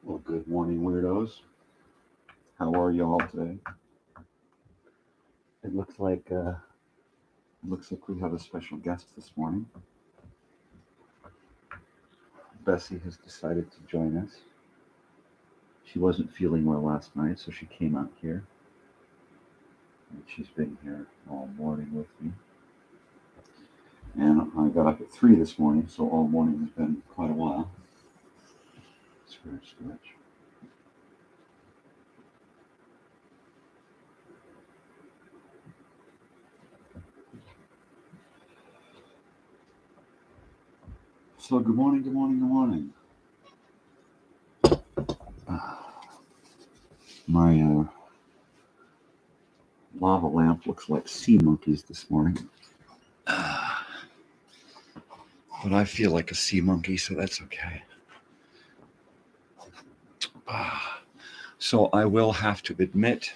Well, good morning, weirdos. How are you all today? It looks like we have a special guest this morning. Bessie has decided to join us. She wasn't feeling well last night, so she came out here. And she's been here all morning with me. And I got up at 3 this morning, so all morning has been quite a while. Scratch, scratch. So good morning, good morning, good morning. My lava lamp looks like sea monkeys this morning. But I feel like a sea monkey, so that's okay. So I will have to admit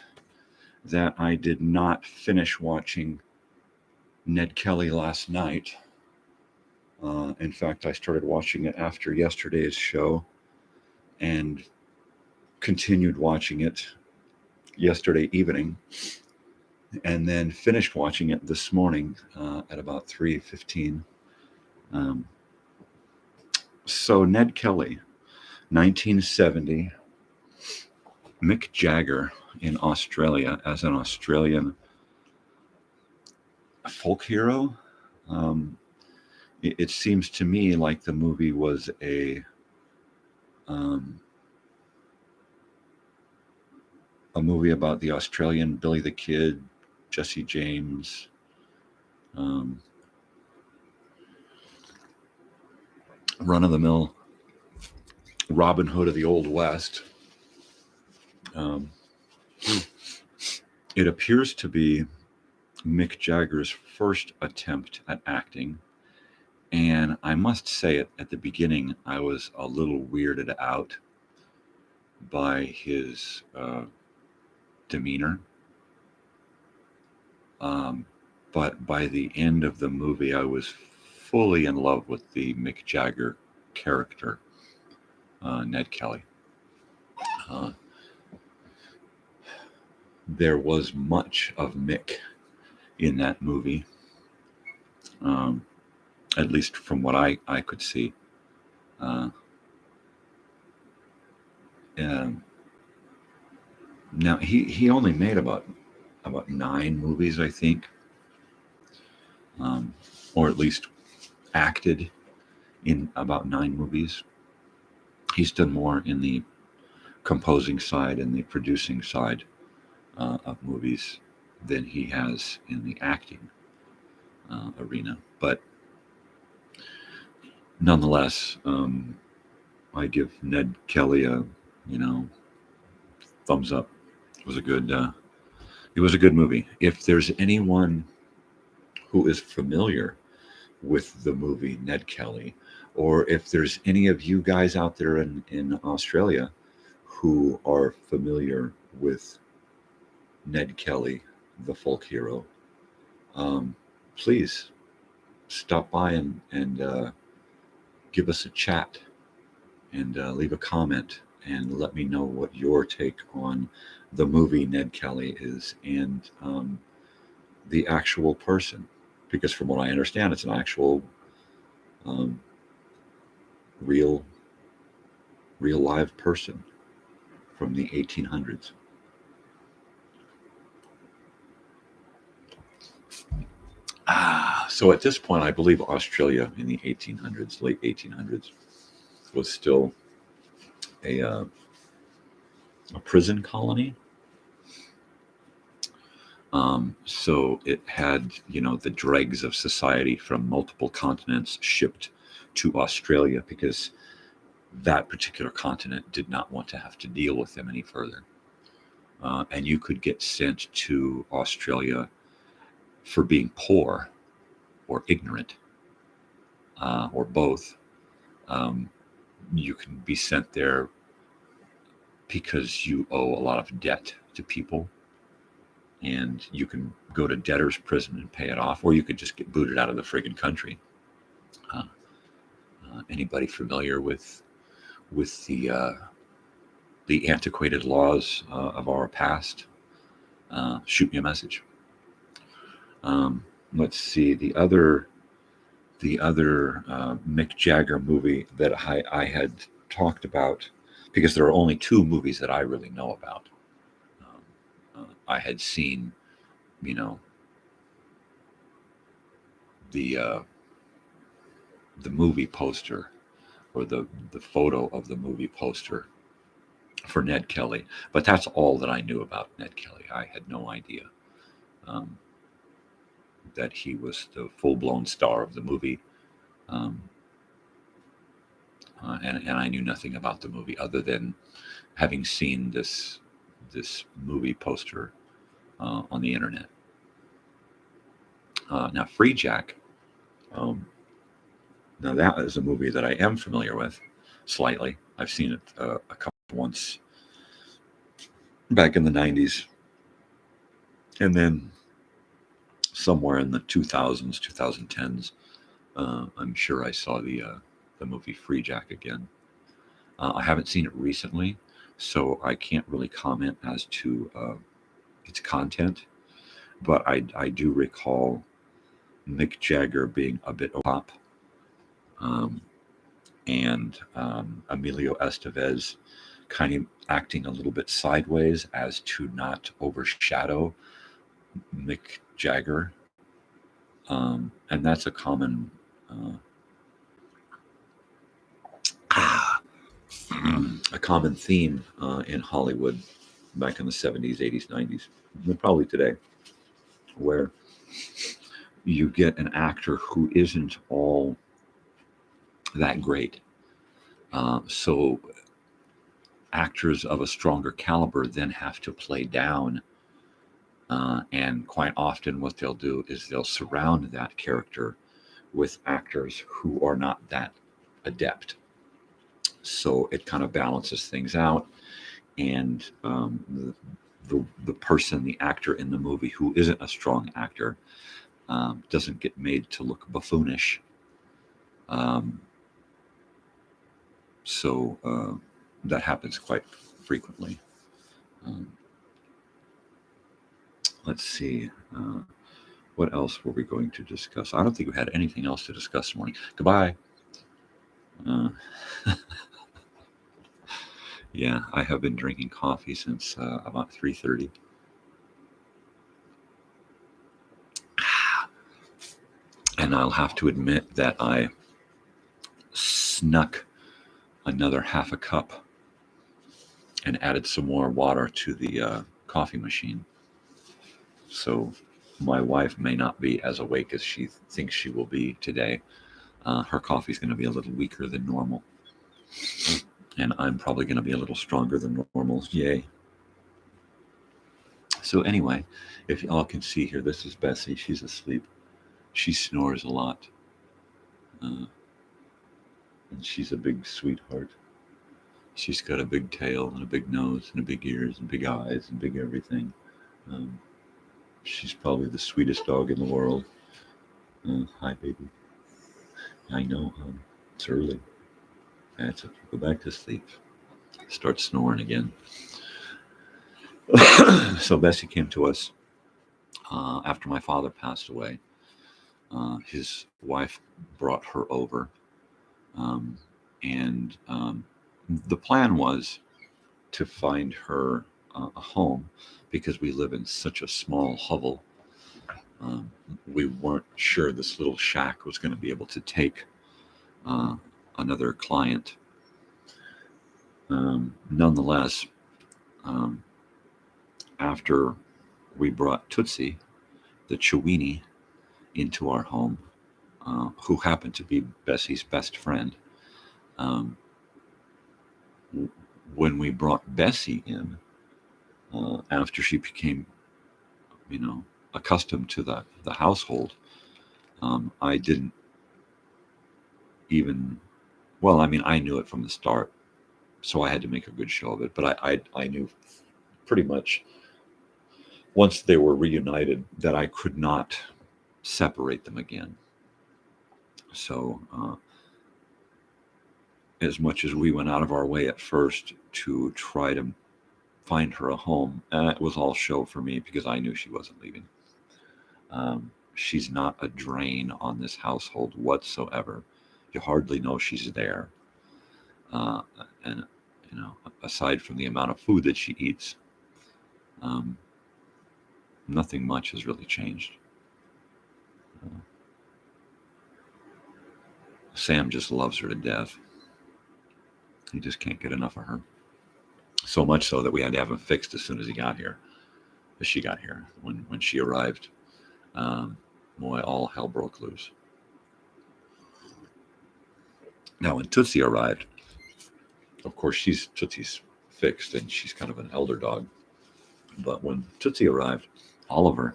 that I did not finish watching Ned Kelly last night. In fact, I started watching it after yesterday's show and continued watching it yesterday evening, and then finished watching it this morning at about 3:15. So Ned Kelly, 1970, Mick Jagger in Australia as an Australian folk hero. It seems to me like the movie was a movie about the Australian Billy the Kid, Jesse James, run-of-the-mill Robin Hood of the Old West. It appears to be Mick Jagger's first attempt at acting. And I must say it at the beginning, I was a little weirded out by his demeanor. But by the end of the movie, I was fully in love with the Mick Jagger character, Ned Kelly. There was much of Mick in that movie, at least from what I could see. Now he only made about 9 movies, I think, or at least acted in about 9 movies. He's done more in the composing side and the producing side of movies than he has in the acting arena. But nonetheless, I give Ned Kelly a thumbs up. It was a good movie. If there's anyone who is familiar with the movie Ned Kelly, or if there's any of you guys out there in Australia who are familiar with Ned Kelly, the folk hero, please stop by and give us a chat and leave a comment and let me know what your take on the movie Ned Kelly is and the actual person. Because from what I understand, it's an actual real live person from the 1800s. So at this point, I believe Australia in the 1800s, late 1800s, was still a prison colony. So it had, the dregs of society from multiple continents shipped to Australia because that particular continent did not want to have to deal with them any further. And you could get sent to Australia for being poor or ignorant or both. You can be sent there because you owe a lot of debt to people, and you can go to debtor's prison and pay it off, or you could just get booted out of the friggin' country. Anybody familiar with the the antiquated laws of our past, shoot me a message. Let's see, the other Mick Jagger movie that I had talked about, because there are only two movies that I really know about. I had seen, you know, the movie poster, or the photo of the movie poster for Ned Kelly, but that's all that I knew about Ned Kelly. I had no idea that he was the full-blown star of the movie, and I knew nothing about the movie other than having seen this movie poster on the internet. Now, Free Jack. Now that is a movie that I am familiar with slightly. I've seen it a couple once back in the 90s, and then somewhere in the 2000s, 2010s, I'm sure I saw the movie Free Jack again. I haven't seen it recently, so I can't really comment as to its content, but I do recall Mick Jagger being a bit of pop, and Emilio Estevez kind of acting a little bit sideways as to not overshadow Mick Jagger, and that's a common theme in Hollywood back in the 70s, 80s, 90s, and probably today, where you get an actor who isn't all that great. So actors of a stronger caliber then have to play down, and quite often what they'll do is they'll surround that character with actors who are not that adept. So it kind of balances things out, and the person, the actor in the movie who isn't a strong actor, doesn't get made to look buffoonish. So that happens quite frequently. Let's see. What else were we going to discuss? I don't think we had anything else to discuss this morning. Goodbye. Yeah, I have been drinking coffee since about 3:30. And I'll have to admit that I snuck another half a cup and added some more water to the coffee machine. So my wife may not be as awake as she thinks she will be today. Her coffee is going to be a little weaker than normal. And I'm probably going to be a little stronger than normal. Yay. So anyway, if y'all can see here, this is Bessie. She's asleep. She snores a lot. And she's a big sweetheart. She's got a big tail and a big nose and a big ears and big eyes and big everything. She's probably the sweetest dog in the world. Hi, baby. I know, it's early. That's okay. Go back to sleep. Start snoring again. So Bessie came to us after my father passed away. His wife brought her over, and the plan was to find her a home, because we live in such a small hovel. We weren't sure this little shack was going to be able to take another client. Nonetheless, after we brought Tootsie, the Chiweenie, into our home, who happened to be Bessie's best friend, when we brought Bessie in, after she became, accustomed to the household, I didn't even, I knew it from the start, so I had to make a good show of it. But I knew pretty much once they were reunited that I could not separate them again. So as much as we went out of our way at first to try to find her a home, it was all show for me because I knew she wasn't leaving. She's not a drain on this household whatsoever. You hardly know she's there. And, aside from the amount of food that she eats, nothing much has really changed. Sam just loves her to death. He just can't get enough of her. So much so that we had to have him fixed as soon as he got here. As she got here. When she arrived, boy, all hell broke loose. Now, when Tootsie arrived, of course, Tootsie's fixed and she's kind of an elder dog. But when Tootsie arrived, Oliver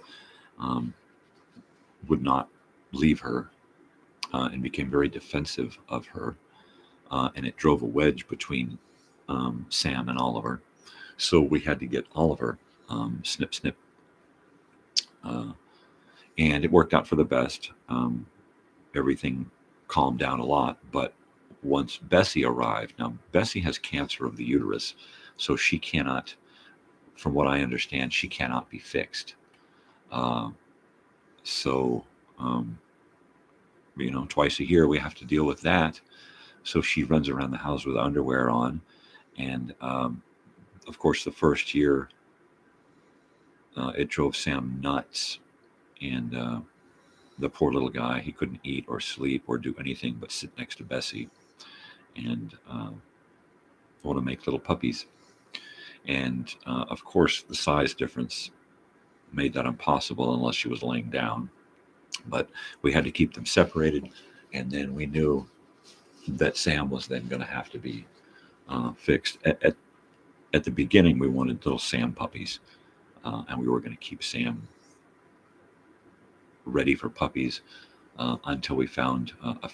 would not leave her and became very defensive of her. And it drove a wedge between Sam and Oliver. So we had to get Oliver, snip, snip. And it worked out for the best. Everything calmed down a lot. But once Bessie arrived, now Bessie has cancer of the uterus, so she cannot, from what I understand, she cannot be fixed. Twice a year we have to deal with that. So she runs around the house with underwear on. And of course, the first year, it drove Sam nuts. And the poor little guy, he couldn't eat or sleep or do anything but sit next to Bessie and want to make little puppies. And of course, the size difference made that impossible unless she was laying down. But we had to keep them separated. And then we knew that Sam was then going to have to be fixed. At the beginning, we wanted little Sam puppies. And we were going to keep Sam ready for puppies until we found a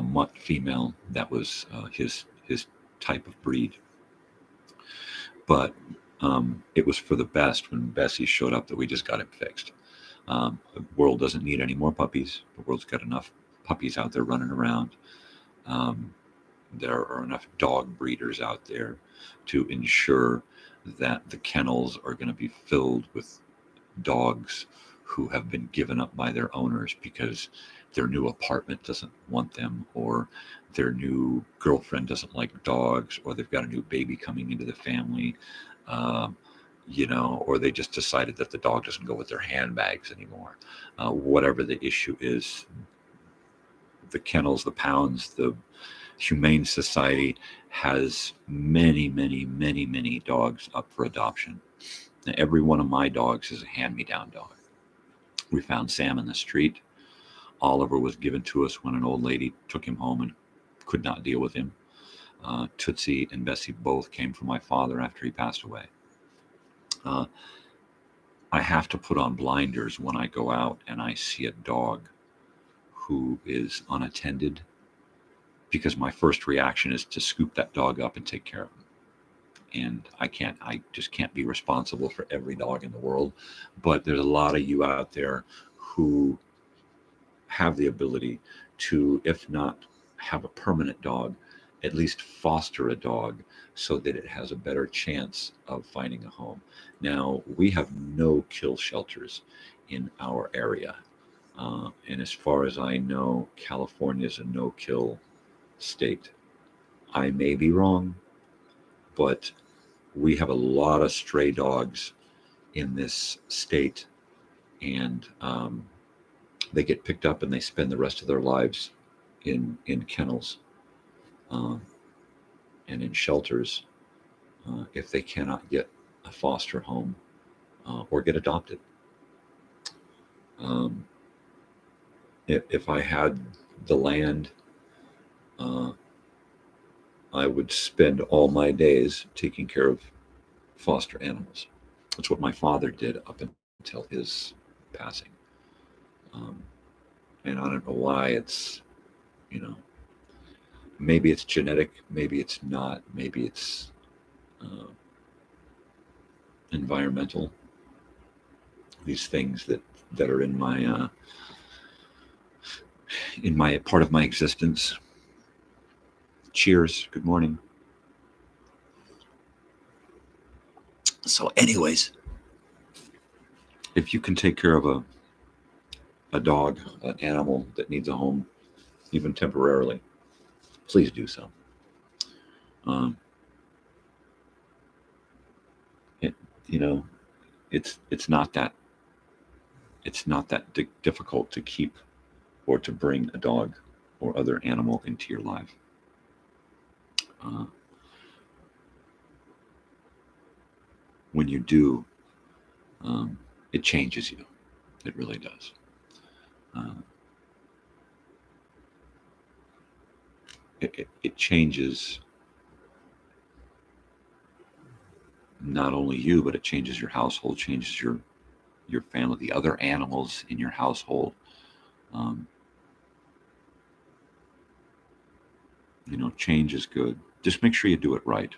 mutt female that was his type of breed. But it was for the best when Bessie showed up that we just got him fixed. The world doesn't need any more puppies. The world's got enough puppies out there running around. There are enough dog breeders out there to ensure that the kennels are going to be filled with dogs who have been given up by their owners because their new apartment doesn't want them, or their new girlfriend doesn't like dogs, or they've got a new baby coming into the family, or they just decided that the dog doesn't go with their handbags anymore. Whatever the issue is, the kennels, the pounds, the Humane Society has many, many, many, many dogs up for adoption. Now, every one of my dogs is a hand-me-down dog. We found Sam in the street. Oliver was given to us when an old lady took him home and could not deal with him. Tootsie and Bessie both came from my father after he passed away. I have to put on blinders when I go out and I see a dog who is unattended, because my first reaction is to scoop that dog up and take care of him. And I just can't be responsible for every dog in the world. But there's a lot of you out there who have the ability to, if not have a permanent dog, at least foster a dog so that it has a better chance of finding a home. Now, we have no kill shelters in our area. And as far as I know, California is a no-kill state. I may be wrong, but we have a lot of stray dogs in this state, and they get picked up and they spend the rest of their lives in kennels and in shelters if they cannot get a foster home or get adopted. If I had the land, I would spend all my days taking care of foster animals. That's what my father did up until his passing. And I don't know why. It's, maybe it's genetic, maybe it's not, maybe it's environmental. These things that are in my part of my existence. Cheers. Good morning. So, anyways, if you can take care of a dog, an animal that needs a home, even temporarily, please do so. Um, it, you know, it's not that difficult to keep or to bring a dog or other animal into your life. When you do, it changes you. It really does. It changes not only you, but it changes your household, changes your family, the other animals in your household. Change is good. Just make sure you do it right.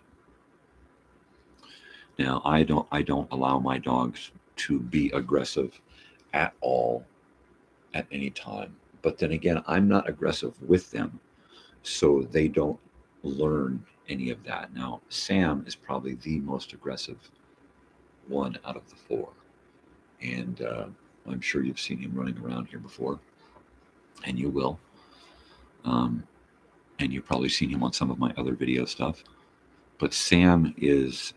Now, I don't allow my dogs to be aggressive at all at any time. But then again, I'm not aggressive with them, so they don't learn any of that. Now, Sam is probably the most aggressive one out of the four, and I'm sure you've seen him running around here before, and you will. And you've probably seen him on some of my other video stuff. But Sam is,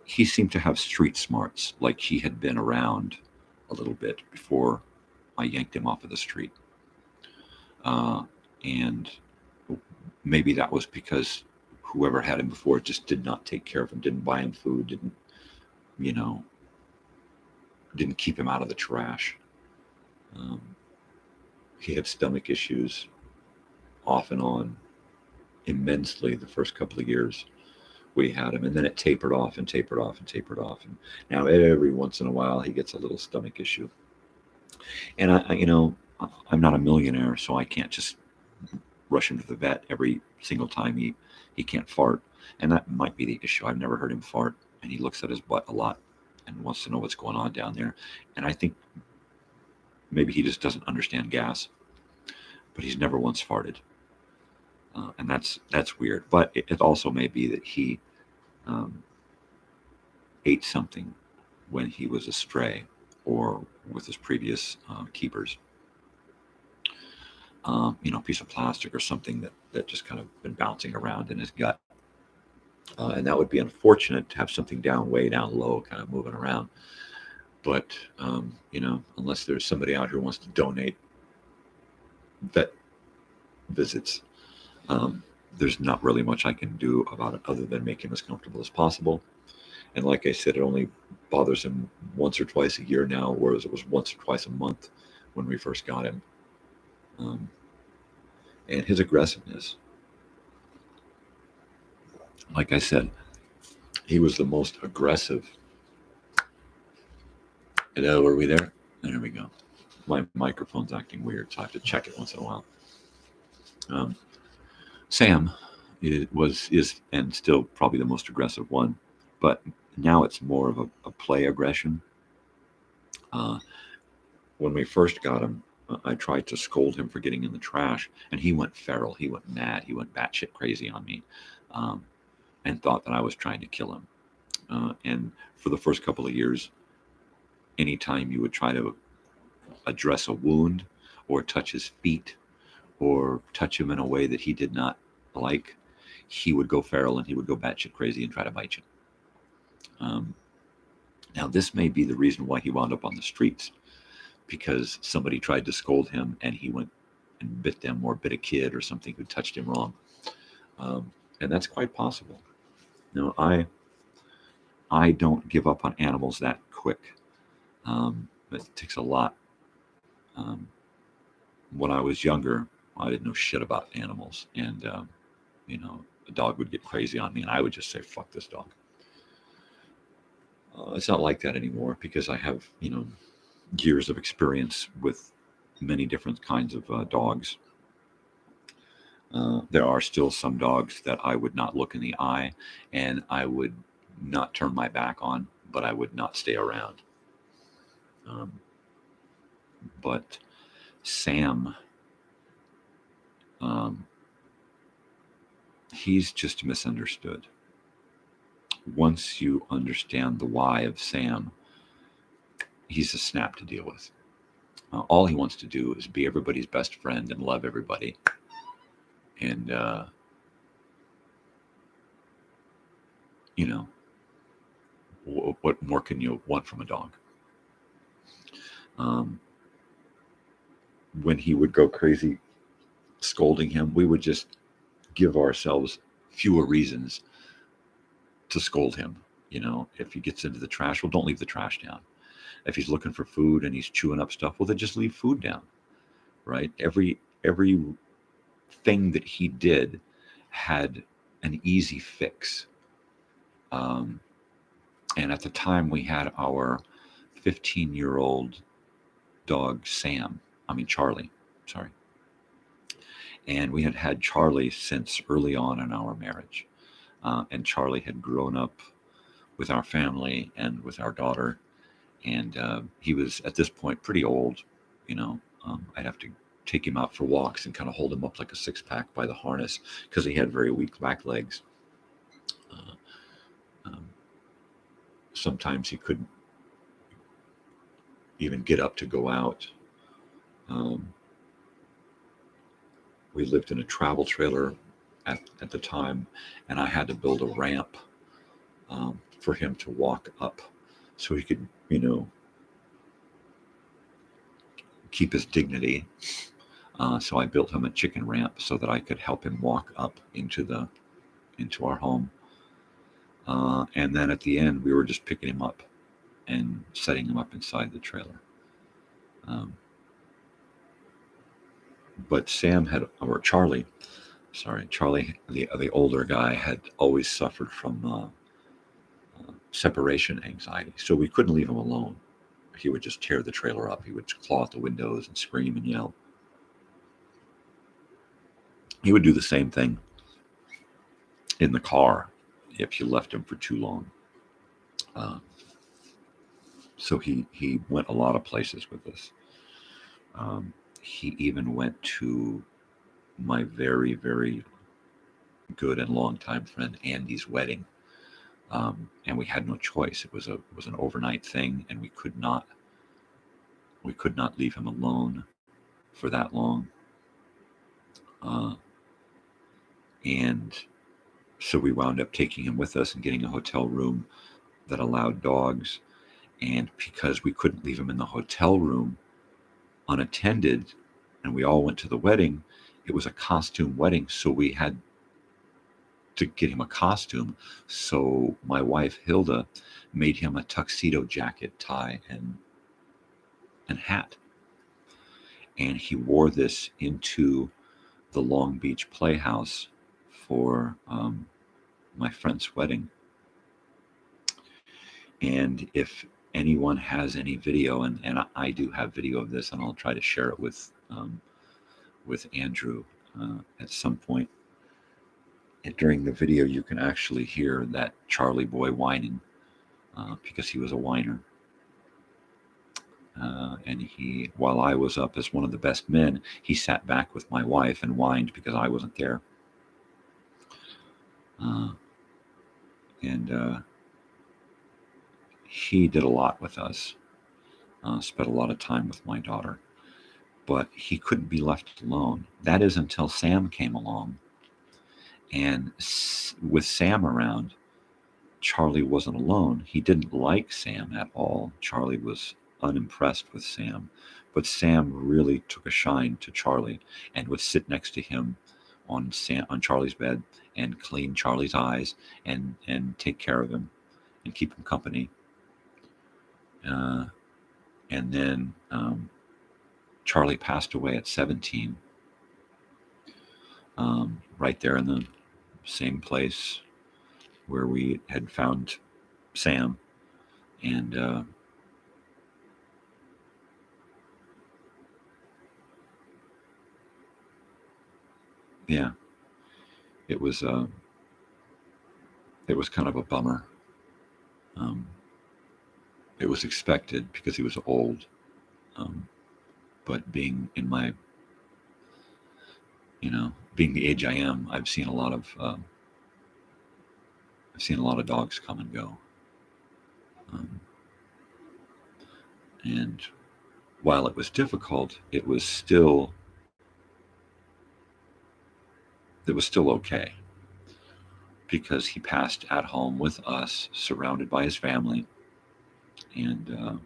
he seemed to have street smarts, like he had been around a little bit before I yanked him off of the street. And maybe that was because whoever had him before just did not take care of him, didn't buy him food, didn't keep him out of the trash. He had stomach issues off and on immensely the first couple of years we had him, and then it tapered off and tapered off and tapered off, and now every once in a while he gets a little stomach issue. And I'm not a millionaire, so I can't just rush him to the vet every single time he can't fart, and that might be the issue. I've never heard him fart, and he looks at his butt a lot and wants to know what's going on down there, and I think maybe he just doesn't understand gas, but he's never once farted. And that's weird. But it also may be that he ate something when he was a stray or with his previous keepers. A piece of plastic or something that just kind of been bouncing around in his gut. And that would be unfortunate to have something way down low, kind of moving around. But, unless there's somebody out here who wants to donate vet visits, there's not really much I can do about it other than make him as comfortable as possible. And like I said, it only bothers him once or twice a year now, whereas it was once or twice a month when we first got him. And his aggressiveness, like I said, he was the most aggressive. Hello, are we there? There we go. My microphone's acting weird, so I have to check it once in a while. Sam is and still probably the most aggressive one, but now it's more of a play aggression. When we first got him, I tried to scold him for getting in the trash, and he went feral. He went mad. He went batshit crazy on me, and thought that I was trying to kill him. And for the first couple of years, anytime you would try to address a wound or touch his feet or touch him in a way that he did not like, he would go feral and he would go batshit crazy and try to bite you. Now, this may be the reason why he wound up on the streets, because somebody tried to scold him and he went and bit them or bit a kid or something who touched him wrong. And that's quite possible. Now, I don't give up on animals that quick. It takes a lot. When I was younger, I didn't know shit about animals, and a dog would get crazy on me, and I would just say, "Fuck this dog." It's not like that anymore because I have years of experience with many different kinds of dogs. There are still some dogs that I would not look in the eye, and I would not turn my back on, but I would not stay around. But Sam he's just misunderstood. Once you understand the why of Sam, he's a snap to deal with. All he wants to do is be everybody's best friend and love everybody. And, you know, what more can you want from a dog? When he would go crazy scolding him, we would just give ourselves fewer reasons to scold him. You know, if he gets into the trash, well, don't leave the trash down. If he's looking for food and he's chewing up stuff, well, then just leave food down, right? Every thing that he did had an easy fix. And at the time, we had our 15-year-old dog, Charlie, sorry. And we had had Charlie since early on in our marriage. And Charlie had grown up with our family and with our daughter. And he was, at this point, pretty old. You know, I'd have to take him out for walks and kind of hold him up like a six-pack by the harness because he had very weak back legs. Sometimes he couldn't even get up to go out. We lived in a travel trailer at the time, and I had to build a ramp for him to walk up so he could, you know, keep his dignity. So I built him a chicken ramp so that I could help him walk up into our home. And then at the end, we were just picking him up and setting him up inside the trailer. But Charlie, the older guy, had always suffered from separation anxiety. So we couldn't leave him alone. He would just tear the trailer up. He would claw at the windows and scream and yell. He would do the same thing in the car if you left him for too long. So he went a lot of places with us. He even went to my very, very good and longtime friend Andy's wedding, and we had no choice. It was an overnight thing, and we could not leave him alone for that long. And so we wound up taking him with us and getting a hotel room that allowed dogs. And because we couldn't leave him in the hotel room unattended, and we all went to the wedding, it was a costume wedding, so we had to get him a costume. So my wife Hilda made him a tuxedo jacket, tie, and hat, and he wore this into the Long Beach Playhouse for my friend's wedding. And if anyone has any video, and I do have video of this, and I'll try to share it with Andrew at some point. And during the video, you can actually hear that Charlie boy whining because he was a whiner. And while I was up as one of the best men, he sat back with my wife and whined because I wasn't there. And he did a lot with us, spent a lot of time with my daughter, but he couldn't be left alone. That is until Sam came along. And with Sam around, Charlie wasn't alone. He didn't like Sam at all. Charlie was unimpressed with Sam, but Sam really took a shine to Charlie and would sit next to him on Charlie's bed and clean Charlie's eyes and take care of him and keep him company. And then Charlie passed away at 17, right there in the same place where we had found Sam. And yeah, it was kind of a bummer. It was expected because he was old, but being in my, being the age I am, I've seen a lot of dogs come and go. And while it was difficult, it was still okay, because he passed at home with us, surrounded by his family, and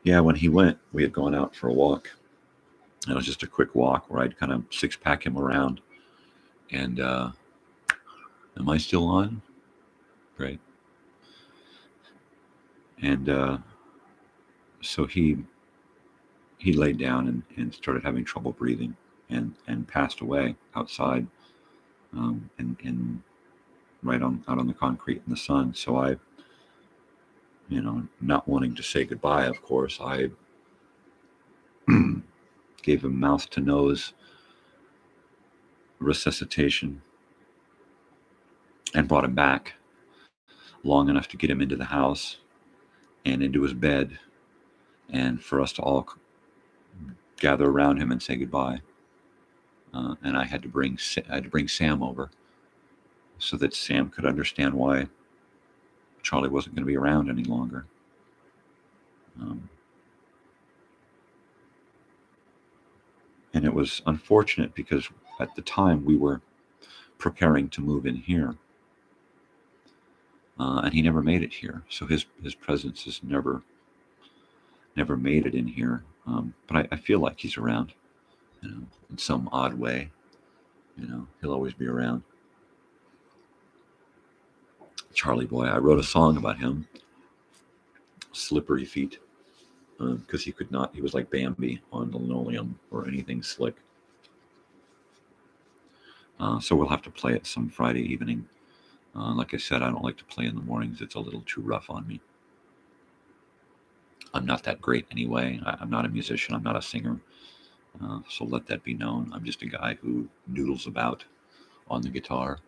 yeah, when he went, we had gone out for a walk. It was just a quick walk where I'd kind of six-pack him around. And am I still on? Great. And so he laid down and started having trouble breathing, and passed away outside, and right out on the concrete in the sun. So I, not wanting to say goodbye, of course, I gave him mouth to nose resuscitation and brought him back long enough to get him into the house and into his bed, and for us to all gather around him and say goodbye. And I had to bring Sam over so that Sam could understand why Charlie wasn't going to be around any longer. And it was unfortunate because at the time we were preparing to move in here, and he never made it here. So his presence has never made it in here. But I feel like he's around, in some odd way. He'll always be around. Charlie boy, I wrote a song about him, Slippery Feet, because he was like Bambi on the linoleum or anything slick. So we'll have to play it some Friday evening. Like I said, I don't like to play in the mornings. It's a little too rough on me. I'm not that great anyway. I'm not a musician. I'm not a singer. So let that be known. I'm just a guy who noodles about on the guitar.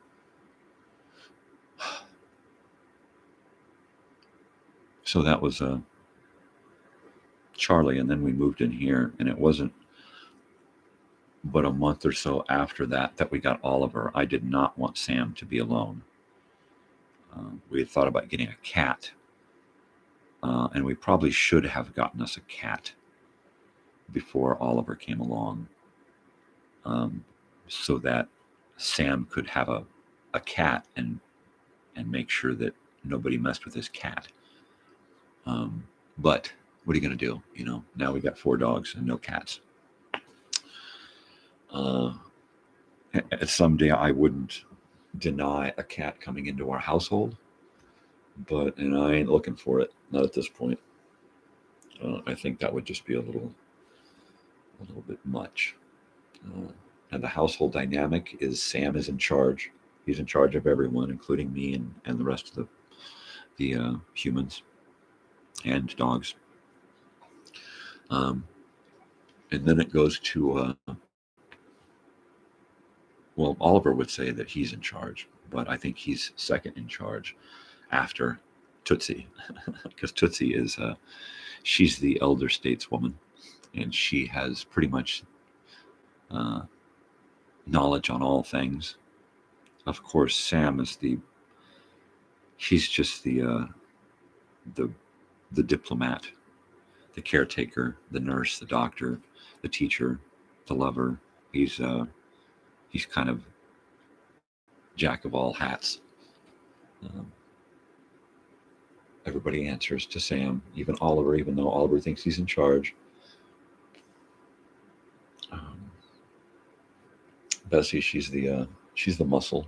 So that was Charlie, and then we moved in here, and it wasn't but a month or so after that we got Oliver. I did not want Sam to be alone. We had thought about getting a cat, and we probably should have gotten us a cat before Oliver came along, so that Sam could have a cat and make sure that nobody messed with his cat. But what are you going to do? Now we got 4 dogs and no cats. Someday I wouldn't deny a cat coming into our household, and I ain't looking for it. Not at this point. I think that would just be a little bit much. And the household dynamic is Sam is in charge. He's in charge of everyone, including me and the rest of the humans and dogs. And then it goes to, well, Oliver would say that he's in charge, but I think he's second in charge after Tootsie, because Tootsie is, she's the elder stateswoman, and she has pretty much knowledge on all things. Of course, Sam is he's just the diplomat, the caretaker, the nurse, the doctor, the teacher, the lover. He's kind of jack of all hats. Everybody answers to Sam, even Oliver, even though Oliver thinks he's in charge. Bessie, she's the muscle.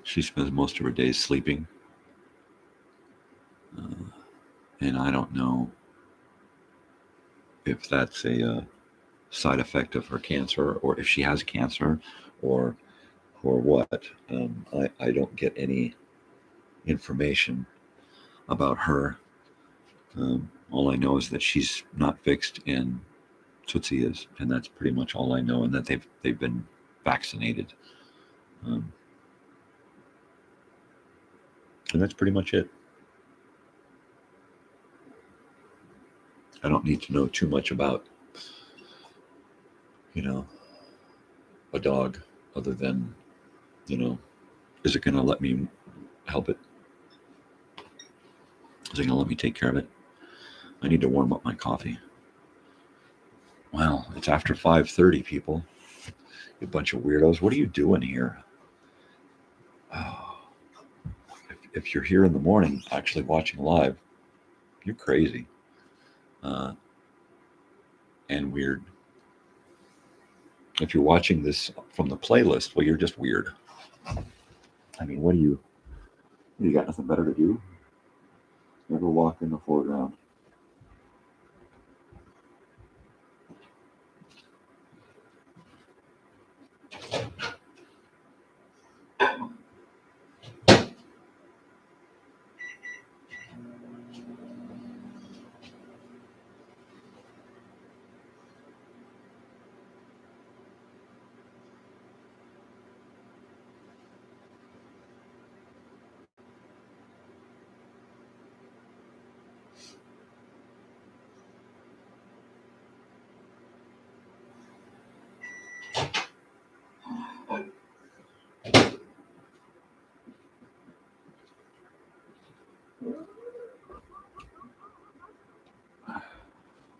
She spends most of her days sleeping, and I don't know if that's a side effect of her cancer, or if she has cancer, or what. I don't get any information about her. All I know is that she's not fixed and Tootsie is, and that's pretty much all I know. And that they've been vaccinated. And that's pretty much it. I don't need to know too much about, a dog other than, is it going to let me help it? Is it going to let me take care of it? I need to warm up my coffee. Well, it's after 5:30, people. You bunch of weirdos. What are you doing here? Oh, if you're here in the morning actually watching live, you're crazy. And weird. If you're watching this from the playlist, well, you're just weird. I mean, what do you got nothing better to do? Never walk in the foreground.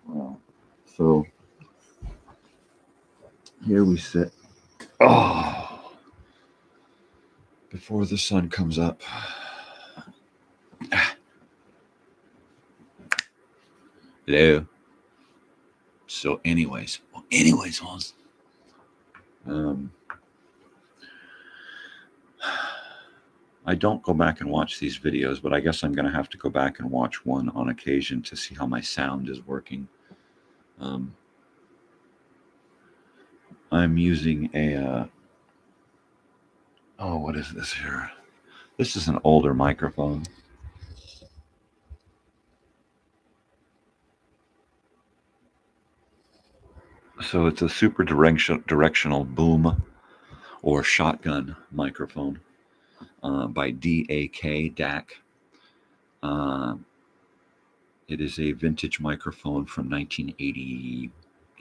Well, so here we sit. Oh, before the sun comes up. Hello. So, anyways, Hans. I don't go back and watch these videos, but I guess I'm going to have to go back and watch one on occasion to see how my sound is working. I'm using a, what is this here? This is an older microphone. So it's a super directional boom or shotgun microphone by DAC. It is a vintage microphone from 1980,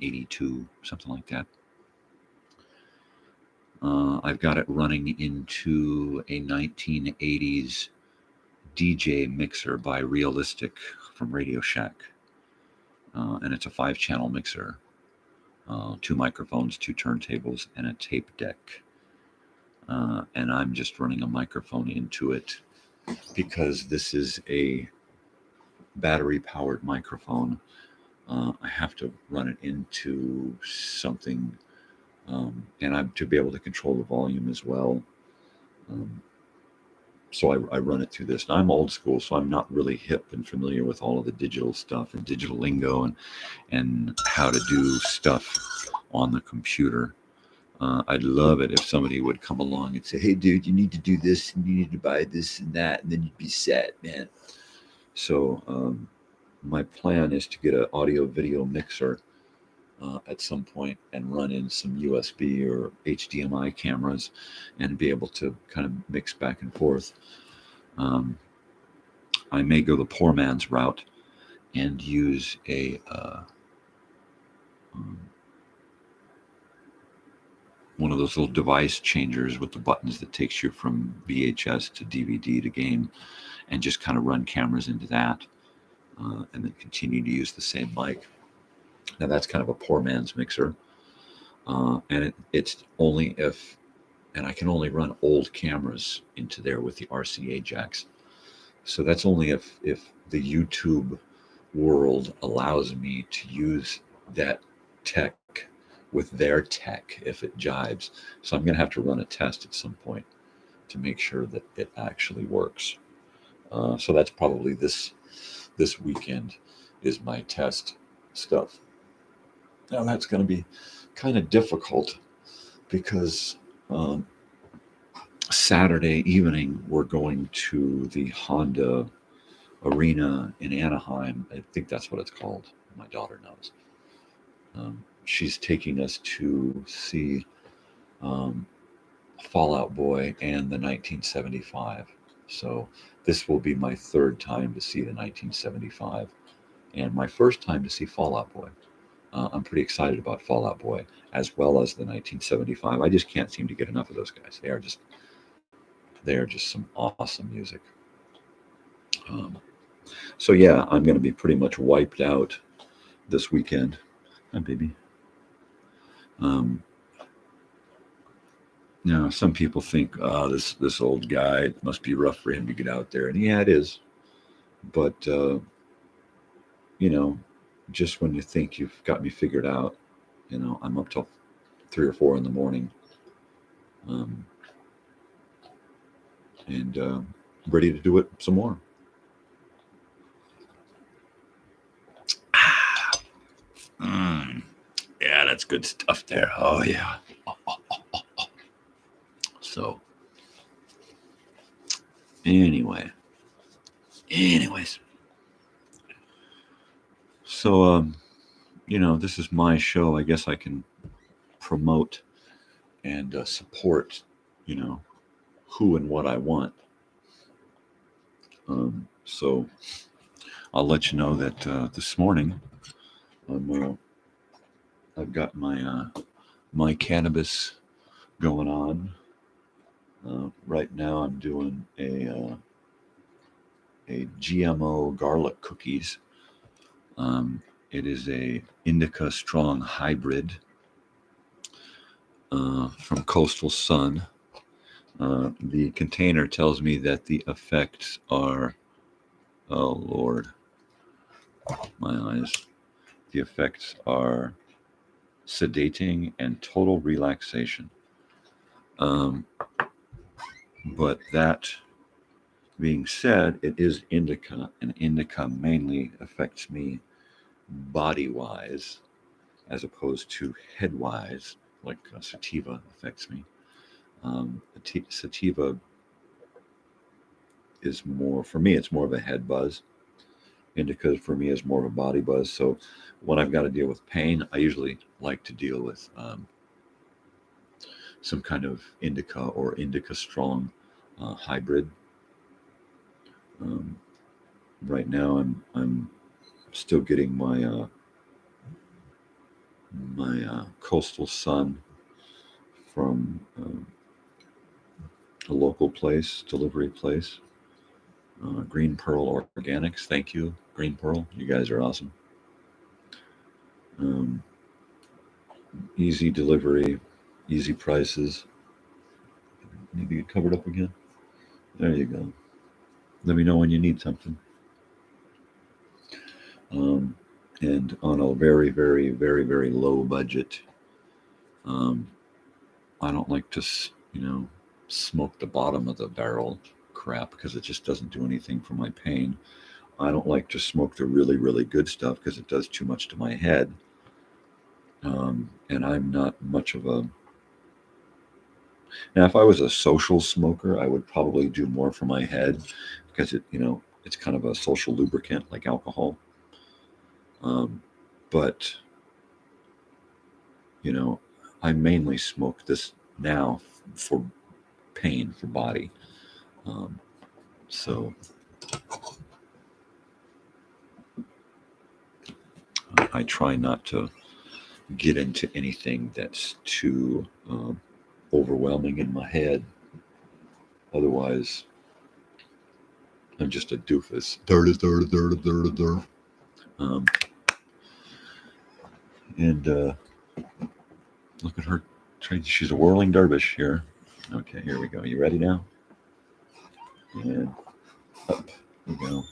82, something like that. I've got it running into a 1980s DJ mixer by Realistic from Radio Shack. And it's a 5-channel mixer. 2 microphones, 2 turntables, and a tape deck. And I'm just running a microphone into it because this is a battery-powered microphone. I have to run it into something, and I'm to be able to control the volume as well. So I run it through this. Now, I'm old school, so I'm not really hip and familiar with all of the digital stuff and digital lingo and how to do stuff on the computer. I'd love it if somebody would come along and say, hey, dude, you need to do this and you need to buy this and that, and then you'd be set, man. So my plan is to get an audio video mixer at some point and run in some USB or HDMI cameras and be able to kind of mix back and forth. I may go the poor man's route and use a one of those little device changers with the buttons that takes you from VHS to DVD to game, and just kind of run cameras into that, and then continue to use the same mic. Now that's kind of a poor man's mixer, and it's only if, and I can only run old cameras into there with the RCA jacks. So that's only if the YouTube world allows me to use that tech with their tech, if it jibes. So I'm going to have to run a test at some point to make sure that it actually works. So that's probably this weekend is my test stuff. Now that's going to be kind of difficult because Saturday evening we're going to the Honda Arena in Anaheim. I think that's what it's called. My daughter knows. She's taking us to see um, Fall Out Boy and the 1975. So this will be my third time to see the 1975 and my first time to see Fall Out Boy. I'm pretty excited about Fall Out Boy as well as the 1975. I just can't seem to get enough of those guys. They are just some awesome music. Um, so yeah, I'm going to be pretty much wiped out this weekend. Hi, baby. Now, some people think, oh, this old guy, it must be rough for him to get out there. And yeah, it is. But, just when you think you've got me figured out, I'm up till 3 or 4 in the morning. And ready to do it some more. Yeah, that's good stuff there. Oh, yeah. So, anyways. So, this is my show. I guess I can promote and support, who and what I want. So I'll let you know that this morning I've got my cannabis going on. Right now I'm doing a GMO garlic cookies. It is a indica strong hybrid from Coastal Sun. The container tells me that the effects are, oh Lord, my eyes. The effects are sedating and total relaxation. But that being said, it is indica, and indica mainly affects me body-wise as opposed to head-wise, like sativa affects me. Sativa is more, for me, it's more of a head buzz. Indica for me is more of a body buzz. So when I've got to deal with pain, I usually like to deal with some kind of indica or indica strong hybrid. Right now I'm still getting my Coastal Sun from a local place, delivery place. Green Pearl Organics. Thank you, Green Pearl. You guys are awesome. Easy delivery, easy prices. Need to get covered up again. There you go. Let me know when you need something. And on a very, very, very, very low budget. I don't like to, smoke the bottom of the barrel crap because it just doesn't do anything for my pain. I don't like to smoke the really, really good stuff because it does too much to my head. And I'm not much of a... Now, if I was a social smoker, I would probably do more for my head because it's kind of a social lubricant like alcohol. But, I mainly smoke this now for pain, for body. So I try not to get into anything that's too overwhelming in my head. Otherwise, I'm just a doofus. And look at her. She's a whirling dervish here. Okay, here we go. You ready now? And up we go.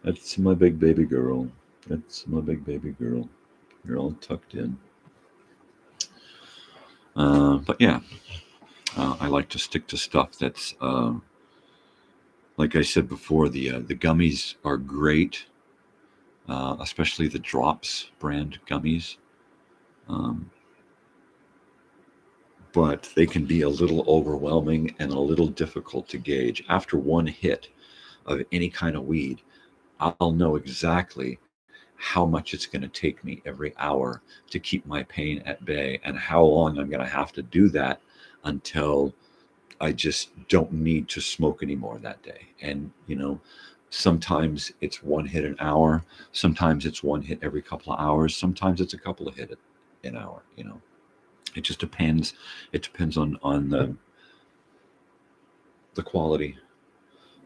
That's my big baby girl. That's my big baby girl. You're all tucked in. But yeah, I like to stick to stuff that's, like I said before, the gummies are great, especially the Drops brand gummies. But they can be a little overwhelming and a little difficult to gauge. After one hit of any kind of weed, I'll know exactly how much it's going to take me every hour to keep my pain at bay, and how long I'm going to have to do that until I just don't need to smoke anymore that day. And, sometimes it's one hit an hour, sometimes it's one hit every couple of hours, sometimes it's a couple of hit an hour. It just depends. It depends on the quality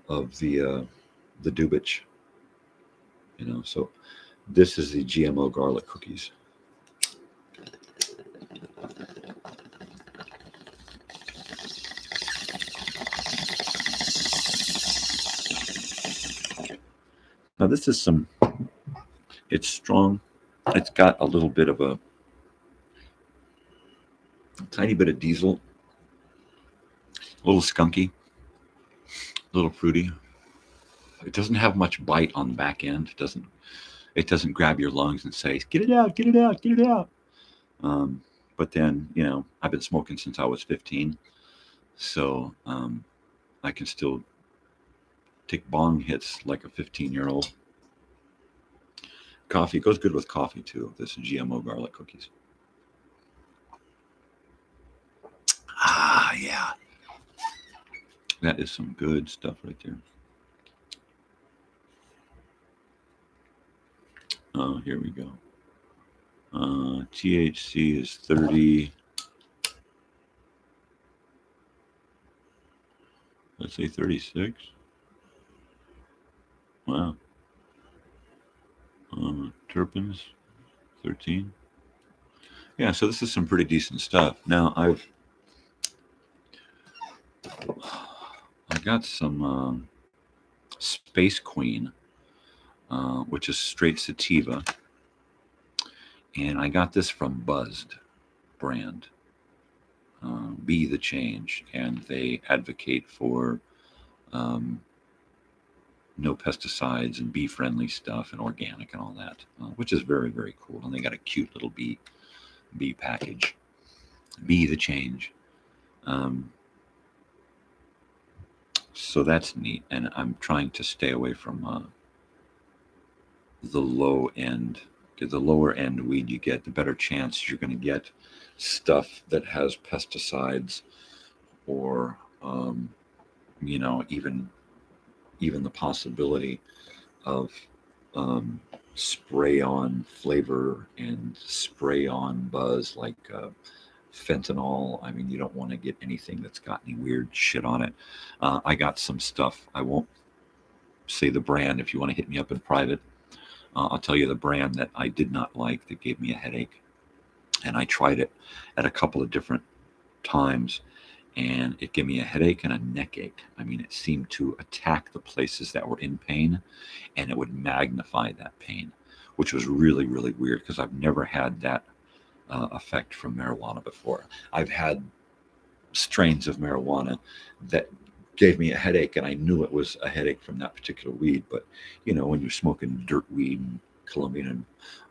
of the dubitch. So this is the GMO garlic cookies. Now this is it's strong. It's got a little bit of a tiny bit of diesel, a little skunky, a little fruity. It doesn't have much bite on the back end. It doesn't grab your lungs and say, "Get it out, get it out, get it out." But then, I've been smoking since I was 15, so I can still take bong hits like a 15-year-old. Coffee goes good with coffee too. This is GMO garlic cookies. Ah, yeah. That is some good stuff right there. Oh, here we go. THC is 30. Let's say 36. Wow. Terpenes, 13. Yeah, so this is some pretty decent stuff. Now I got some Space Queen, which is straight sativa, and I got this from Buzzed brand. Be the Change, and they advocate for no pesticides and bee-friendly stuff and organic and all that, which is very, very cool. And they got a cute little bee package. Be the Change. So that's neat, and I'm trying to stay away from the low end. The lower end weed you get, the better chance you're going to get stuff that has pesticides, or even the possibility of spray on flavor and spray on buzz, like fentanyl. I mean, you don't want to get anything that's got any weird shit on it. I got some stuff. I won't say the brand. If you want to hit me up in private, I'll tell you the brand that I did not like, that gave me a headache. And I tried it at a couple of different times, and it gave me a headache and a neck ache. I mean, it seemed to attack the places that were in pain, and it would magnify that pain, which was really, really weird, because I've never had that effect from marijuana before. I've had strains of marijuana that gave me a headache, and I knew it was a headache from that particular weed. But when you're smoking dirt weed and Colombian and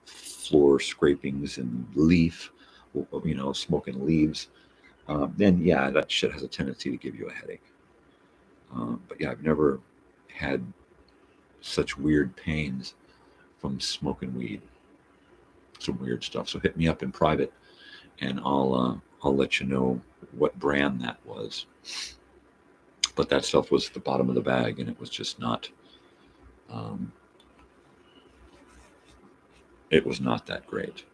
floor scrapings and leaf, smoking leaves, then yeah, that shit has a tendency to give you a headache. But yeah, I've never had such weird pains from smoking weed. Some weird stuff. So hit me up in private, and I'll let you know what brand that was. But that stuff was at the bottom of the bag, and it was just not. It was not that great.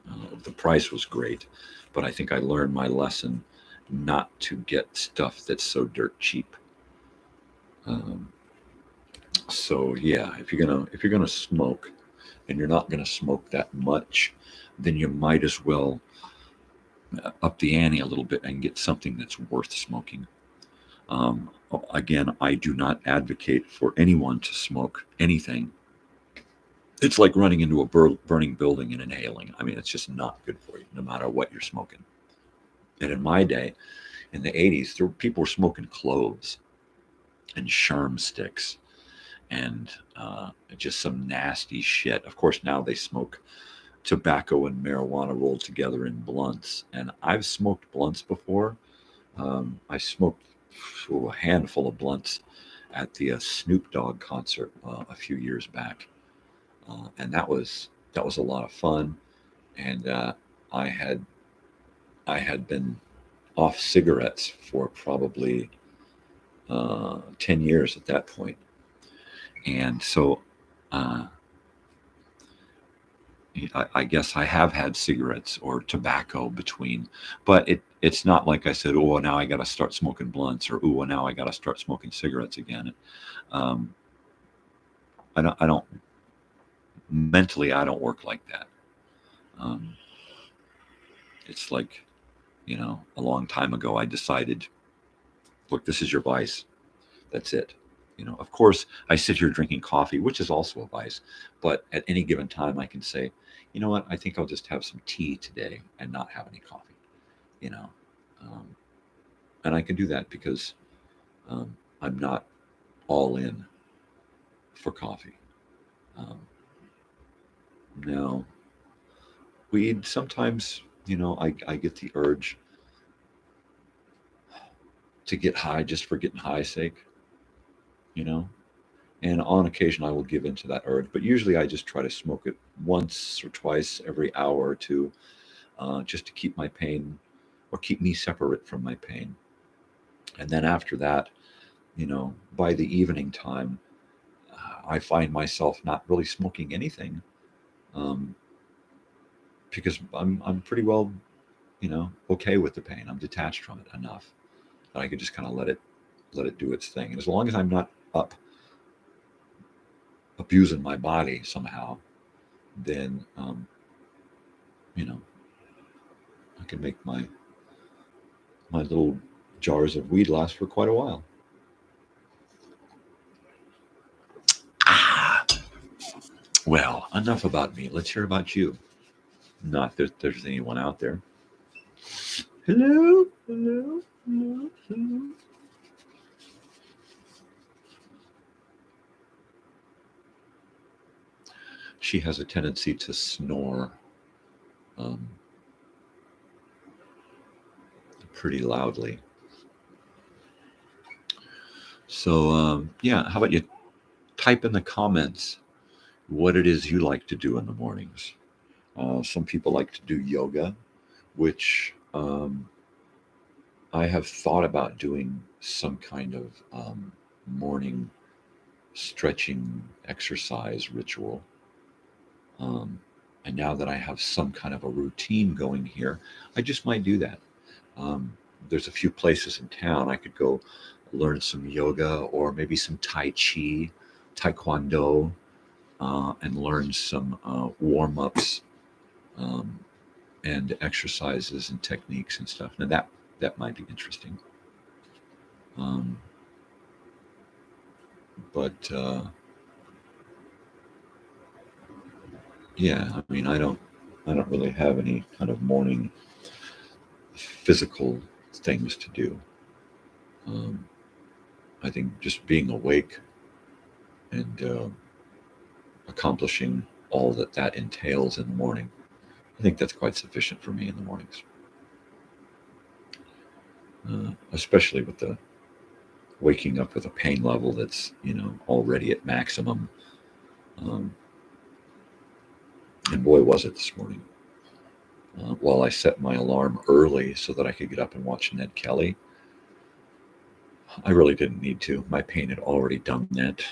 The price was great, but I think I learned my lesson not to get stuff that's so dirt cheap. So yeah, if you're gonna smoke, and you're not gonna smoke that much, then you might as well up the ante a little bit and get something that's worth smoking. Again, I do not advocate for anyone to smoke anything. It's like running into a burning building and inhaling. I mean, it's just not good for you, no matter what you're smoking. And in my day, in the 80s, people were smoking cloves and sherm sticks and just some nasty shit. Of course, now they smoke tobacco and marijuana rolled together in blunts. And I've smoked blunts before. I smoked a handful of blunts at the Snoop Dogg concert a few years back. And that was that was a lot of fun. And I had I had been off cigarettes for probably 10 years at that point. And so uh, I guess I have had cigarettes or tobacco between, but it's not like I said, oh, now I got to start smoking blunts, or oh, now I got to start smoking cigarettes again. Um, I don't mentally, I don't work like that. Um, it's like, a long time ago, I decided, look, this is your vice. That's it. Of course, I sit here drinking coffee, which is also a vice. But at any given time, I can say, you know what? I think I'll just have some tea today and not have any coffee. You know, um, and I can do that because I'm not all in for coffee. Um, Now, weed sometimes, I get the urge to get high just for getting high's sake. You know, and on occasion I will give in to that urge, but usually I just try to smoke it once or twice every hour or two, just to keep my pain or keep me separate from my pain. And then after that, by the evening time, I find myself not really smoking anything, um, because I'm pretty well, okay with the pain. I'm detached from it enough that I could just kind of let it do its thing. And as long as I'm not up abusing my body somehow, then you know I can make my little jars of weed last for quite a while. Ah, well, enough about me. Let's hear about you. Not that there's anyone out there. Hello, hello, hello, hello. She has a tendency to snore um, pretty loudly. So, yeah, how about you type in the comments what it is you like to do in the mornings? Some people like to do yoga, which I have thought about doing some kind of morning stretching exercise ritual. Um, and now that I have some kind of a routine going here, I just might do that. Um, there's a few places in town I could go learn some yoga or maybe some Tai Chi, Taekwondo, and learn some warm ups, um, and exercises and techniques and stuff. Now that might be interesting. Um, but yeah, I mean, I don't really have any kind of morning physical things to do. Um, I think just being awake and accomplishing all that entails in the morning, I think that's quite sufficient for me in the mornings, especially with the waking up with a pain level that's already at maximum. Um, and boy, was it this morning. While I set my alarm early so that I could get up and watch Ned Kelly, I really didn't need to. My pain had already done that,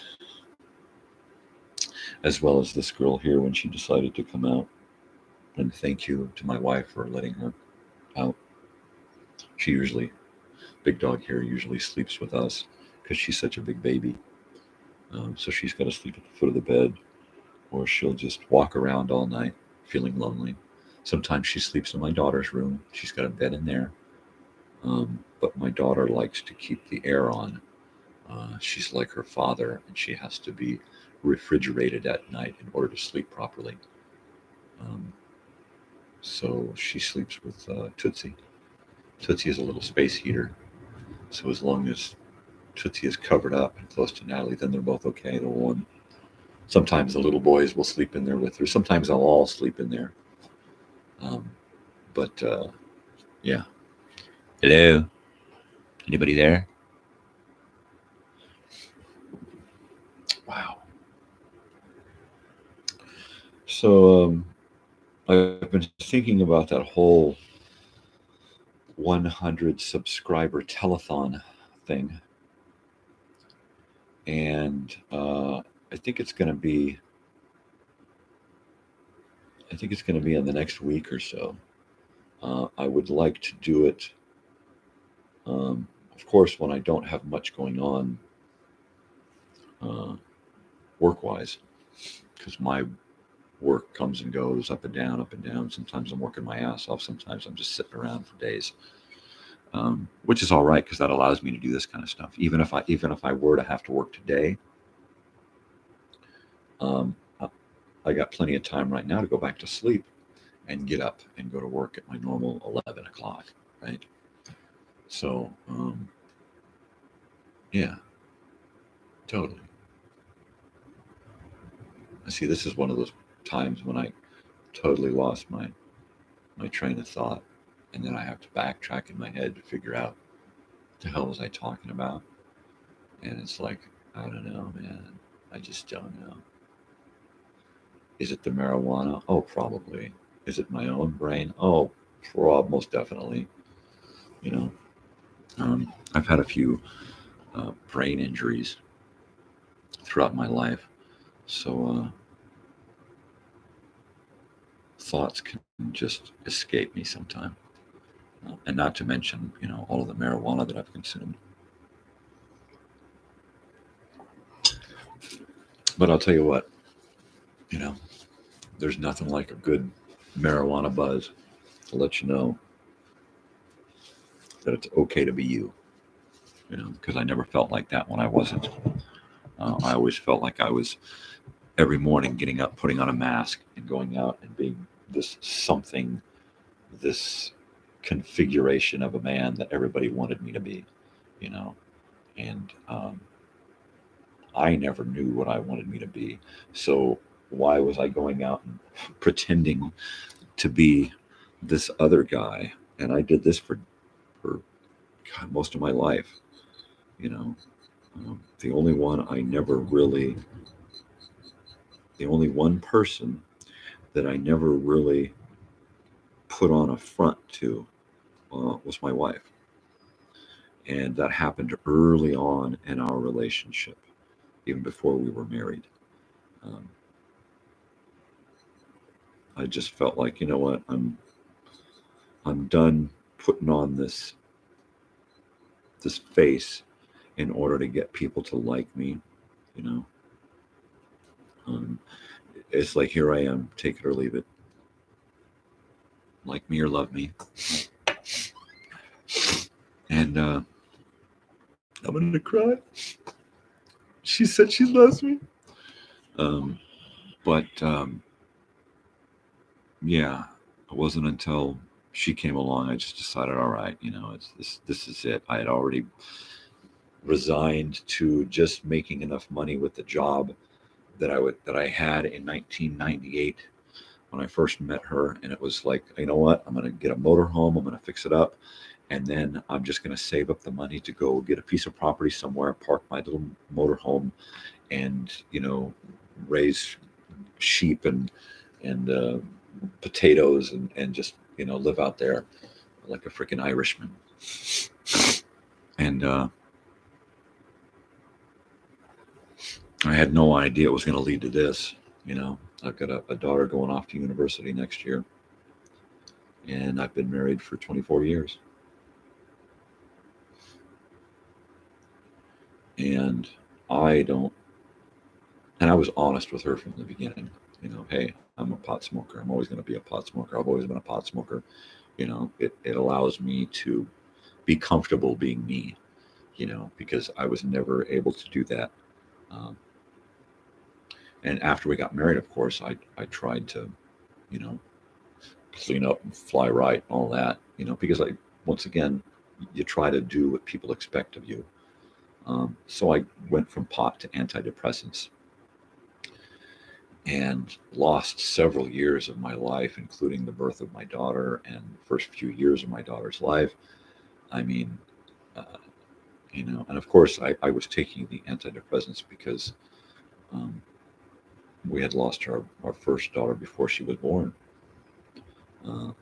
as well as this girl here when she decided to come out. And thank you to my wife for letting her out. She usually, big dog here, usually sleeps with us because she's such a big baby. So she's got to sleep at the foot of the bed, or she'll just walk around all night feeling lonely. Sometimes she sleeps in my daughter's room. She's got a bed in there. But my daughter likes to keep the air on. She's like her father, and she has to be refrigerated at night in order to sleep properly. Um, so she sleeps with Tootsie. Tootsie is a little space heater. So as long as Tootsie is covered up and close to Natalie, then they're both okay. They're warm. Sometimes the little boys will sleep in there with her. Sometimes they'll all sleep in there. Um, but yeah. Hello? Anybody there? Wow. So I've been thinking about that whole 100 subscriber telethon thing, and I think it's going to be. I think it's going to be in the next week or so. I would like to do it, of course, when I don't have much going on work-wise, because my work comes and goes up and down, up and down. Sometimes I'm working my ass off. Sometimes I'm just sitting around for days, which is all right because that allows me to do this kind of stuff. Even if I were to have to work today, I got plenty of time right now to go back to sleep and get up and go to work at my normal 11 o'clock, right? So, yeah, totally. I see this is one of those times when I totally lost my train of thought, and then I have to backtrack in my head to figure out what the hell was I talking about. And it's like, I don't know, man. I just don't know. Is it the marijuana? Oh, probably. Is it my own brain? Oh, most definitely. You know, I've had a few brain injuries throughout my life, so thoughts can just escape me sometime. And not to mention, all of the marijuana that I've consumed. But I'll tell you what, there's nothing like a good marijuana buzz to let you know that it's okay to be you. Because I never felt like that when I wasn't. I always felt like I was every morning getting up, putting on a mask, and going out and being this something, this configuration of a man that everybody wanted me to be, and I never knew what I wanted me to be. So why was I going out and pretending to be this other guy? And I did this for God, most of my life. The only one I never really, the only one person that I never really put on a front to was my wife. And that happened early on in our relationship, even before we were married. Um, I just felt like, you know what, I'm done putting on this face in order to get people to like me, you know. Um, it's like, here I am, take it or leave it, like me or love me. And I'm gonna cry. She said she loves me. Um, but yeah, it wasn't until she came along I just decided, all right, it's this is it. I had already resigned to just making enough money with the job that I had in 1998 when I first met her, and it was like, you know what, I'm going to get a motorhome, I'm going to fix it up, and then I'm just going to save up the money to go get a piece of property somewhere, park my little motorhome, and raise sheep and potatoes and just live out there like a freaking Irishman. And I had no idea it was going to lead to this. I've got a daughter going off to university next year, and I've been married for 24 years. And I was honest with her from the beginning. Hey, I'm a pot smoker. I'm always going to be a pot smoker. I've always been a pot smoker. It allows me to be comfortable being me, because I was never able to do that. And after we got married, of course, I tried to, clean up and fly right and all that, because once again, you try to do what people expect of you. So I went from pot to antidepressants and lost several years of my life, including the birth of my daughter and the first few years of my daughter's life. I mean, uh, and of course I was taking the antidepressants because, we had lost our first daughter before she was born.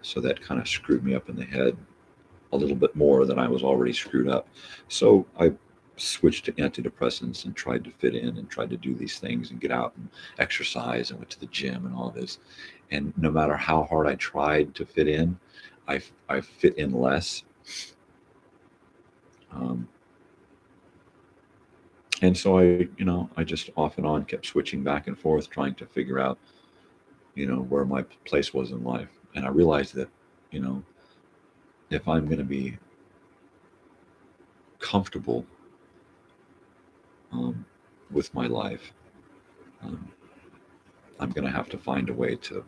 So that kind of screwed me up in the head a little bit more than I was already screwed up. So I switched to antidepressants and tried to fit in and tried to do these things and get out and exercise and went to the gym and all this. And no matter how hard I tried to fit in, I fit in less. And so I just off and on kept switching back and forth, trying to figure out, where my place was in life. And I realized that, if I'm going to be comfortable with my life, I'm going to have to find a way to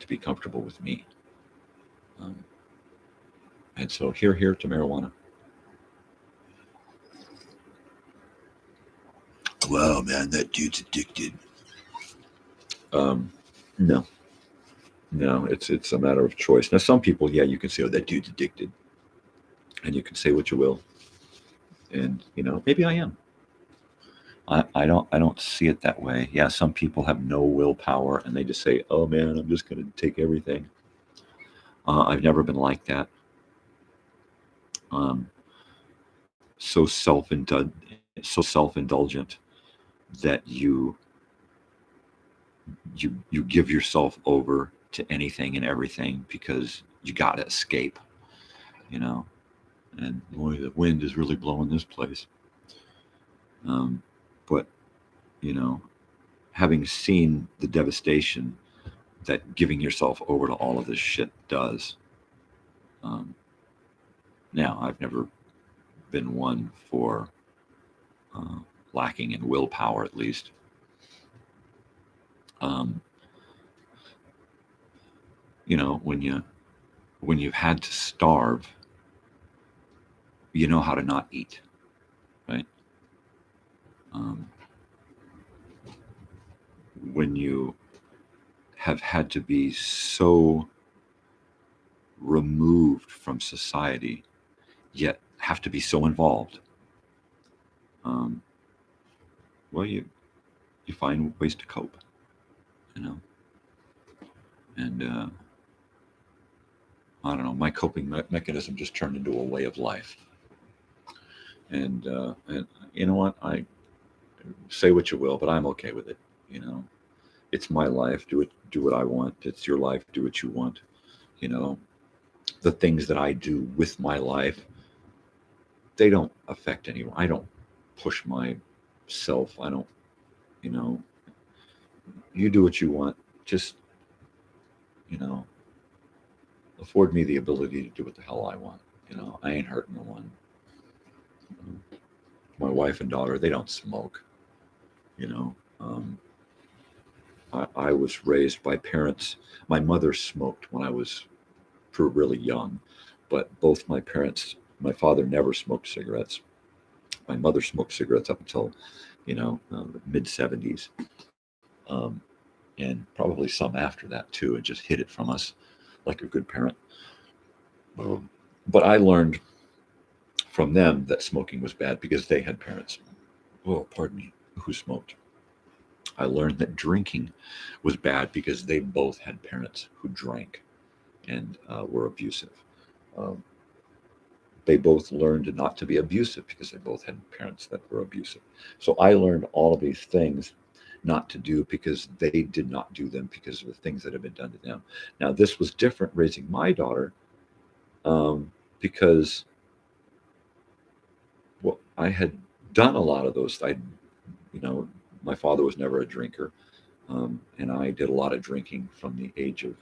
be comfortable with me. And so here to marijuana. Wow, man, that dude's addicted. No, it's a matter of choice. Now, some people, yeah, you can say, oh, that dude's addicted, and you can say what you will, and maybe I am. I don't see it that way. Yeah, some people have no willpower, and they just say, oh man, I'm just going to take everything. I've never been like that. So self-indulgent that you give yourself over to anything and everything because you got to escape, and boy, the wind is really blowing this place. But having seen the devastation that giving yourself over to all of this shit does, now I've never been one for lacking in willpower, at least. When you've had to starve, you know how to not eat, right? When you have had to be so removed from society, yet have to be so involved, well, you find ways to cope, and I don't know, my coping mechanism just turned into a way of life. And you know what? I say what you will, but I'm okay with it. It's my life. Do what I want. It's your life. Do what you want. The things that I do with my life, they don't affect anyone. I don't push myself. I don't, you do what you want. Just, afford me the ability to do what the hell I want. I ain't hurting no one. My wife and daughter, they don't smoke. I was raised by parents. My mother smoked when I was really young, but both my parents, my father never smoked cigarettes. My mother smoked cigarettes up until, the mid 70s, and probably some after that too, and just hid it from us like a good parent. But I learned from them that smoking was bad because they had parents, who smoked. I learned that drinking was bad because they both had parents who drank and were abusive. They both learned not to be abusive because they both had parents that were abusive. So I learned all of these things not to do because they did not do them because of the things that had been done to them. Now, this was different raising my daughter because, well, I had done a lot of those. My father was never a drinker, and I did a lot of drinking from the age of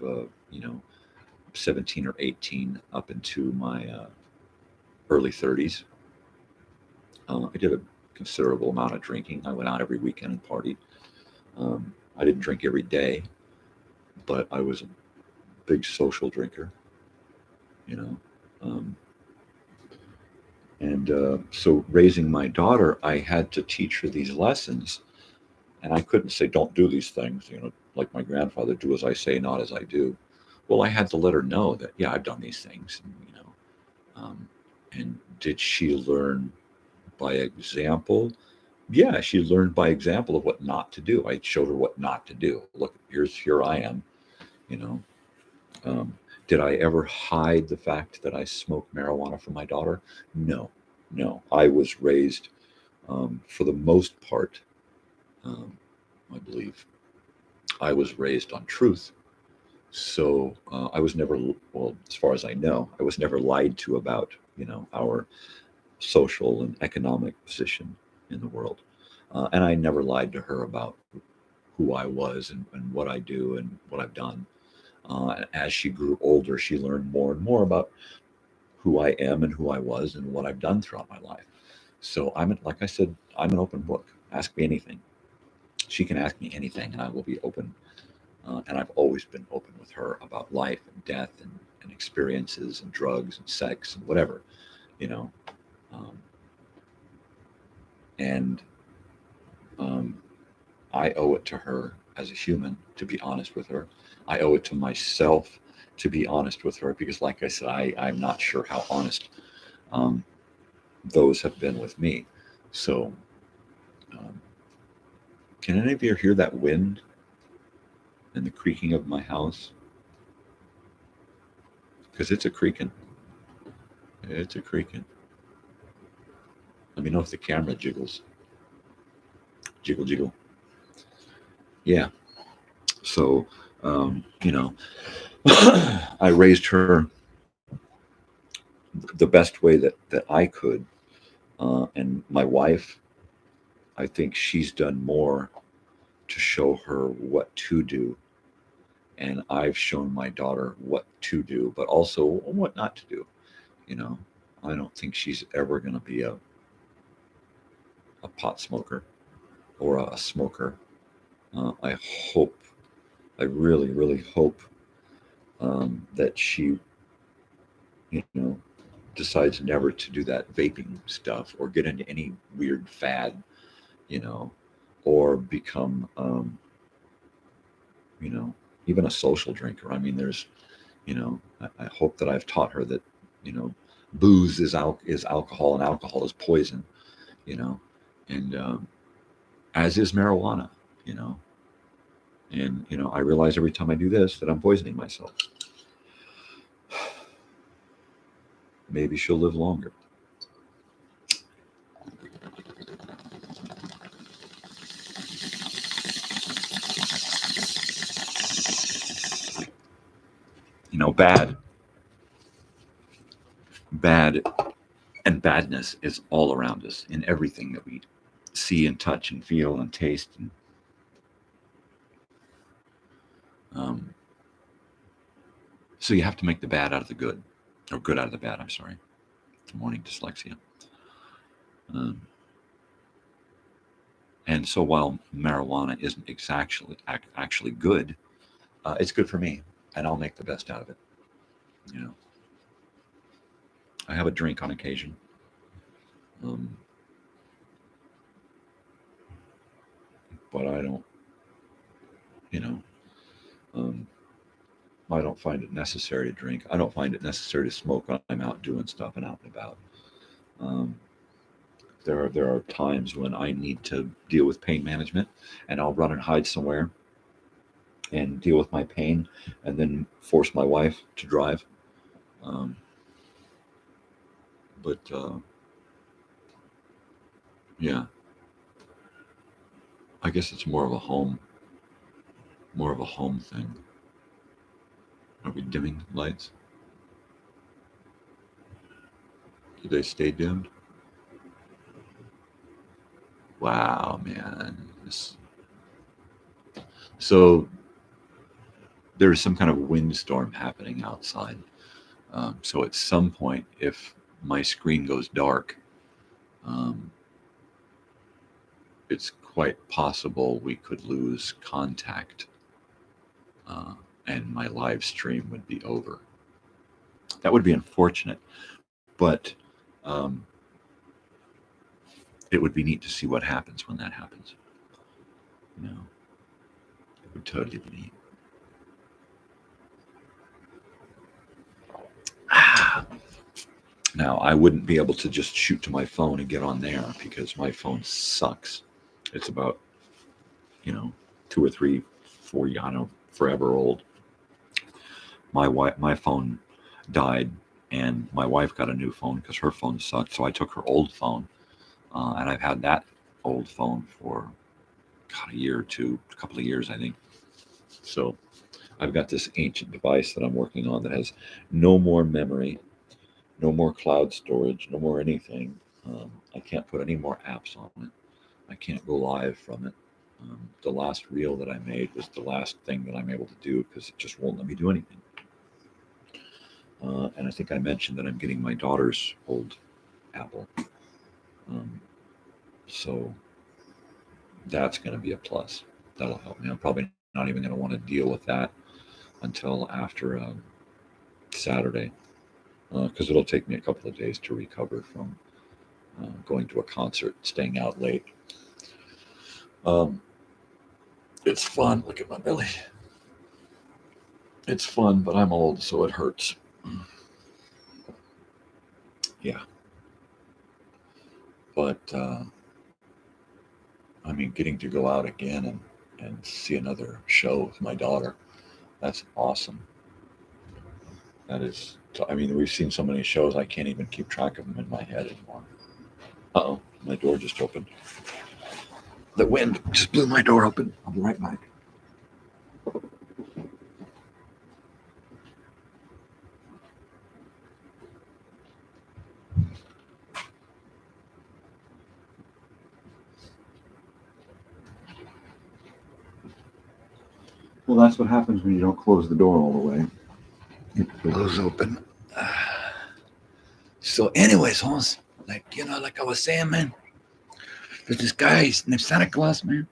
17 or 18 up into my early 30s. I did a considerable amount of drinking. I went out every weekend and partied. I didn't drink every day, but I was a big social drinker, so raising my daughter, I had to teach her these lessons, and I couldn't say, don't do these things, like my grandfather, do as I say, not as I do. Well, I had to let her know that, yeah, I've done these things, and did she learn by example? Yeah, she learned by example of what not to do. I showed her what not to do. Look, here I am, you know. Um, did I ever hide the fact that I smoked marijuana from my daughter? No, no. I was raised, for the most part, um, I believe, I was raised on truth. So I was never, well, as far as I know, I was never lied to about, our social and economic position in the world. And I never lied to her about who I was and what I do and what I've done. As she grew older, she learned more and more about who I am and who I was and what I've done throughout my life. So like I said, I'm an open book. Ask me anything. She can ask me anything, and I will be open. And I've always been open with her about life and death and experiences and drugs and sex and whatever, you know. Um, and um, I owe it to her as a human to be honest with her. I owe it to myself to be honest with her because, like I said, I'm not sure how honest um, those have been with me. So, um, can any of you hear that wind and the creaking of my house? Because it's a creaking. It's a creaking. Let me know if the camera jiggles. Jiggle, jiggle. Yeah. So, I raised her the best way that I could. And my wife, I think she's done more to show her what to do. And I've shown my daughter what to do, but also what not to do. You know, I don't think she's ever going to be a pot smoker or a smoker. I hope, I really, really hope that she, you know, decides never to do that vaping stuff or get into any weird fad, you know, or become, you know, even a social drinker. I mean, I hope that I've taught her that, you know, booze is alcohol and alcohol is poison, you know, and as is marijuana, you know, and I realize every time I do this that I'm poisoning myself. Maybe she'll live longer. Bad, bad, and badness is all around us in everything that we see and touch and feel and taste. And, um, so you have to make the bad out of the good, or good out of the bad. I'm sorry. It's morning dyslexia. Um, and so while marijuana isn't actually good, it's good for me, and I'll make the best out of it. You know, I have a drink on occasion. Um, but I don't, you know, um, I don't find it necessary to drink. I don't find it necessary to smoke when I'm out doing stuff and out and about. Um, there are times when I need to deal with pain management, and I'll run and hide somewhere and deal with my pain, and then force my wife to drive. Um, but yeah, I guess it's more of a home thing. Are we dimming lights? Do they stay dimmed? Wow, man. So there's some kind of windstorm happening outside. So at some point, if my screen goes dark, um, it's quite possible we could lose contact, uh, and my live stream would be over. That would be unfortunate, but um, it would be neat to see what happens when that happens. It would totally be neat. Ah, Now, I wouldn't be able to just shoot to my phone and get on there because my phone sucks. It's about, 2 or 3, 4, I don't know, forever old. My phone died, and my wife got a new phone because her phone sucked. So I took her old phone, and I've had that old phone for a year or two, a couple of years, I think. So I've got this ancient device that I'm working on that has no more memory, no more cloud storage, no more anything. I can't put any more apps on it. I can't go live from it. The last reel that I made was the last thing that I'm able to do because it just won't let me do anything. And I think I mentioned that I'm getting my daughter's old Apple. So that's going to be a plus. That'll help me. I'm probably not even going to want to deal with that until after Saturday because it'll take me a couple of days to recover from going to a concert, staying out late. It's fun. Look at my belly. It's fun, but I'm old, so it hurts. Yeah. But, I mean, getting to go out again and see another show with my daughter, that's awesome. That is, I mean, we've seen so many shows, I can't even keep track of them in my head anymore. Uh-oh, my door just opened. The wind just blew my door open. I'll be right back. Well, that's what happens when you don't close the door all the way. It blows open. So anyways, Holmes, like I was saying, man, there's this guy named Santa Claus, man.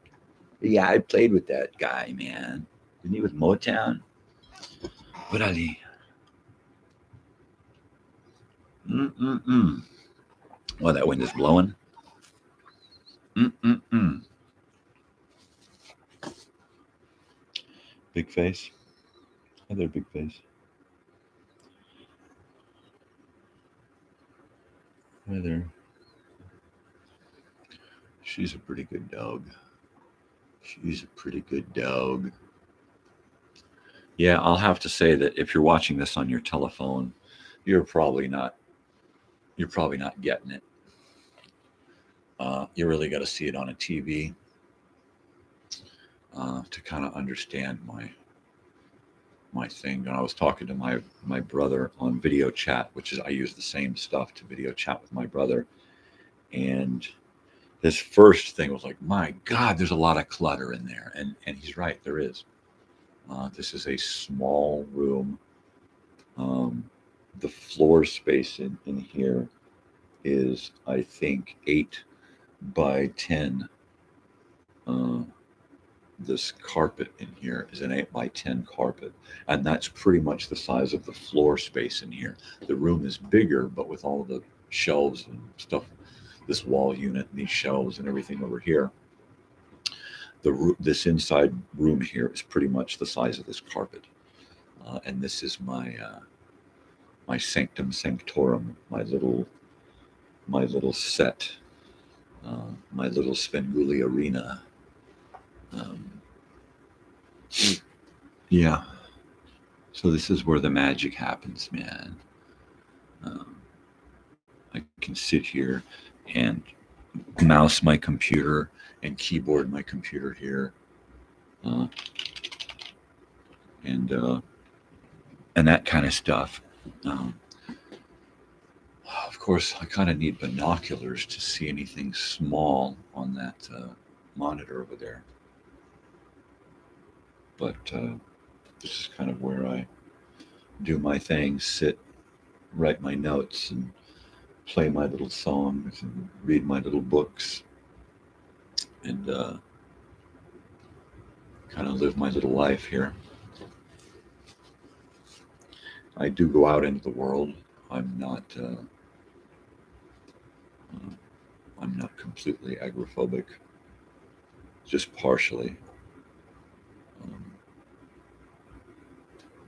Yeah, I played with that guy, man. Isn't he with Motown? What Ali? Mm-mm-mm. Well, that wind is blowing. Mm-mm-mm. Big face. Hi there, big face. Hi there. She's a pretty good dog. She's a pretty good dog. Yeah, I'll have to say that if you're watching this on your telephone, you're probably not getting it. You really got to see it on a TV to kind of understand my thing. And I was talking to my brother on video chat, which is I use the same stuff to video chat with my brother, and his first thing was like, "My God, there's a lot of clutter in there," and he's right, there is. This is a small room. The floor space in here is, I think, 8 by 10. Uh, this carpet in here is an 8 by 10 carpet, and that's pretty much the size of the floor space in here. The room is bigger, but with all of the shelves and stuff, this wall unit, and these shelves and everything over here, this inside room here is pretty much the size of this carpet. And this is my sanctum sanctorum, my little set, my little Svengoolie arena. Yeah. So this is where the magic happens, man. I can sit here and mouse my computer and keyboard my computer here, and that kind of stuff. Of course, I kind of need binoculars to see anything small on that monitor over there. But this is kind of where I do my thing, sit, write my notes, and play my little songs and read my little books, and kind of live my little life here. I do go out into the world. I'm not completely agoraphobic, just partially.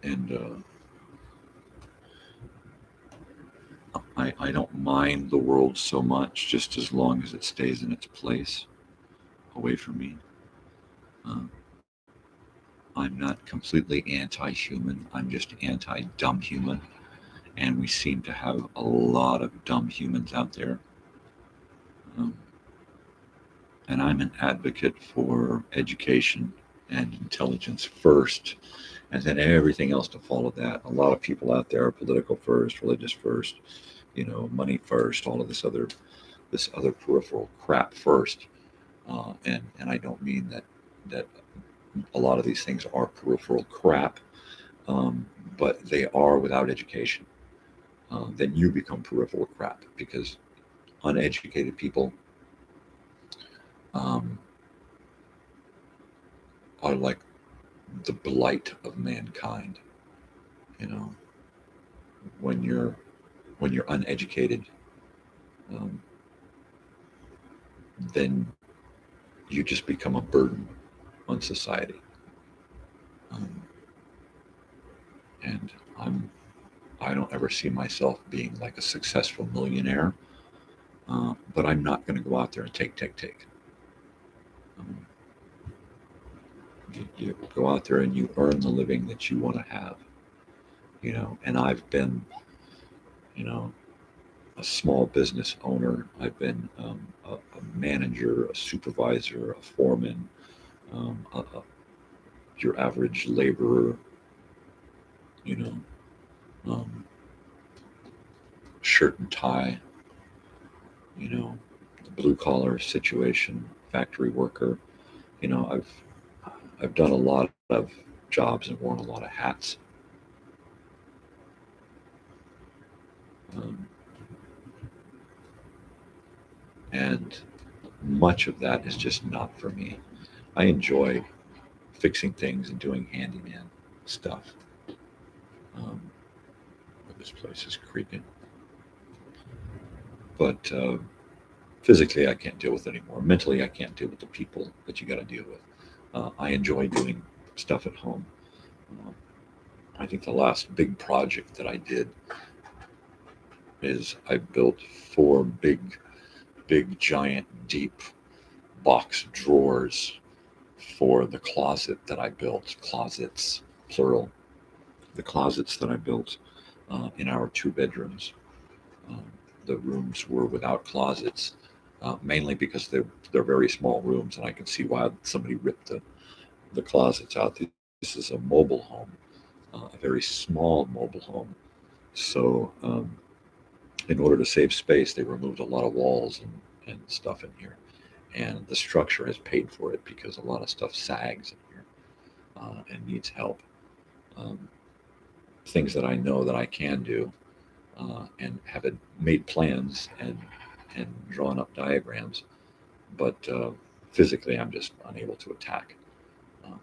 And I don't mind the world so much, just as long as it stays in its place, away from me. Um, I'm not completely anti-human. I'm just anti-dumb human, and we seem to have a lot of dumb humans out there. Um, and I'm an advocate for education and intelligence first, and then everything else to follow that. A lot of people out there are political first, religious first, money first, all of this other peripheral crap first. And I don't mean that a lot of these things are peripheral crap, um, but they are without education. Then you become peripheral crap because uneducated people um, are like the blight of mankind. You know, when you're uneducated, um, then you just become a burden on society. Um, and I don't ever see myself being like a successful millionaire, but I'm not going to go out there and take. Um, you go out there and you earn the living that you want to have. And I've been, you know, a small business owner. I've been a manager, a supervisor, a foreman, your average laborer, you know, um, shirt and tie, the blue collar situation, factory worker. I've done a lot of jobs and worn a lot of hats. Um, and much of that is just not for me. I enjoy fixing things and doing handyman stuff. Um, this place is creaking. But physically, I can't deal with it anymore. Mentally, I can't deal with the people that you got to deal with. I enjoy doing stuff at home. Um, I think the last big project that I did is I built 4 big, giant, deep box drawers for the closet that I built. Closets, plural. The closets that I built in our 2 bedrooms. Um, the rooms were without closets, mainly because they're very small rooms, and I can see why somebody ripped the closets out. This is a mobile home, a very small mobile home. So, in order to save space, they removed a lot of walls and stuff in here. And the structure has paid for it because a lot of stuff sags in here and needs help. Um, Things that I know that I can do and have it made plans and drawn up diagrams, but physically I'm just unable to attack. Um,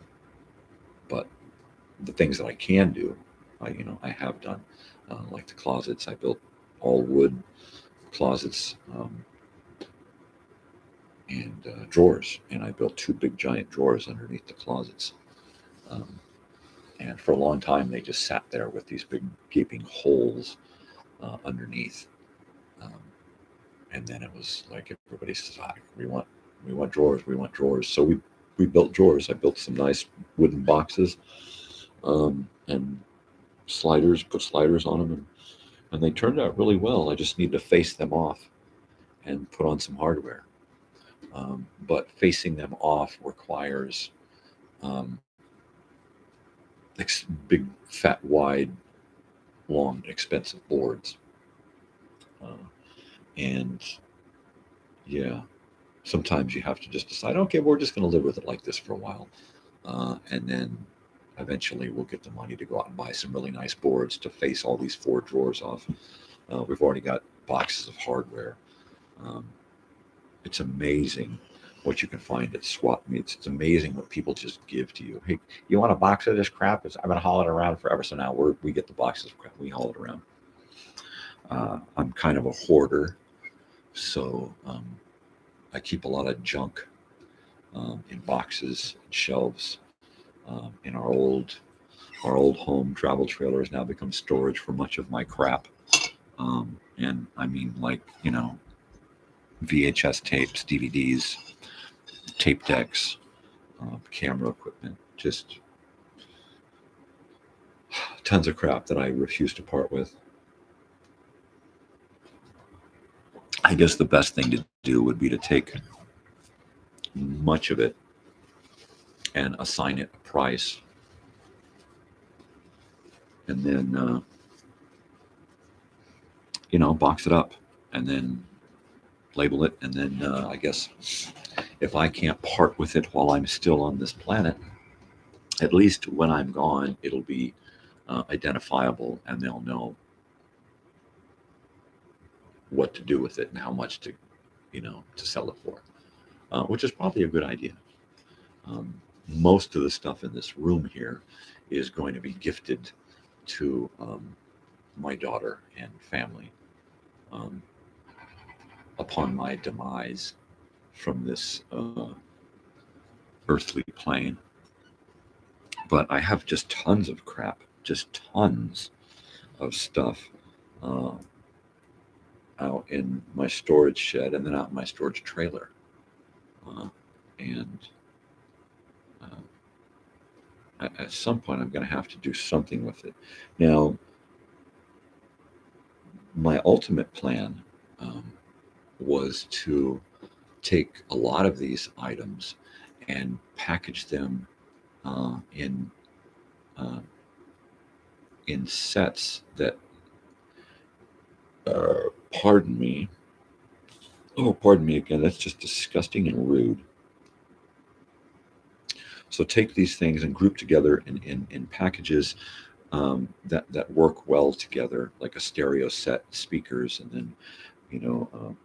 but the things that I can do, I have done, like the closets. I built all wood closets and drawers, and I built 2 big giant drawers underneath the closets. Um, and for a long time, they just sat there with these big gaping holes underneath. Um, and then it was like everybody says, we want drawers, we want drawers. So we built drawers. I built some nice wooden boxes and sliders, put sliders on them, and they turned out really well. I just need to face them off and put on some hardware. But facing them off requires um, big, fat, wide, long, expensive boards. Uh, and yeah, sometimes you have to just decide, okay, we're just going to live with it like this for a while. And then eventually we'll get the money to go out and buy some really nice boards to face all these 4 drawers off. We've already got boxes of hardware. Um, it's amazing what you can find at swap meets. It's amazing what people just give to you. Hey, you want a box of this crap? I'm going to haul it around forever. So now we get the boxes of crap. We haul it around. I'm kind of a hoarder. So I keep a lot of junk in boxes and shelves. In our old home, travel trailer has now become storage for much of my crap. And I mean, like, you know, VHS tapes, DVDs, tape decks, camera equipment, just tons of crap that I refuse to part with. I guess the best thing to do would be to take much of it and assign it a price, and then you know, box it up, and then label it, and then I guess if I can't part with it while I'm still on this planet, at least when I'm gone, it'll be identifiable, and they'll know what to do with it and how much to, you know, to sell it for, which is probably a good idea. Um, most of the stuff in this room here is going to be gifted to my daughter and family um, upon my demise from this earthly plane. But I have just tons of crap, just tons of stuff uh, out in my storage shed and then out in my storage trailer. And at some point, I'm going to have to do something with it. Now, my ultimate plan was to take a lot of these items and package them in sets that, pardon me. Oh, pardon me again. That's just disgusting and rude. So take these things and group together in packages that work well together, like a stereo set, speakers, and then, you know,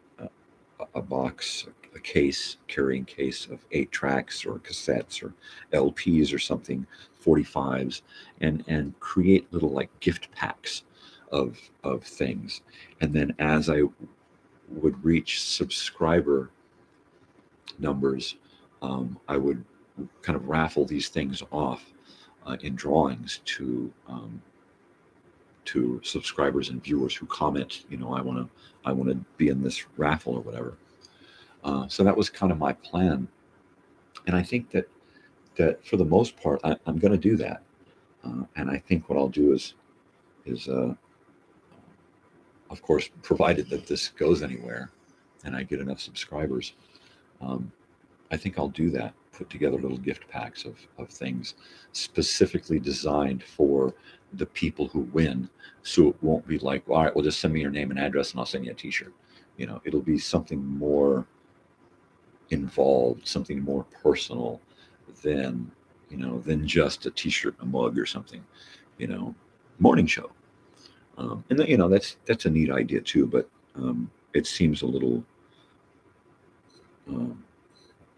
a box, a case, carrying case of 8 tracks or cassettes or LPs or something, 45s, and create little like gift packs of things. And then as I would reach subscriber numbers, I would kind of raffle these things off in drawings to subscribers and viewers who comment, you know, I want to be in this raffle or whatever. So that was kind of my plan, and I think that for the most part, I'm going to do that. And I think what I'll do is of course, provided that this goes anywhere and I get enough subscribers, I think I'll do that. Put together little gift packs of things specifically designed for the people who win. So it won't be like, all right, well, just send me your name and address and I'll send you a t-shirt. You know, it'll be something more involved, something more personal than, you know, than just a t-shirt and a mug or something, you know, morning show. And you know, that's a neat idea too, but it seems a little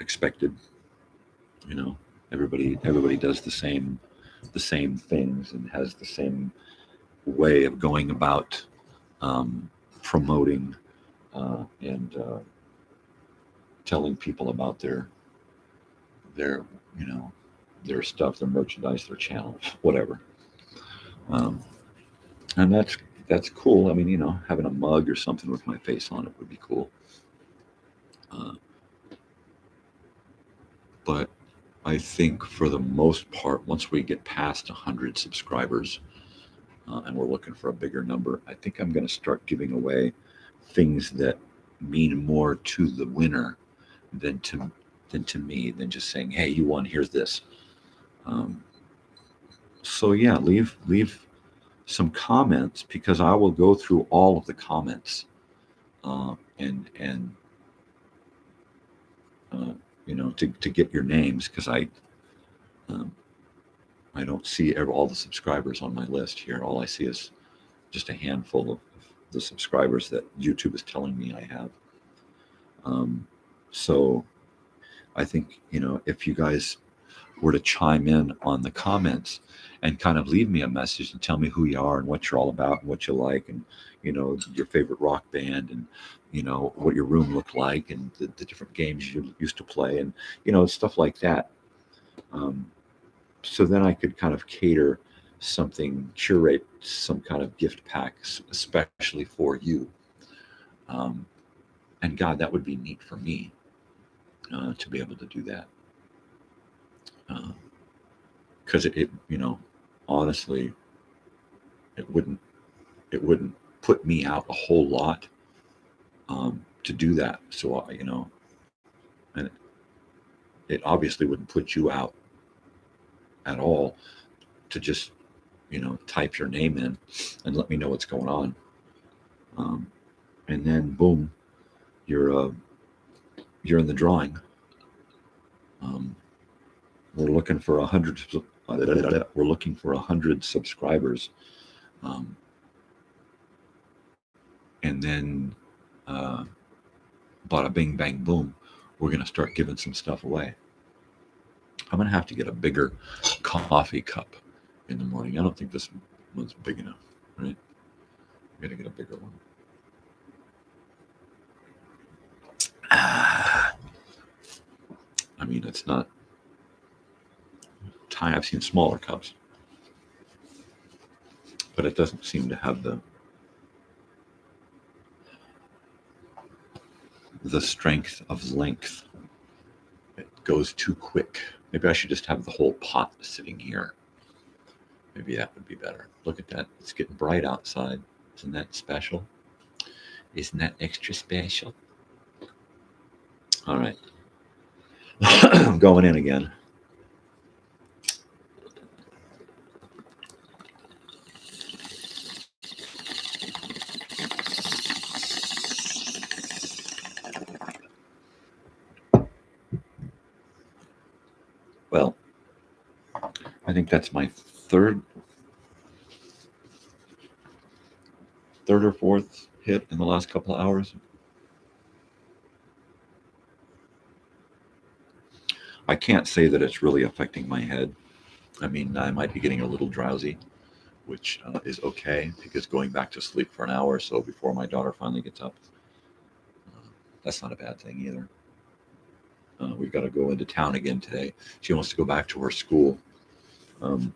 expected. You know, everybody does the same things and has the same way of going about promoting and telling people about their you know, their stuff, their merchandise, their channel, whatever. And that's cool. I mean, you know, having a mug or something with my face on it would be cool. But I think for the most part, once we get past 100 subscribers, and we're looking for a bigger number, I think I'm going to start giving away things that mean more to the winner than to me, than just saying, "Hey, you won. Here's this." So yeah, leave some comments, because I will go through all of the comments and you know, to get your names, because I don't see all the subscribers on my list here. All I see is just a handful of the subscribers that YouTube is telling me I have. So I think, you know, if you guys were to chime in on the comments and kind of leave me a message and tell me who you are and what you're all about and what you like, and, you know, your favorite rock band, and, you know, what your room looked like, and the different games you used to play, and, you know, stuff like that. So then I could kind of curate some kind of gift packs, especially for you. And God, that would be neat for me to be able to do that. Because it, honestly, it wouldn't put me out a whole lot to do that. So, and it obviously wouldn't put you out at all to just, type your name in and let me know what's going on. And then boom, you're in the drawing. We're looking for 100. We're looking for 100 subscribers, and then bada bing bang boom, we're gonna start giving some stuff away. I'm gonna have to get a bigger coffee cup in the morning. I don't think this one's big enough, right? I'm gonna get a bigger one. I mean, it's not. I've seen smaller cups, but it doesn't seem to have the strength of length. It goes too quick. Maybe I should just have the whole pot sitting here. Maybe that would be better. Look at that. It's getting bright outside. Isn't that special? Isn't that extra special? All right. I'm going in again. Well, I think that's my third or fourth hit in the last couple of hours. I can't say that it's really affecting my head. I mean, I might be getting a little drowsy, which is okay, because going back to sleep for an hour or so before my daughter finally gets up, that's not a bad thing either. We've got to go into town again today. She wants to go back to her school. And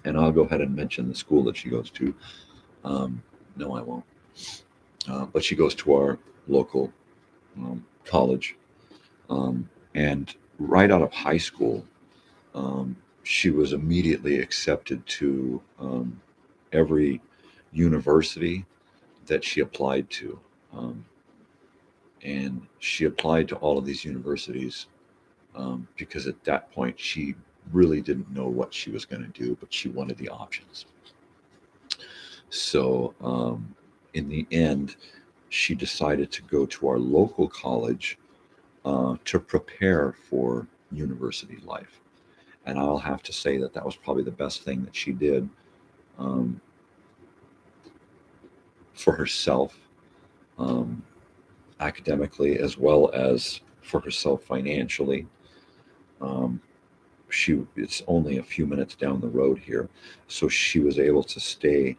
I'll go ahead and mention the school that she goes to. No, I won't. But she goes to our local college. And right out of high school, she was immediately accepted to every university that she applied to. And she applied to all of these universities because at that point she really didn't know what she was going to do, but she wanted the options. So in the end, she decided to go to our local college to prepare for university life. And I'll have to say that was probably the best thing that she did for herself, academically, as well as for herself financially. It's only a few minutes down the road here, so she was able to stay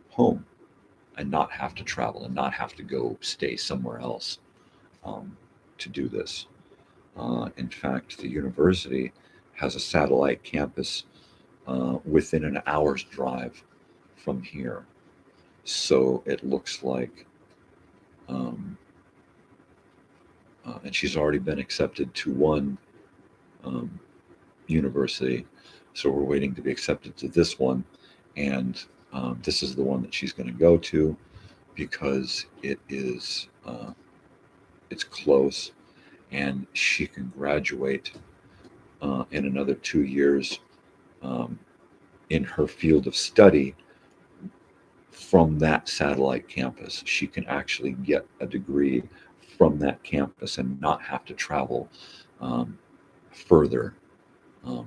home and not have to travel and not have to go stay somewhere else to do this. In fact, the university has a satellite campus within an hour's drive from here. So it looks like, and she's already been accepted to one university. So we're waiting to be accepted to this one. And this is the one that she's going to go to because it is, it's close, and she can graduate in another 2 years in her field of study from that satellite campus. She can actually get a degree from that campus and not have to travel further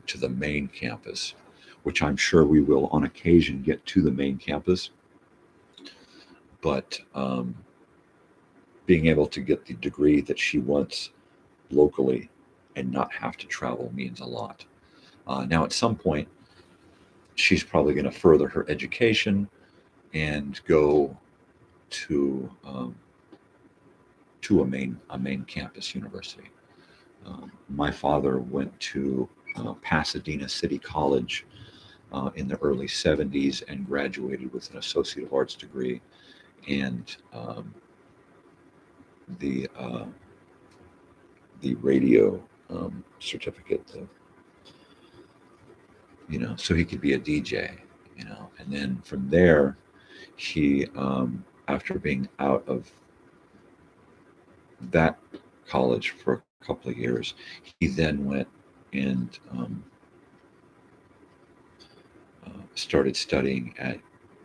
to the main campus, which I'm sure we will on occasion get to the main campus. But being able to get the degree that she wants locally and not have to travel means a lot. Now, at some point, she's probably going to further her education and go to a main campus university. My father went to Pasadena City College in the early 70s and graduated with an Associate of Arts degree. And the radio certificate, so he could be a DJ, and then from there, he, after being out of that college for a couple of years, he then went and started studying at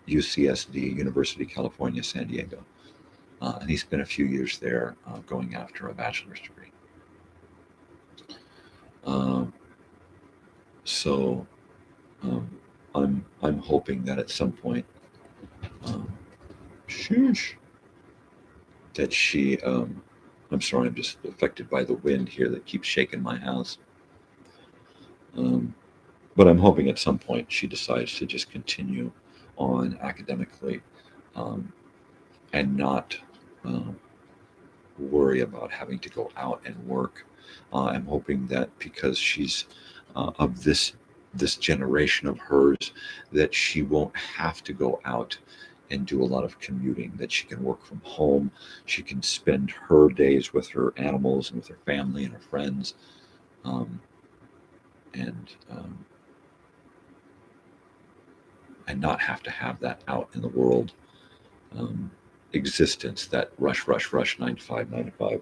UCSD, University of California, San Diego. And he spent a few years there going after a bachelor's degree. So I'm hoping that at some point, that she, I'm sorry, I'm just affected by the wind here that keeps shaking my house. But I'm hoping at some point she decides to just continue on academically and not worry about having to go out and work. I'm hoping that because she's of this generation of hers, that she won't have to go out and do a lot of commuting, that she can work from home. She can spend her days with her animals and with her family and her friends. And not have to have that out in the world existence, that rush, 9 to 5, kind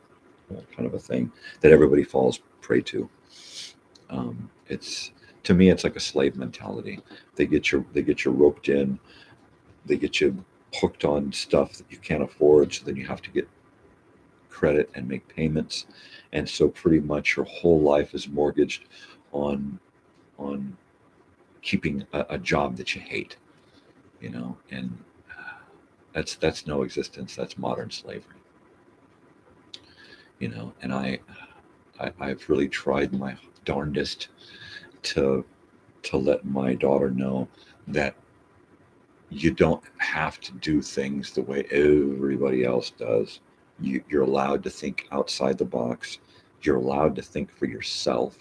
of a thing that everybody falls prey to. To me, it's like a slave mentality. They get you roped in, they get you hooked on stuff that you can't afford, so then you have to get credit and make payments, and so pretty much your whole life is mortgaged on keeping a job that you hate, and that's no existence. That's modern slavery, and I've really tried my darndest to let my daughter know that you don't have to do things the way everybody else does. You're allowed to think outside the box. You're allowed to think for yourself.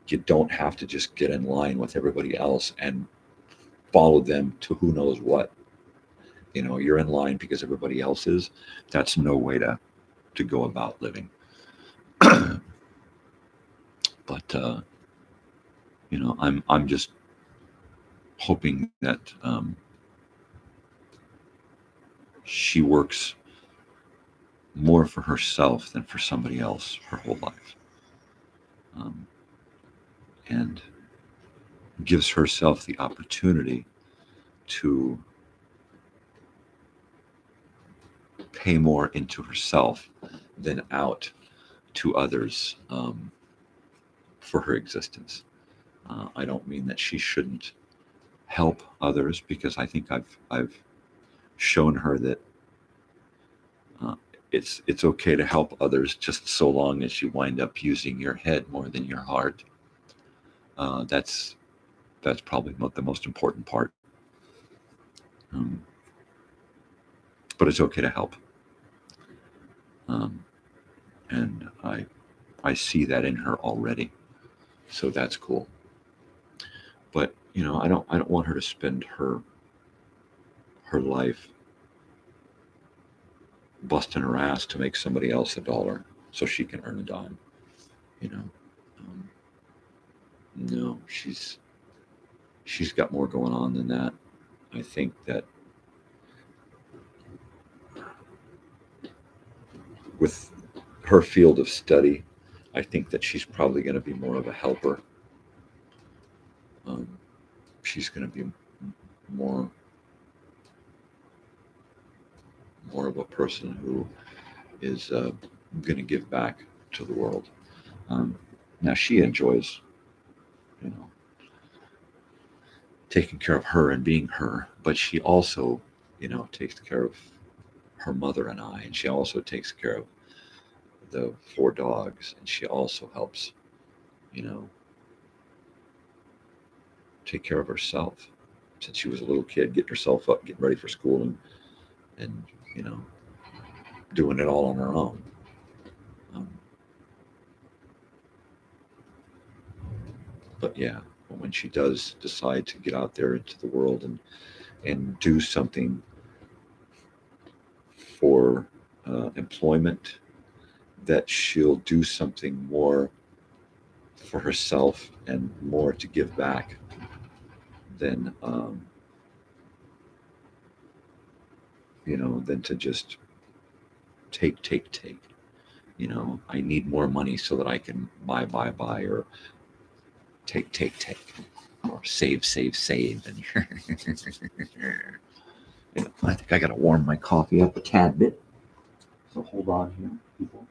You don't have to just get in line with everybody else and follow them to who knows what. You're in line because everybody else is. That's no way to go about living. But I'm just hoping that she works more for herself than for somebody else her whole life, and gives herself the opportunity to pay more into herself than out to others for her existence. I don't mean that she shouldn't help others, because I think I've shown her that it's okay to help others, just so long as you wind up using your head more than your heart. That's probably not the most important part. But it's okay to help. And I see that in her already. So that's cool. But I don't want her to spend her life busting her ass to make somebody else $1 so she can earn a dime. No, she's got more going on than that. I think that with her field of study, I think that she's probably going to be more of a helper. She's going to be more of a person who is going to give back to the world. Now she enjoys, taking care of her and being her, but she also, takes care of her mother and I, and she also takes care of the 4 dogs, and she also helps, take care of herself since she was a little kid, getting herself up, getting ready for school, and doing it all on her own. But yeah, when she does decide to get out there into the world and do something for employment, that she'll do something more for herself and more to give back than than to just take. I need more money so that I can buy, or take, or save. And I think I got to warm my coffee up a tad bit. So hold on here, people.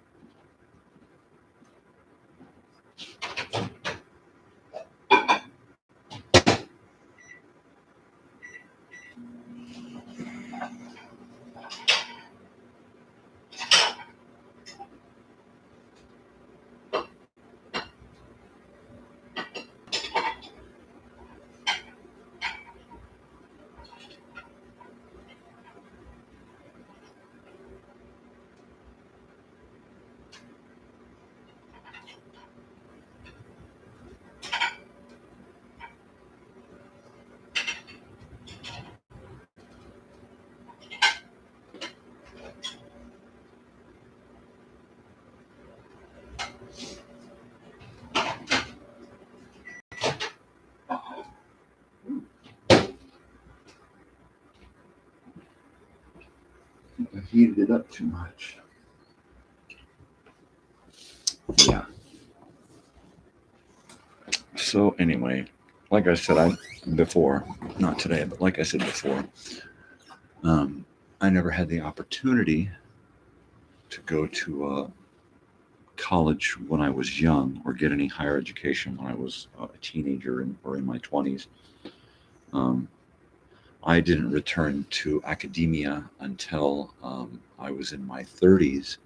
I heated it up too much. Yeah. So anyway, like I said, before, not today, but like I said before, I never had the opportunity to go to college when I was young, or get any higher education when I was a teenager or in my 20s. I didn't return to academia until I was in my 30s,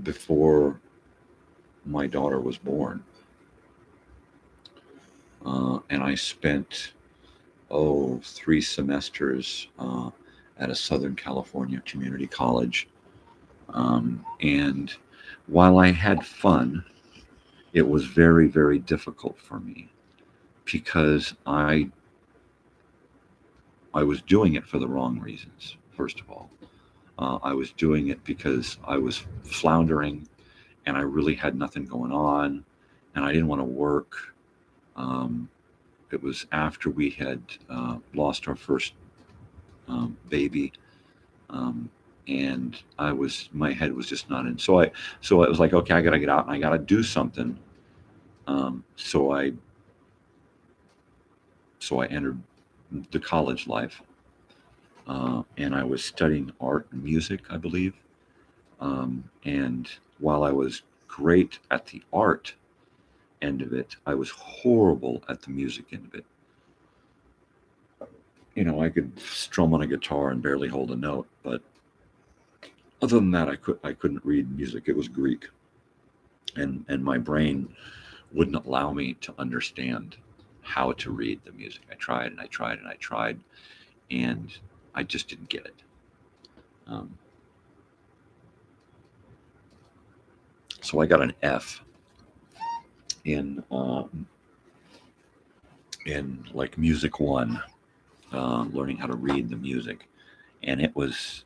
before my daughter was born. And I spent, 3 semesters at a Southern California community college. And while I had fun, it was very, very difficult for me, because I was doing it for the wrong reasons. First of all, I was doing it because I was floundering, and I really had nothing going on, and I didn't want to work. It was after we had lost our first baby, and my head was just not in. So it was like, okay, I got to get out and I got to do something. So I entered the college life, and I was studying art and music, I believe. And while I was great at the art end of it, I was horrible at the music end of it. I could strum on a guitar and barely hold a note, but other than that, I couldn't read music. It was Greek, and my brain wouldn't allow me to understand how to read the music. I tried and I tried and I tried, and I just didn't get it. So I got an F in like Music 1, learning how to read the music, and it was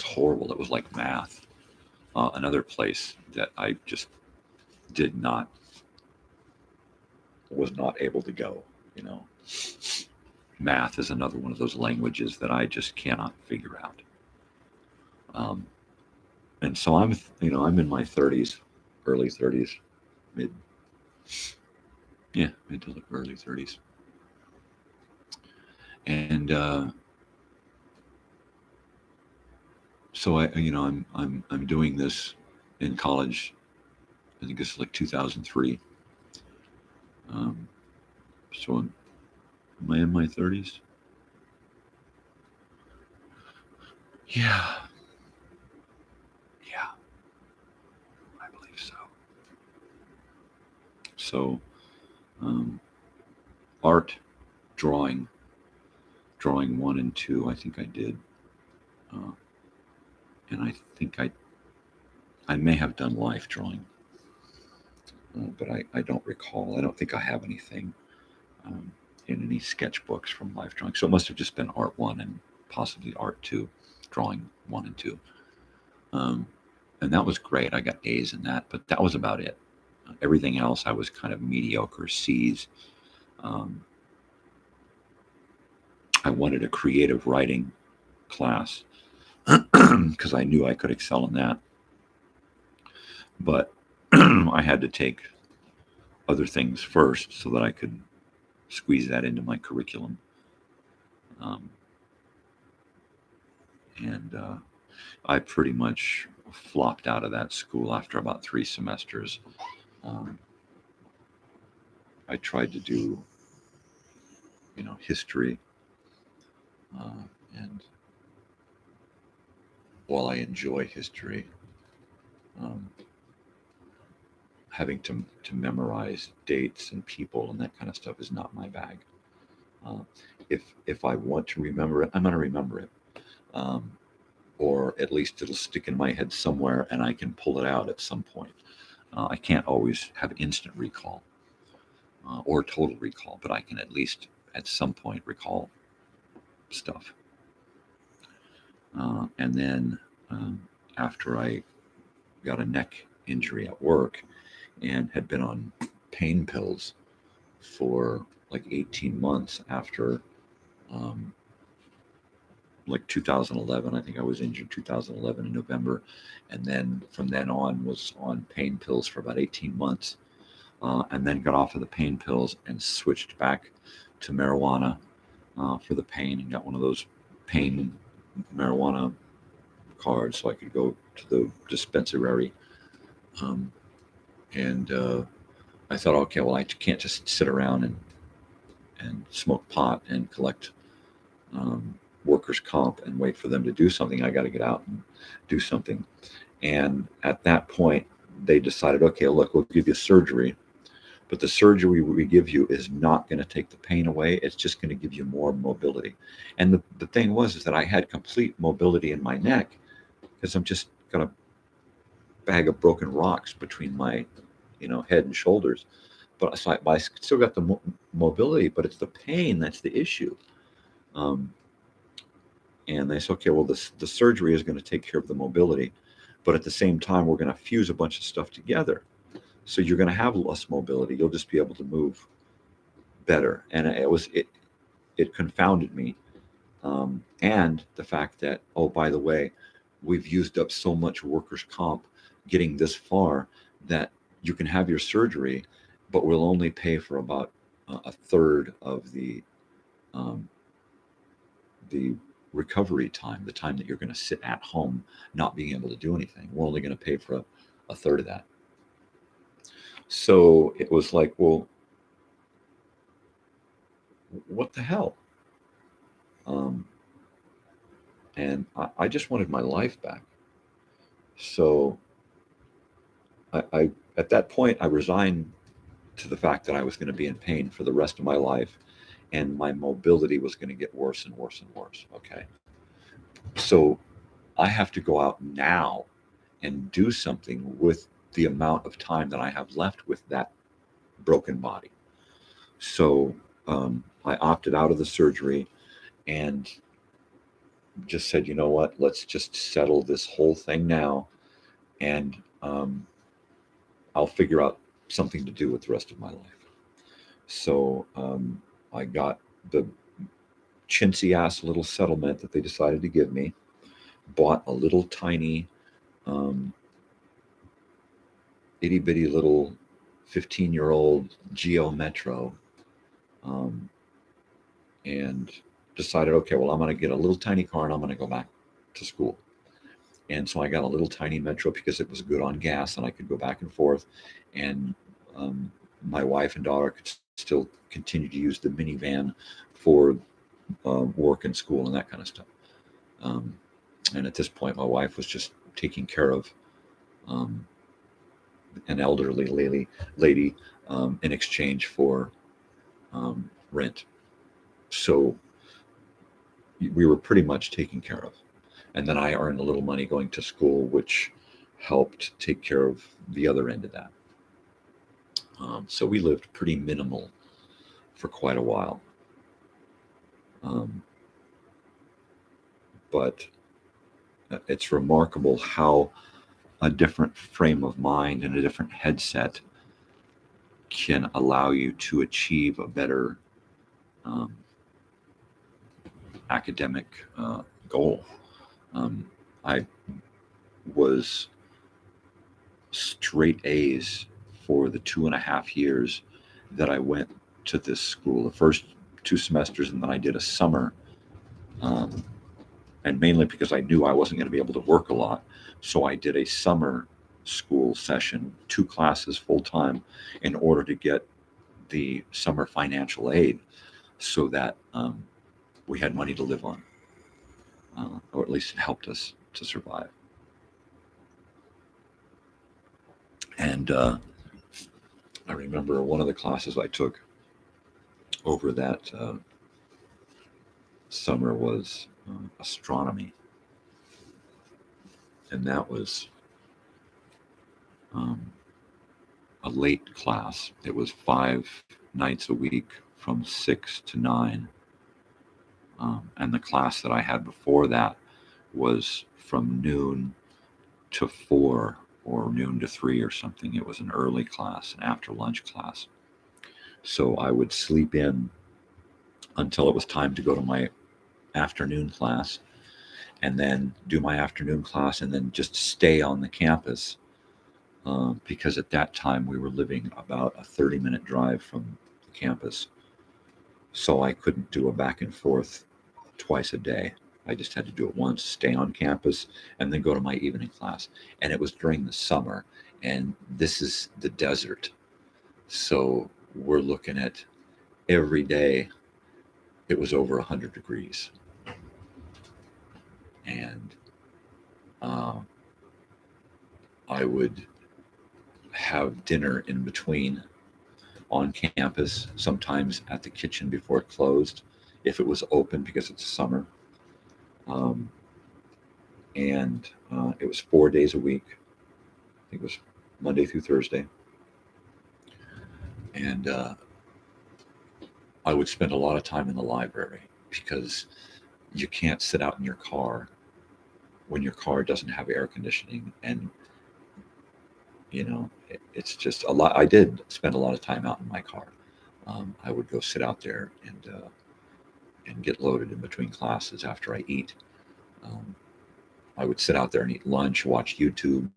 horrible. It was like math. Another place that I just was not able to go. Math is another one of those languages that I just cannot figure out. And so I'm in my 30s, early 30s, mid to early 30s, and so I'm doing this in college. I think it's like 2003. So am I in my 30s? Yeah, I believe so. So, art, drawing 1 and 2, I think I did, and I think I may have done life drawing, but I don't recall. I don't think I have anything. in any sketchbooks from life drawing. So it must have just been art 1 and possibly art 2, drawing 1 and 2. And that was great. I got A's in that, but that was about it. Everything else, I was kind of mediocre C's. I wanted a creative writing class because I knew I could excel in that. But I had to take other things first so that I could squeeze that into my curriculum. And I pretty much flopped out of that school after about 3 semesters. I tried to do, history. And while I enjoy history, having to memorize dates and people and that kind of stuff is not my bag. If I want to remember it, I'm going to remember it. Or at least it'll stick in my head somewhere and I can pull it out at some point. I can't always have instant recall or total recall, but I can at least at some point recall stuff. And then after I got a neck injury at work and had been on pain pills for like 18 months after like 2011. I think I was injured 2011 in November. And then from then on was on pain pills for about 18 months. And then got off of the pain pills and switched back to marijuana for the pain, and got one of those pain marijuana cards so I could go to the dispensary. And I thought, okay, well, I can't just sit around and smoke pot and collect workers' comp and wait for them to do something. I got to get out and do something. And at that point, they decided, okay, look, we'll give you surgery, but the surgery we give you is not going to take the pain away. It's just going to give you more mobility. And the thing was is that I had complete mobility in my neck because I'm just got a bag of broken rocks between my, head and shoulders. But so I still got the mobility, but it's the pain that's the issue. And they said, okay, well, the surgery is going to take care of the mobility, but at the same time, we're going to fuse a bunch of stuff together. So you're going to have less mobility. You'll just be able to move better. And it confounded me. And the fact that, oh, by the way, we've used up so much workers' comp getting this far that you can have your surgery, but we'll only pay for about a third of the recovery time, the time that you're going to sit at home not being able to do anything. We're only going to pay for a third of that. So it was like, well, what the hell? And I just wanted my life back. So I at that point, I resigned to the fact that I was going to be in pain for the rest of my life, and my mobility was going to get worse and worse and worse. Okay. So I have to go out now and do something with the amount of time that I have left with that broken body. So I opted out of the surgery and just said, you know what, let's just settle this whole thing now, and I'll figure out something to do with the rest of my life. So I got the chintzy ass little settlement that they decided to give me, bought a little tiny itty bitty little 15-year-old Geo Metro, and decided, okay, well, I'm going to get a little tiny car and I'm going to go back to school. And so I got a little tiny Metro because it was good on gas and I could go back and forth. And my wife and daughter could still continue to use the minivan for work and school and that kind of stuff. And at this point, my wife was just taking care of an elderly lady in exchange for rent. So we were pretty much taken care of. And then I earned a little money going to school, which helped take care of the other end of that. So we lived pretty minimal for quite a while. Um, but it's remarkable how a different frame of mind and a different headset can allow you to achieve a better um, academic goal. I was straight A's for the 2.5 years that I went to this school. The first 2 semesters, and then I did a summer, um, and mainly because I knew I wasn't going to be able to work a lot. So I did a summer school session, 2 classes full time, in order to get the summer financial aid so that we had money to live on, or at least it helped us to survive. And I remember one of the classes I took over that summer was astronomy. And that was a late class. It was 5 nights a week from 6 to 9. And the class that I had before that was from noon to 4 or noon to 3 or something. It was an early class, an after lunch class. So I would sleep in until it was time to go to my afternoon class, and then do my afternoon class, and then just stay on the campus, because at that time we were living about a 30-minute drive from the campus. So I couldn't do a back and forth twice a day. I just had to do it once, stay on campus, and then go to my evening class. And it was during the summer, and this is the desert. So we're looking at every day, it was over 100 degrees. And I would have dinner in between on campus, sometimes at the kitchen before it closed, if it was open because it's summer. And it was 4 days a week. I think it was Monday through Thursday. And I would spend a lot of time in the library because you can't sit out in your car when your car doesn't have air conditioning. And, it's just a lot. I did spend a lot of time out in my car. I would go sit out there and get loaded in between classes after I eat. I would sit out there and eat lunch, watch YouTube.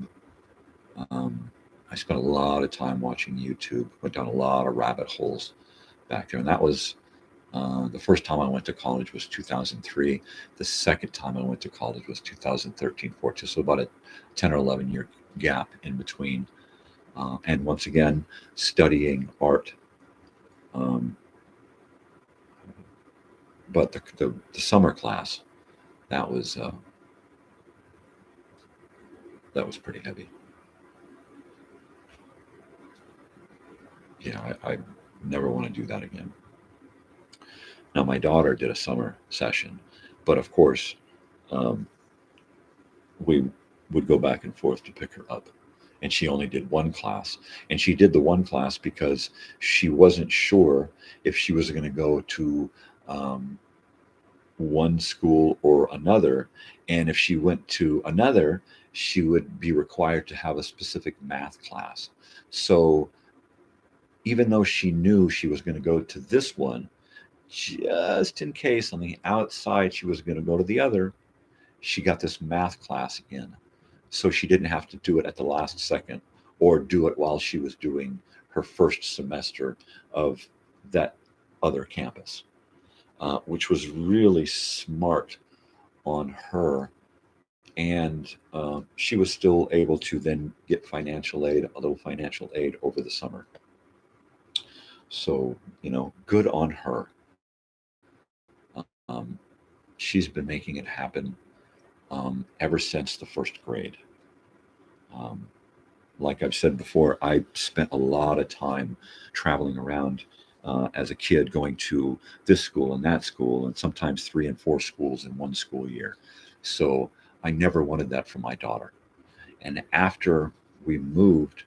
I spent a lot of time watching YouTube, went down a lot of rabbit holes back there. And that was the first time I went to college was 2003. The second time I went to college was 2013, 14. So about a 10 or 11 year gap in between. And once again, studying art. But the summer class, that was pretty heavy. I never want to do that again. Now, my daughter did a summer session, but of course, we would go back and forth to pick her up. And she only did one class. And she did the one class because she wasn't sure if she was going to go to one school or another. And if she went to another, she would be required to have a specific math class. So even though she knew she was going to go to this one, just in case on the outside she was going to go to the other, she got this math class in. So she didn't have to do it at the last second or do it while she was doing her first semester of that other campus, which was really smart on her. And she was still able to then get financial aid, a little financial aid over the summer. So, good on her. She's been making it happen ever since the first grade. Like I've said before, I spent a lot of time traveling around as a kid, going to this school and that school, and sometimes 3 and 4 schools in one school year. So I never wanted that for my daughter. And after we moved,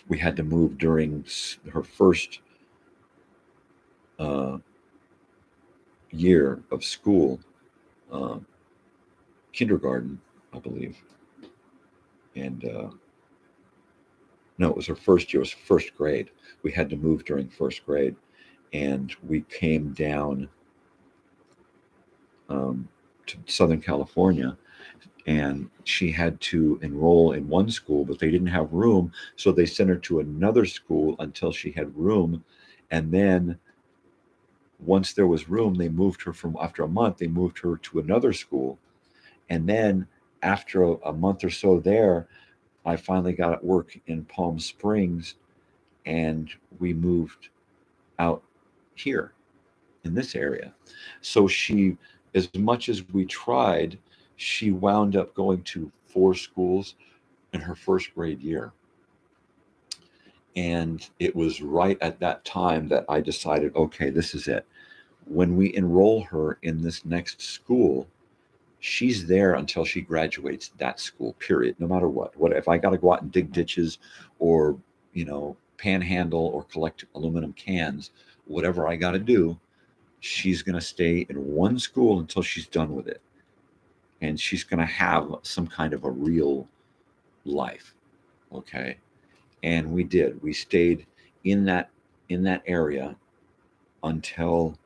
we had to move during her first year of school, uh, kindergarten, I believe, and no, it was her first year. It was first grade. We had to move during first grade, and we came down um, to Southern California, and she had to enroll in one school, but they didn't have room, so they sent her to another school until she had room, and then once there was room, they moved her from after a month. They moved her to another school, and then after a month or so there, I finally got work in Palm Springs, and we moved out here in this area. So she, as much as we tried, she wound up going to 4 schools in her first grade year. And it was right at that time that I decided, okay, this is it. When we enroll her in this next school, she's there until she graduates that school, period, no matter what. What if I got to go out and dig ditches or, panhandle or collect aluminum cans, whatever I got to do, she's going to stay in one school until she's done with it. And she's going to have some kind of a real life. Okay. And we did. We stayed in that area until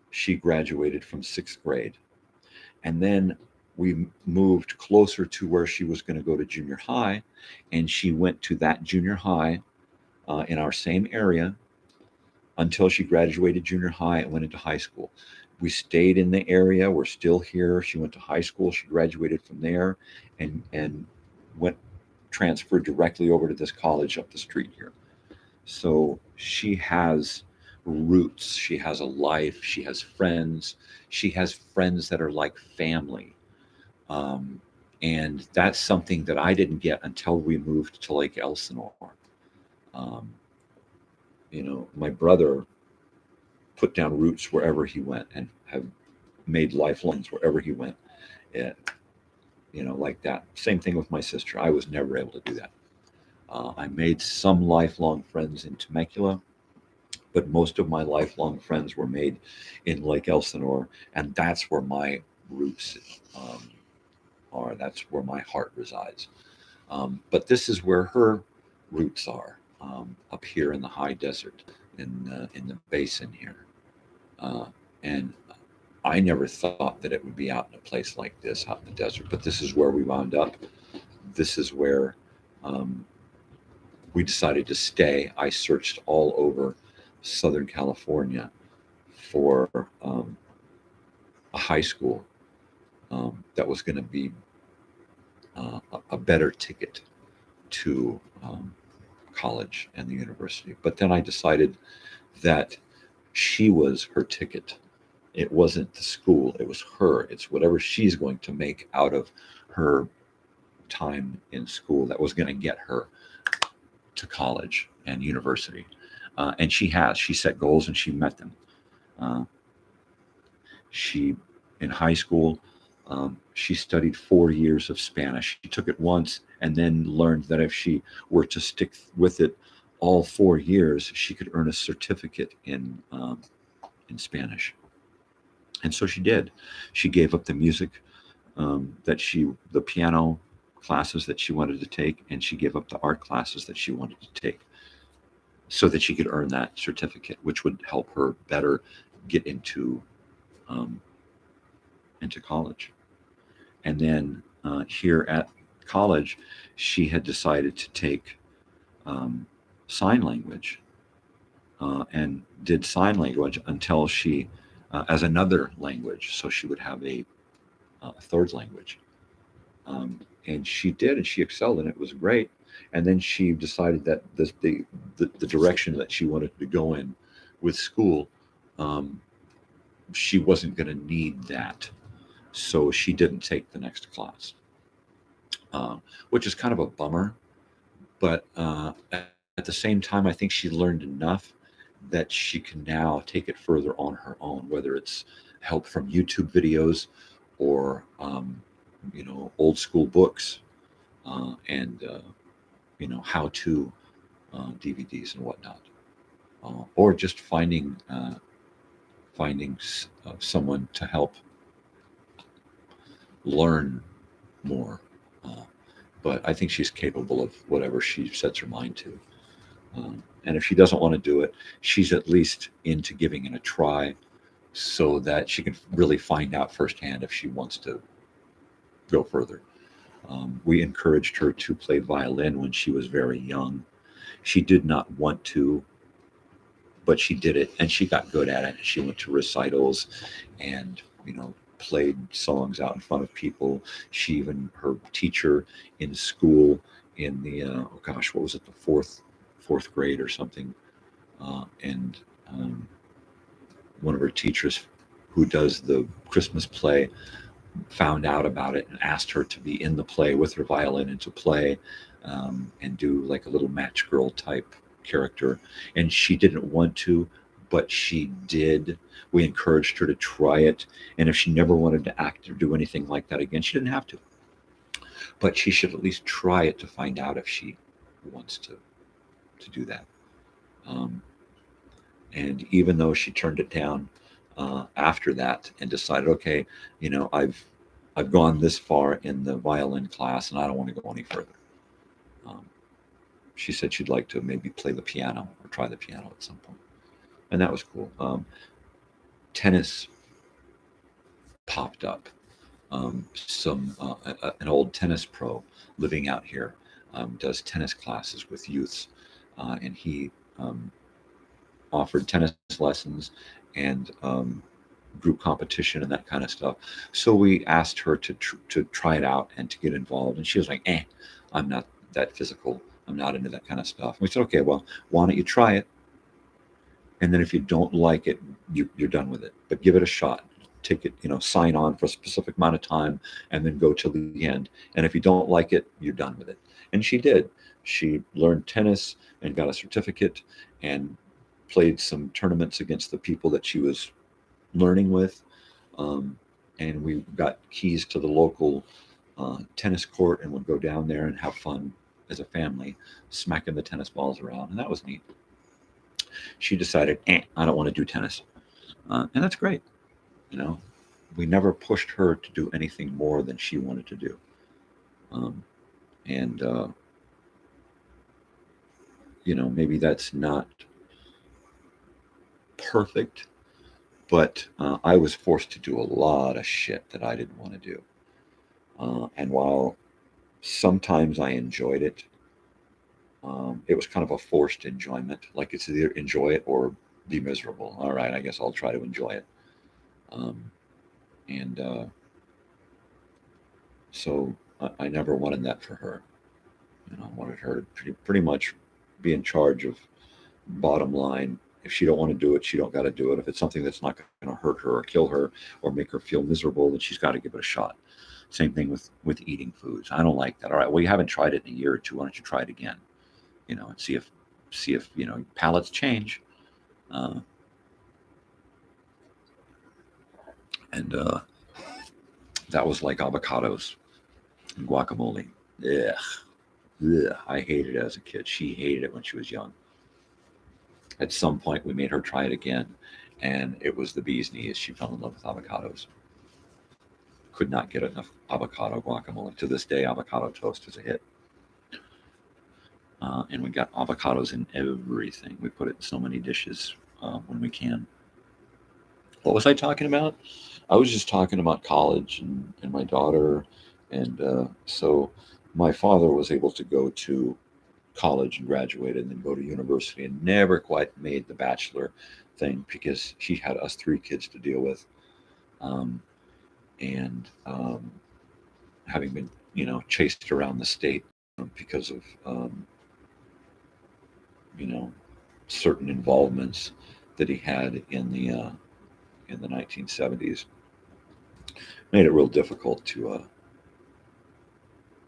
she graduated from 6th grade. And then we moved closer to where she was going to go to junior high, and she went to that junior high in our same area until she graduated junior high and went into high school. We stayed in the area. We're still here. She went to high school. She graduated from there, and went transferred directly over to this college up the street here. So she has roots. She has a life. She has friends. She has friends that are like family. Um, and that's something that I didn't get until we moved to Lake Elsinore. Um, my brother put down roots wherever he went and have made lifelines wherever he went. And, like that. Same thing with my sister. I was never able to do that. I made some lifelong friends in Temecula, but most of my lifelong friends were made in Lake Elsinore, and that's where my roots are. That's where my heart resides. But this is where her roots are, up here in the high desert, in the basin here. And I never thought that it would be out in a place like this, out in the desert. But this is where we wound up. This is where um, we decided to stay. I searched all over Southern California for a high school that was going to be a better ticket to college and the university. But then I decided that she was her ticket. It wasn't the school, it was her. It's whatever she's going to make out of her time in school that was going to get her to college and university. And she set goals and she met them. Uh, she, in high school, she studied 4 years of Spanish. She took it once and then learned that if she were to stick with it all 4 years, she could earn a certificate in Spanish. And so she did. She gave up the music the piano classes that she wanted to take, and she gave up the art classes that she wanted to take so that she could earn that certificate, which would help her better get um, into college. And then here at college, she had decided to take sign language and did sign language until she, as another language, so she would have a third language. And she did, and she excelled, and it was great. And then she decided that the direction that she wanted to go in with school, she wasn't going to need that, so she didn't take the next class, which is kind of a bummer. But at the same time, I think she learned enough that she can now take it further on her own, whether it's help from YouTube videos or old school books and how to DVDs and whatnot, or just finding finding someone to help learn more. Uh, but I think she's capable of whatever she sets her mind to. And if she doesn't want to do it, she's at least into giving it a try so that she can really find out firsthand if she wants to go further. We encouraged her to play violin when she was very young. She did not want to, but she did it and she got good at it. She went to recitals and, played songs out in front of people. She even, her teacher in school in the, what was it, the fourth grade or something. And one of her teachers who does the Christmas play found out about it and asked her to be in the play with her violin and to play and do like a little match girl type character. And she didn't want to, but she did. We encouraged her to try it. And if she never wanted to act or do anything like that again, she didn't have to. But she should at least try it to find out if she wants to do that. And even though she turned it down after that and decided, okay, I've gone this far in the violin class and I don't want to go any further. She said she'd like to maybe play the piano or try the piano at some point. And that was cool. Tennis popped up. An old tennis pro living out here does tennis classes with youths. And he offered tennis lessons and group competition and that kind of stuff. So we asked her to try it out and to get involved. And she was like, I'm not that physical. I'm not into that kind of stuff. And we said, okay, well, why don't you try it? And then if you don't like it, you're done with it. But give it a shot. Take it, sign on for a specific amount of time and then go till the end. And if you don't like it, you're done with it. And she did. She learned tennis and got a certificate and played some tournaments against the people that she was learning with. And we got keys to the local tennis court and would go down there and have fun as a family, smacking the tennis balls around. And that was neat. She decided, I don't want to do tennis. And that's great. We never pushed her to do anything more than she wanted to do. Maybe that's not perfect, but I was forced to do a lot of shit that I didn't want to do. And while sometimes I enjoyed it, it was kind of a forced enjoyment. Like it's either enjoy it or be miserable. All right, I guess I'll try to enjoy it. So I never wanted that for her. I wanted her to pretty much be in charge of bottom line. If she don't want to do it, she don't got to do it. If it's something that's not going to hurt her or kill her or make her feel miserable, then she's got to give it a shot. Same thing with eating foods. I don't like that. All right, well, you haven't tried it in a year or two. Why don't you try it again? And see if palates change. That was like avocados and guacamole. Ugh. I hated it as a kid. She hated it when she was young. At some point, we made her try it again, and it was the bee's knees. She fell in love with avocados. Could not get enough avocado guacamole. To this day, avocado toast is a hit. And we got avocados in everything. We put it in so many dishes when we can. What was I talking about? I was just talking about college and my daughter. And so my father was able to go to college and graduated and then go to university and never quite made the bachelor thing because he had us 3 kids to deal with. Having been, chased around the state because of, certain involvements that he had in the 1970s, made it real difficult to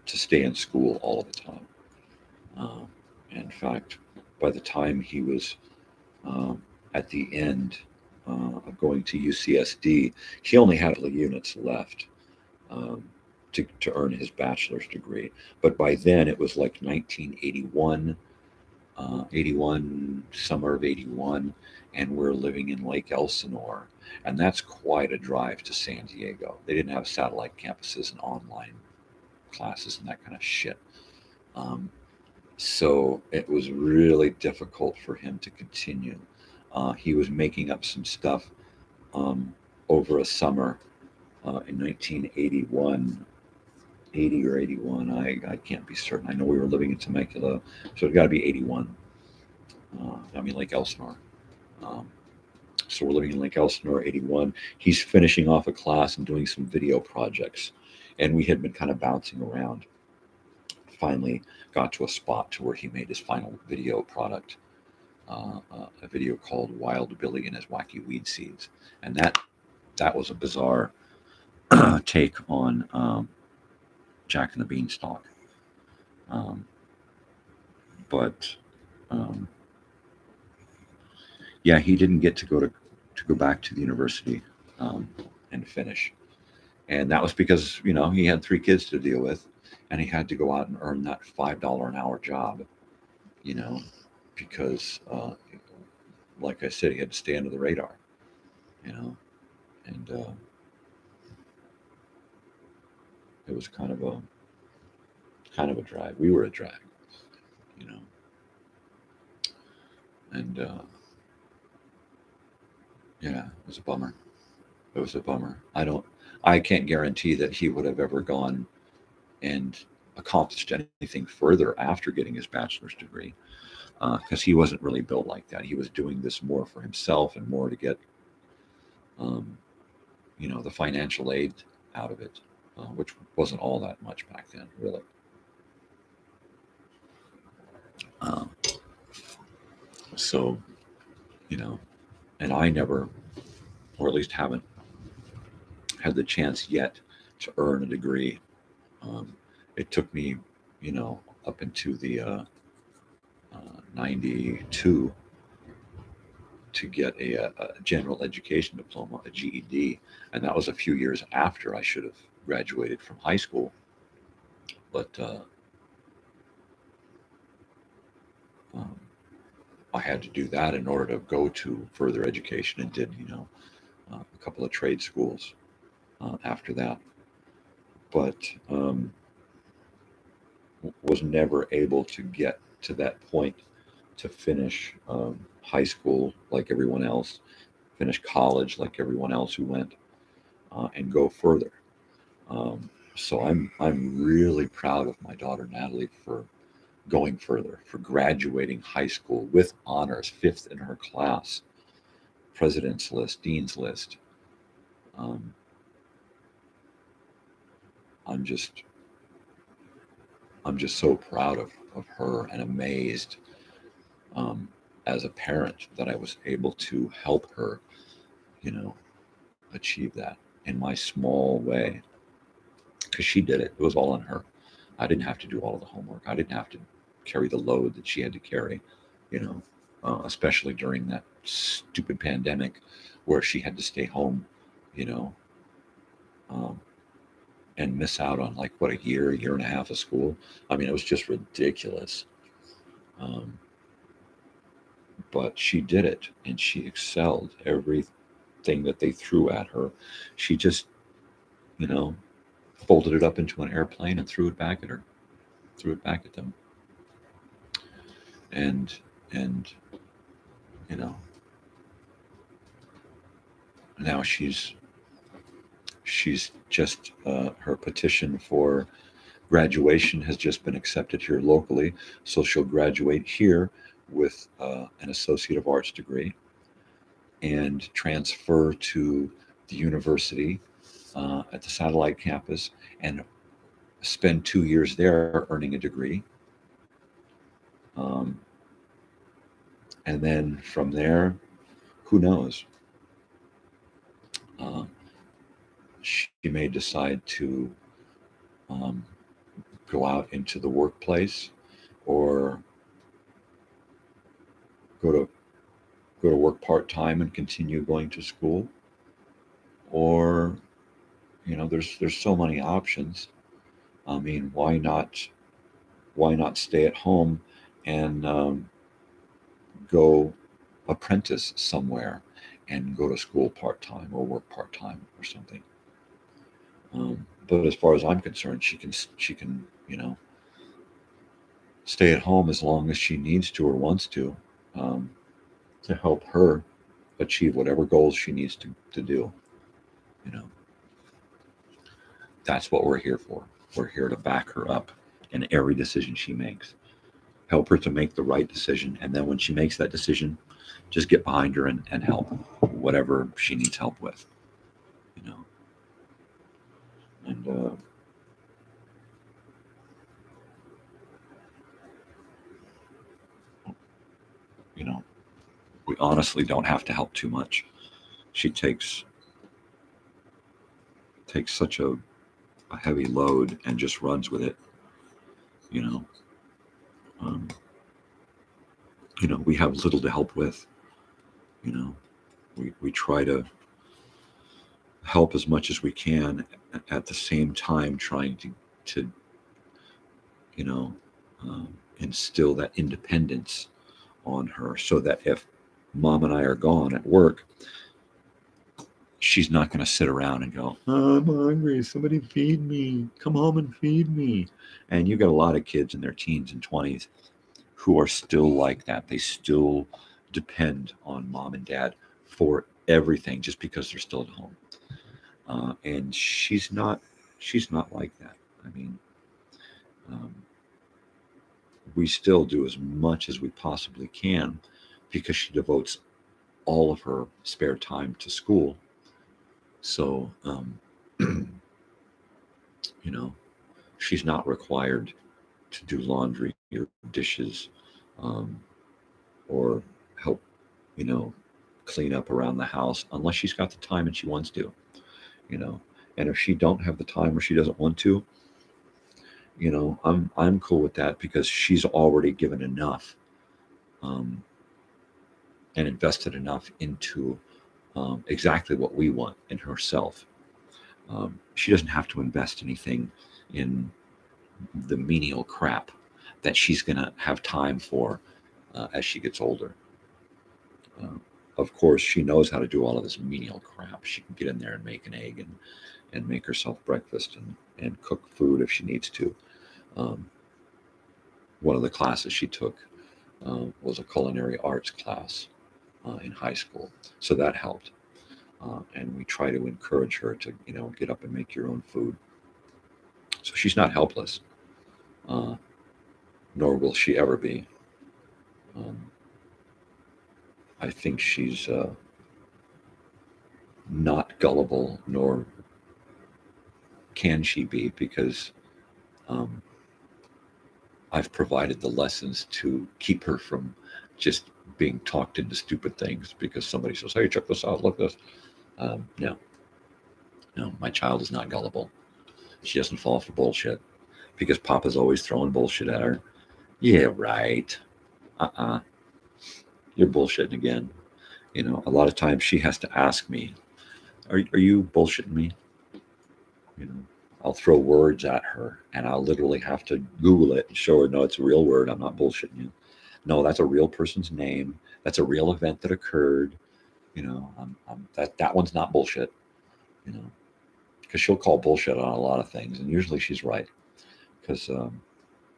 stay in school all of the time. In fact, by the time he was at the end of going to UCSD, he only had units left to earn his bachelor's degree. But by then it was like 1981, summer of 81, and we're living in Lake Elsinore. and that's quite a drive to San Diego. They didn't have satellite campuses and online classes and that kind of shit. So it was really difficult for him to continue. He was making up some stuff over a summer in 1981, 80 or 81. I can't be certain. I know we were living in Temecula, so it got to be 81. Lake Elsinore. So we're living in Lake Elsinore, 81. He's finishing off a class and doing some video projects. And we had been kind of bouncing around. Finally got to a spot to where he made his final video product, a video called Wild Billy and His Wacky Weed Seeds. And that was a bizarre take on Jack and the Beanstalk. Yeah, he didn't get to go back to the university and finish. And that was because, he had 3 kids to deal with, and he had to go out and earn that $5 an hour job, because, like I said, he had to stay under the radar, and it was kind of a drag. We were a drag, and yeah, it was a bummer. It was a bummer. I can't guarantee that he would have ever gone and accomplished anything further after getting his bachelor's degree, because he wasn't really built like that. He was doing this more for himself and more to get, the financial aid out of it, which wasn't all that much back then, really. So, and I never, or at least haven't, had the chance yet to earn a degree. It took me, up into the 92 to get a general education diploma, a GED, and that was a few years after I should have graduated from high school. But I had to do that in order to go to further education, and did, a couple of trade schools after that. But was never able to get to that point to finish high school like everyone else, finish college like everyone else who went, and go further. So I'm really proud of my daughter Natalie for going further, for graduating high school with honors, 5th in her class, president's list, dean's list. I'm just so proud of her, and amazed as a parent that I was able to help her, achieve that in my small way, because she did it. It was all on her. I didn't have to do all of the homework. I didn't have to carry the load that she had to carry, especially during that stupid pandemic where she had to stay home, and miss out on a year and a half of school. I mean, it was just ridiculous. But she did it, and she excelled. Everything that they threw at her, she just, folded it up into an airplane and threw it back at them. And now she's just, her petition for graduation has just been accepted here locally, so she'll graduate here with an Associate of Arts degree and transfer to the university at the satellite campus and spend 2 years there earning a degree. And then from there, who knows? She may decide to go out into the workplace, or go to work part-time and continue going to school, or there's so many options. I mean, why not stay at home and go apprentice somewhere and go to school part-time or work part-time or something. But as far as I'm concerned, she can stay at home as long as she needs to or wants um, to help her achieve whatever goals she needs to do. You know, that's what we're here for. We're here to back her up in every decision she makes. Help her to make the right decision. And then when she makes that decision, just get behind her and help whatever she needs help with. You know, and you know, we honestly don't have to help too much. She takes such a heavy load and just runs with it. You know, um, we have little to help with. You know, we try to help as much as we can, at the same time trying to you know instill that independence on her, so that if mom and I are gone at work, she's not going to sit around and go, "Oh, I'm hungry, somebody feed me, come home and feed me." And you got a lot of kids in their teens and 20s who are still like that. They still depend on mom and dad for everything just because they're still at home. And she's not like that. I mean, um, we still do as much as we possibly can because she devotes all of her spare time to school. So, you know, she's not required to do laundry or dishes, um, or help, you know, clean up around the house unless she's got the time and she wants to, you know. And if she don't have the time or she doesn't want to, I'm cool with that because she's already given enough, um, and invested enough into exactly what we want in herself. She doesn't have to invest anything in the menial crap that she's going to have time for as she gets older. Uh, of course, she knows how to do all of this menial crap. She can get in there and make an egg and make herself breakfast and cook food if she needs to. Um, One of the classes she took was a culinary arts class in high school, so that helped. And we try to encourage her to, get up and make your own food. So she's not helpless, uh, nor will she ever be. Um, I think she's not gullible, nor can she be, because um, I've provided the lessons to keep her from just being talked into stupid things because somebody says, "Hey, check this out, look this." No, no, my child is not gullible. She doesn't fall for bullshit because Papa's always throwing bullshit at her. Yeah, right. Uh-uh. You're bullshitting again. A lot of times she has to ask me, are you bullshitting me? You know, I'll throw words at her and I'll literally have to Google it and show her, no, it's a real word. I'm not bullshitting you. No, that's a real person's name. That's a real event that occurred. That one's not bullshit, because she'll call bullshit on a lot of things. And usually she's right, because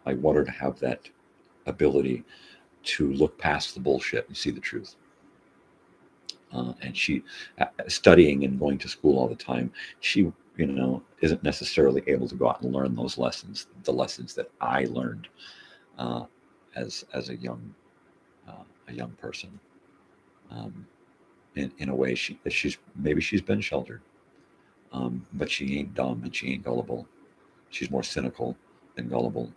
I want her to have that ability to look past the bullshit and see the truth. And she, studying and going to school all the time, she, isn't necessarily able to go out and learn those lessons, the lessons that I learned uh, as a young person. Um, in a way, she's been sheltered, but she ain't dumb and she ain't gullible. She's more cynical than gullible,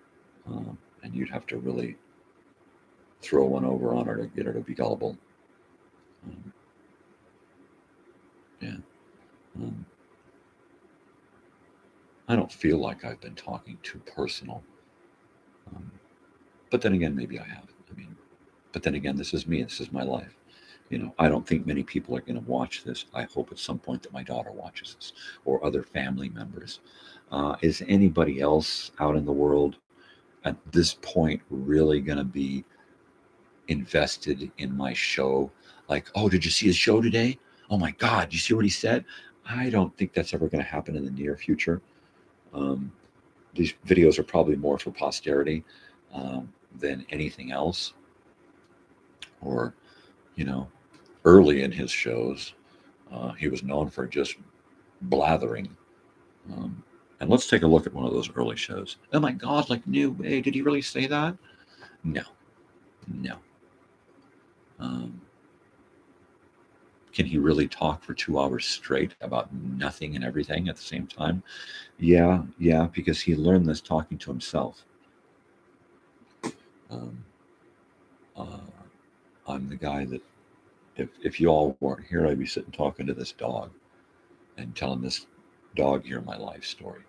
and you'd have to really throw one over on her to get her to be gullible. Um, yeah. Um, I don't feel like I've been talking too personal. Um, but then again, maybe I have. But then again, this is me. This is my life. I don't think many people are going to watch this. I hope at some point that my daughter watches this or other family members. Is anybody else out in the world at this point really going to be invested in my show like, oh, did you see his show today? Oh my God, did you see what he said? I don't think that's ever going to happen in the near future. Um, these videos are probably more for posterity than anything else. Or, you know, early in his shows, he was known for just blathering. Um, and let's take a look at one of those early shows. Oh my God, like, no way. Did he really say that? No, no. Um, can he really talk for 2 hours straight about nothing and everything at the same time? Yeah, yeah, because he learned this talking to himself. Um, uh, I'm the guy that, if you all weren't here, I'd be sitting talking to this dog and telling this dog here my life story.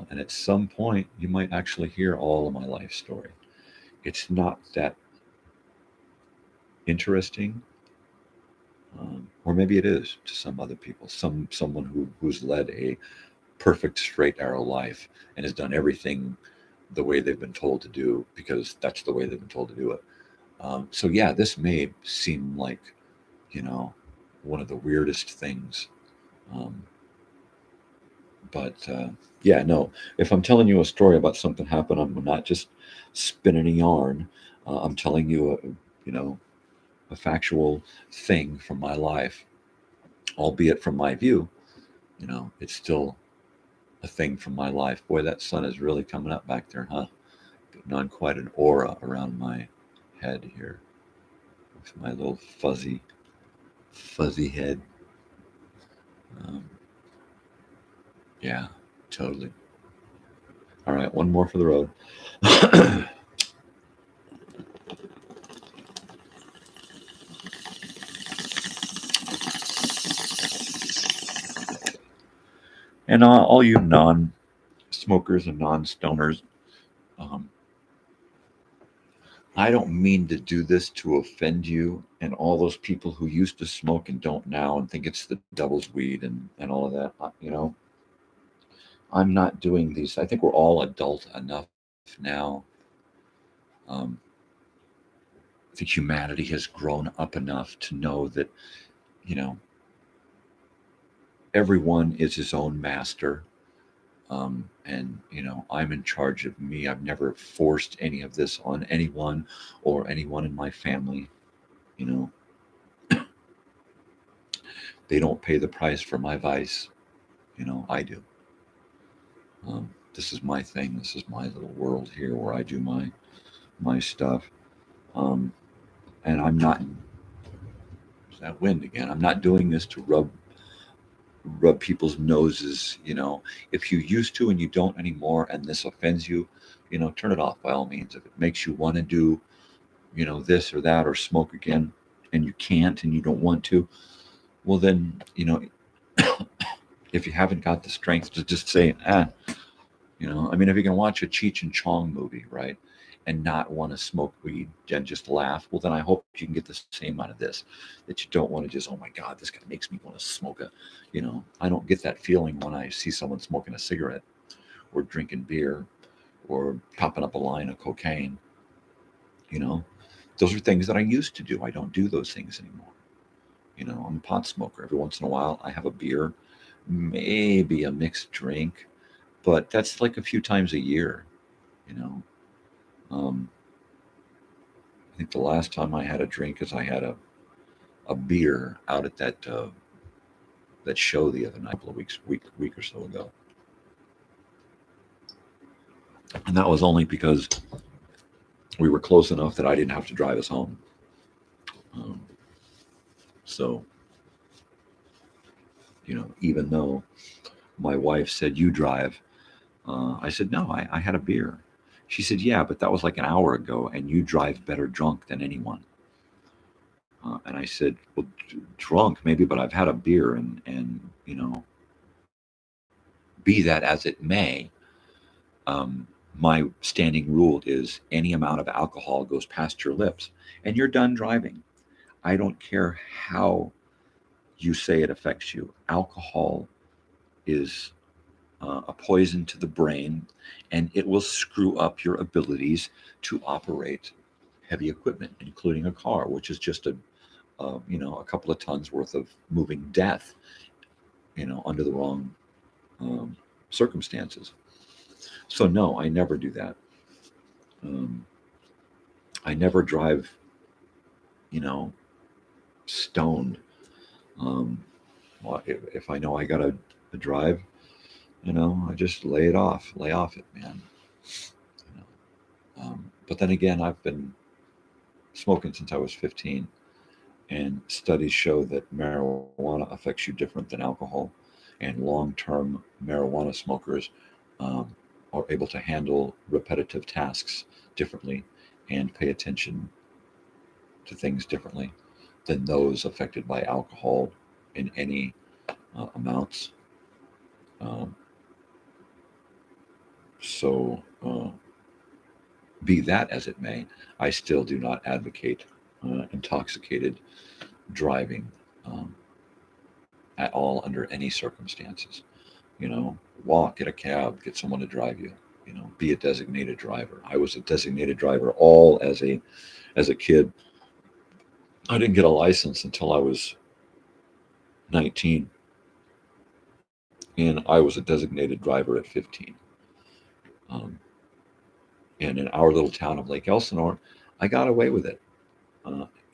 And at some point, you might actually hear all of my life story. It's not that interesting, or maybe it is to some other people. Someone who's led a perfect straight arrow life and has done everything the way they've been told to do because that's the way they've been told to do it. So yeah, this may seem like, one of the weirdest things. Um, but yeah, no. If I'm telling you a story about something happened, I'm not just spinning a yarn. I'm telling you, a factual thing from my life, albeit from my view. It's still a thing from my life. Boy, that sun is really coming up back there, huh? Putting on quite an aura around my head here with my little fuzzy head. Um, yeah, totally. All right, one more for the road. And all you non-smokers and non-stoners, um, I don't mean to do this to offend you and all those people who used to smoke and don't now and think it's the devil's weed and all of that. I'm not doing these. I think we're all adult enough now. Um, I think humanity has grown up enough to know that, you know, everyone is his own master. And, I'm in charge of me. I've never forced any of this on anyone or anyone in my family. You know, they don't pay the price for my vice. I do. This is my thing. This is my little world here where I do my stuff. Um, and I'm not. There's that wind again. I'm not doing this to rub people's noses. If you used to and you don't anymore, and this offends you, turn it off by all means. If it makes you want to do, this or that or smoke again, and you can't and you don't want to, well then, if you haven't got the strength to just say, if you can watch a Cheech and Chong movie, right, and not want to smoke weed and just laugh, well, then I hope you can get the same out of this, that you don't want to just, oh my God, this guy makes me want to smoke I don't get that feeling when I see someone smoking a cigarette or drinking beer or popping up a line of cocaine. Those are things that I used to do. I don't do those things anymore. I'm a pot smoker. Every once in a while, I have a beer, maybe a mixed drink, but that's like a few times a year. You know, um, I think the last time I had a drink is I had a beer out at that show the other night, a couple of week or so ago, and that was only because we were close enough that I didn't have to drive us home. Um, so, even though my wife said you drive, I said no, I had a beer. She said, yeah, but that was like an hour ago, and you drive better drunk than anyone. And I said, well, drunk maybe, but I've had a beer, and be that as it may, my standing rule is any amount of alcohol goes past your lips, and you're done driving. I don't care how you say it affects you. Alcohol is a poison to the brain, and it will screw up your abilities to operate heavy equipment, including a car, which is just a couple of tons worth of moving death, under the wrong circumstances. So no, I never do that. I never drive, stoned. Well, if I know I gotta drive, I just lay off it, man. But then again, I've been smoking since I was 15, and studies show that marijuana affects you different than alcohol, and long-term marijuana smokers are able to handle repetitive tasks differently and pay attention to things differently than those affected by alcohol in any amounts. So be that as it may, I still do not advocate intoxicated driving at all under any circumstances. Walk, get a cab, get someone to drive you. Be a designated driver. I was a designated driver all as a kid. I didn't get a license until I was 19, and I was a designated driver at 15. And in our little town of Lake Elsinore, I got away with it.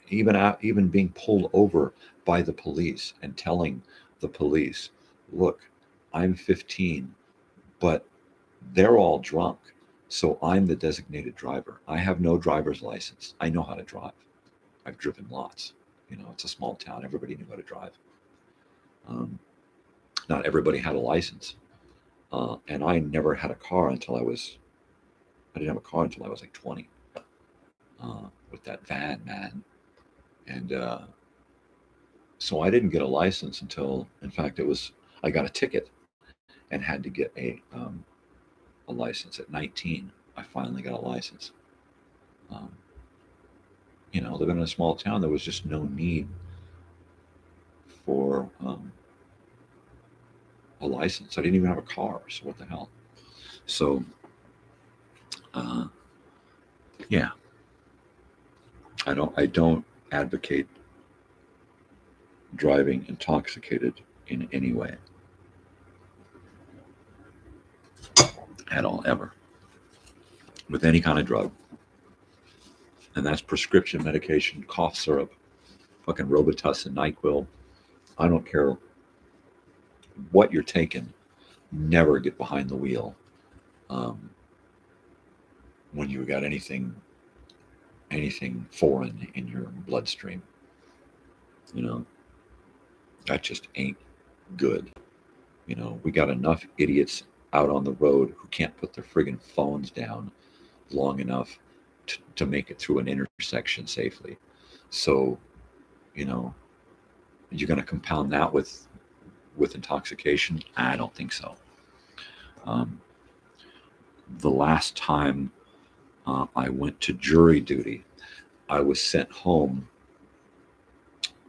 Even being pulled over by the police and telling the police, look, I'm 15, but they're all drunk, so I'm the designated driver. I have no driver's license. I know how to drive. I've driven lots. It's a small town. Everybody knew how to drive. Not everybody had a license. And I never had a car until I didn't have a car until I was like 20, with that van, man. And so I didn't get a license until, in fact, I got a ticket and had to get a license at 19. I finally got a license. Living in a small town, there was just no need for a license. I didn't even have a car, so what the hell? So, yeah, I don't advocate driving intoxicated in any way at all, ever, with any kind of drug. And that's prescription medication, cough syrup, fucking Robitussin, NyQuil. I don't care what you're taking. Never get behind the wheel when you got anything foreign in your bloodstream. That just ain't good. We got enough idiots out on the road who can't put their friggin' phones down long enough to make it through an intersection safely. So, you're going to compound that with intoxication? I don't think so. The last time I went to jury duty, I was sent home,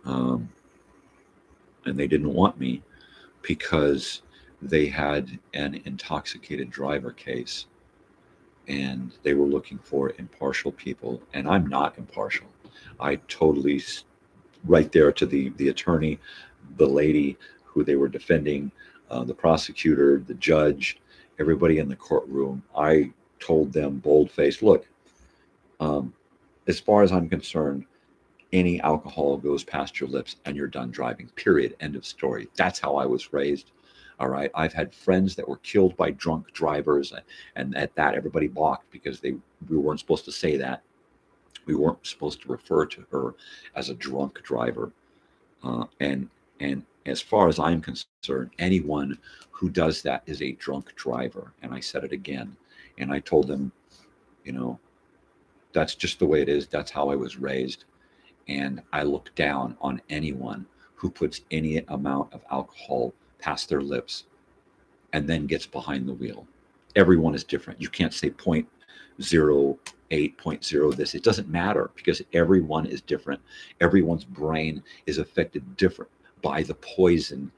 and they didn't want me because they had an intoxicated driver case, and they were looking for impartial people, and I'm not impartial. I totally, right there to the attorney, the lady who they were defending, the prosecutor, the judge, everybody in the courtroom, I told them bold-faced, look, as far as I'm concerned, any alcohol goes past your lips and you're done driving, period, end of story. That's how I was raised. All right. I've had friends that were killed by drunk drivers, and at that, everybody balked because we weren't supposed to say that. We weren't supposed to refer to her as a drunk driver. And as far as I'm concerned, anyone who does that is a drunk driver. And I said it again. And I told them, that's just the way it is. That's how I was raised. And I look down on anyone who puts any amount of alcohol past their lips and then gets behind the wheel. Everyone is different. You can't say 0.08, 0.0 this. It doesn't matter because everyone is different. Everyone's brain is affected different by the poison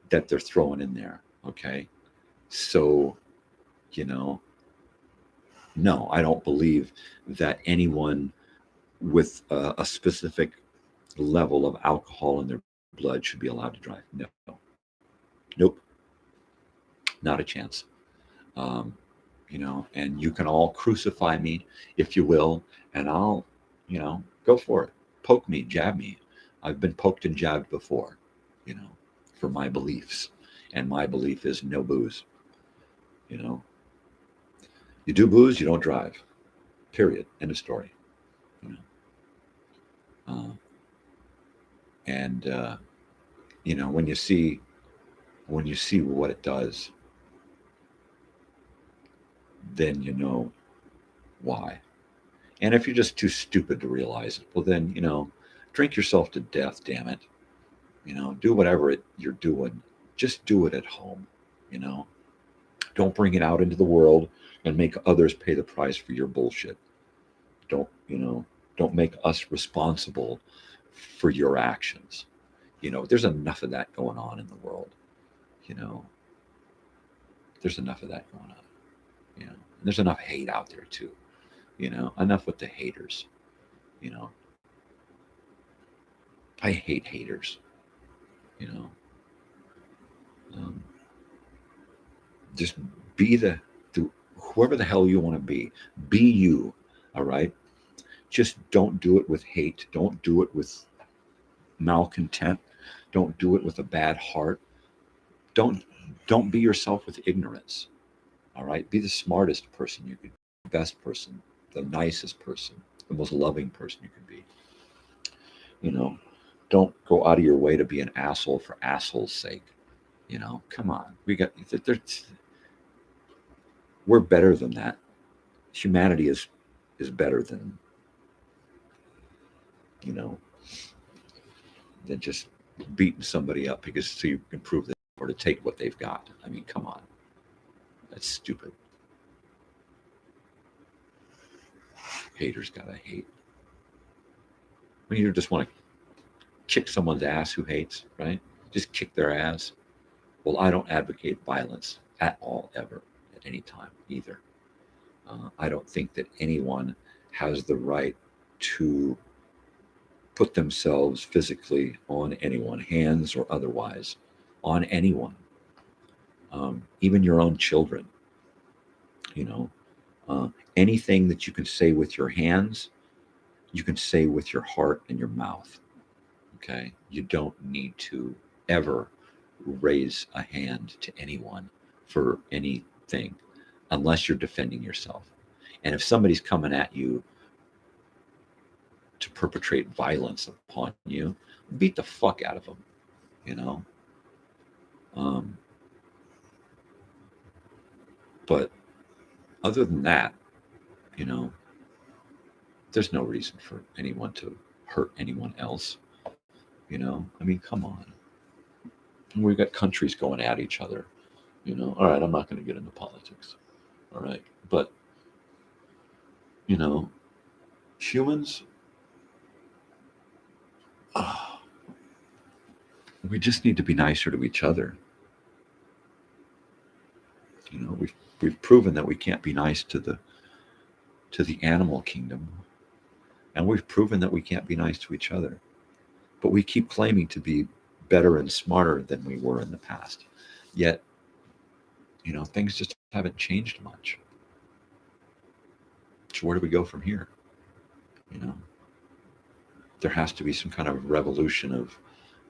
that they're throwing in there. Okay. So, no, I don't believe that anyone with a specific level of alcohol in their blood should be allowed to drive. No, nope, not a chance. Um, and you can all crucify me if you will, and I'll, go for it. Poke me, jab me. I've been poked and jabbed before, you know, for my beliefs. And my belief is no booze. You know, you do booze, you don't drive. Period. End of story. You know, and when you see what it does, then you know why. And if you're just too stupid to realize it, well, then drink yourself to death. Damn it. Do whatever you're doing. Just do it at home. You know, don't bring it out into the world and make others pay the price for your bullshit. Don't make us responsible for your actions. There's enough of that going on in the world. You know, there's enough of that going on. And there's enough hate out there too. Enough with the haters. You know, I hate haters. You know, um, just be the whoever the hell you want to be. Be you. All right. Just don't do it with hate. Don't do it with malcontent. Don't do it with a bad heart. Don't be yourself with ignorance. All right. Be the smartest person you could be, the best person, the nicest person, the most loving person you could be. Don't go out of your way to be an asshole for asshole's sake. Come on. We're better than that. Humanity is better than you know than just beating somebody up because so you can prove that or to take what they've got. I mean, come on. That's stupid. Haters gotta hate. When you just want to kick someone's ass who hates, right? Just kick their ass. Well, I don't advocate violence at all, ever, at any time, either. I don't think that anyone has the right to put themselves physically on anyone, hands or otherwise, on anyone, even your own children. You know, anything that you can say with your hands, you can say with your heart and your mouth. Okay, you don't need to ever raise a hand to anyone for anything unless you're defending yourself. And if somebody's coming at you to perpetrate violence upon you, beat the fuck out of them. You know. Um, but other than that, you know, there's no reason for anyone to hurt anyone else. I mean, come on. We've got countries going at each other. All right, I'm not going to get into politics. All right, but humans, uh, we just need to be nicer to each other. We've proven that we can't be nice to the animal kingdom, and we've proven that we can't be nice to each other. But we keep claiming to be better and smarter than we were in the past. Yet, things just haven't changed much. So where do we go from here? There has to be some kind of revolution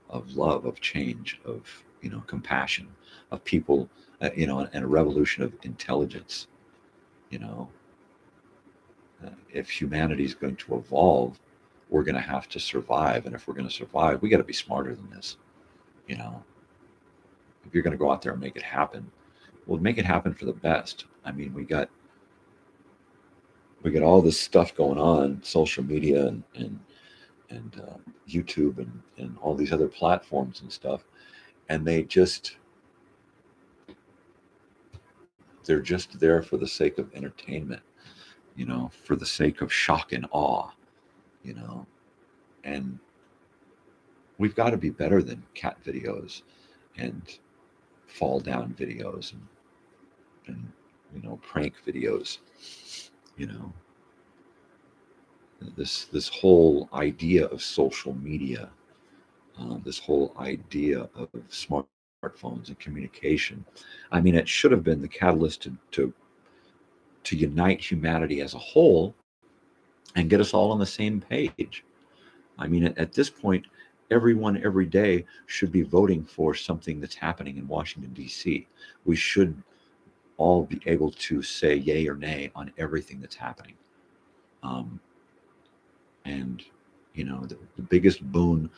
of love, of change, of compassion, of people, and a revolution of intelligence. You know, if humanity is going to evolve, we're going to have to survive, and if we're going to survive, we got to be smarter than this. If you're going to go out there and make it happen, well, make it happen for the best. I mean, we got all this stuff going on, social media and YouTube and all these other platforms and stuff, and they're just there for the sake of entertainment, for the sake of shock and awe, and we've got to be better than cat videos and fall down videos and prank videos. this whole idea of social media, this whole idea of smartphones and communication. I mean, it should have been the catalyst to unite humanity as a whole and get us all on the same page. I mean, at this point, everyone every day should be voting for something that's happening in Washington, D.C. We should all be able to say yay or nay on everything that's happening. Um, and, the biggest boon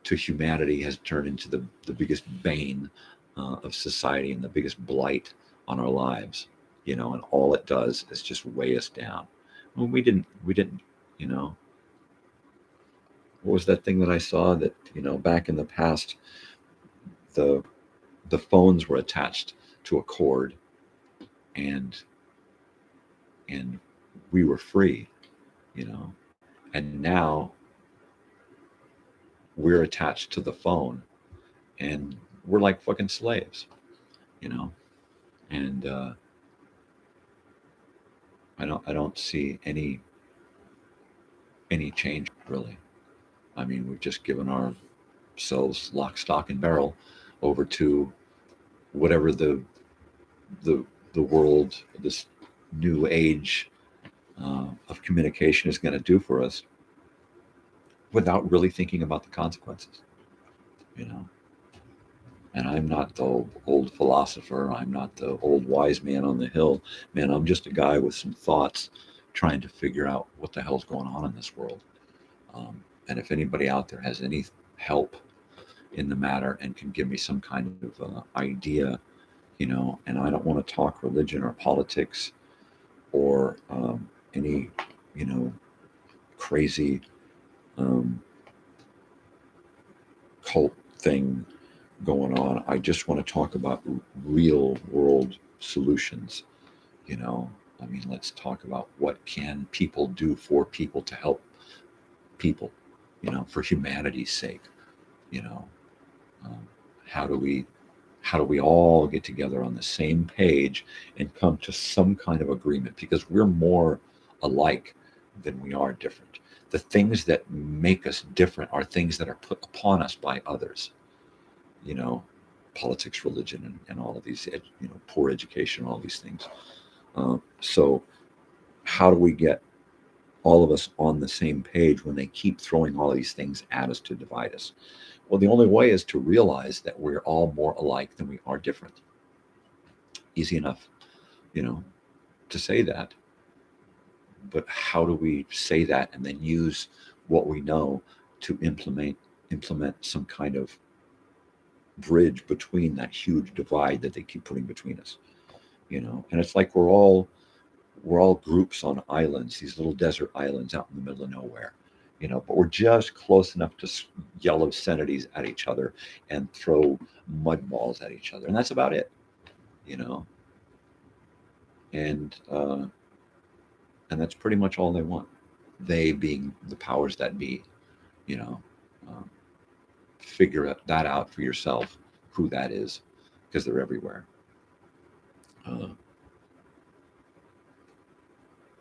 to humanity has turned into the biggest bane of society and the biggest blight on our lives, and all it does is just weigh us down. Well, we didn't, you know, what was that thing that I saw that, back in the past, the the phones were attached to a cord, and and we were free, you know, and now we're attached to the phone and we're like fucking slaves, you know, and I don't see any change really. I mean, we've just given ourselves lock, stock, and barrel over to whatever the the world, this new age of communication is going to do for us, without really thinking about the consequences, you know. And I'm not the old philosopher. I'm not the old wise man on the hill. Man, I'm just a guy with some thoughts, trying to figure out what the hell's going on in this world. And if anybody out there has any help in the matter and can give me some kind of idea, and I don't want to talk religion or politics or any, crazy um, cult thing going on. I just want to talk about real world solutions. I mean, let's talk about what can people do for people to help people, for humanity's sake. you know um, how do we all get together on the same page and come to some kind of agreement, because we're more alike than we are different. The things that make us different are things that are put upon us by others, you know politics, religion, and all of these, poor education, all these things. So how do we get all of us on the same page when they keep throwing all these things at us to divide us? Well, the only way is to realize that we're all more alike than we are different. Easy enough, you know, to say that. But how do we say that and then use what we know to implement some kind of bridge between that huge divide that they keep putting between us? And it's like we're all groups on islands, these little desert islands out in the middle of nowhere, but we're just close enough to yell obscenities at each other and throw mud balls at each other, and that's about it. you know and and that's pretty much all they want, they being the powers that be. you know um, Figure that out for yourself, who that is, because they're everywhere. uh,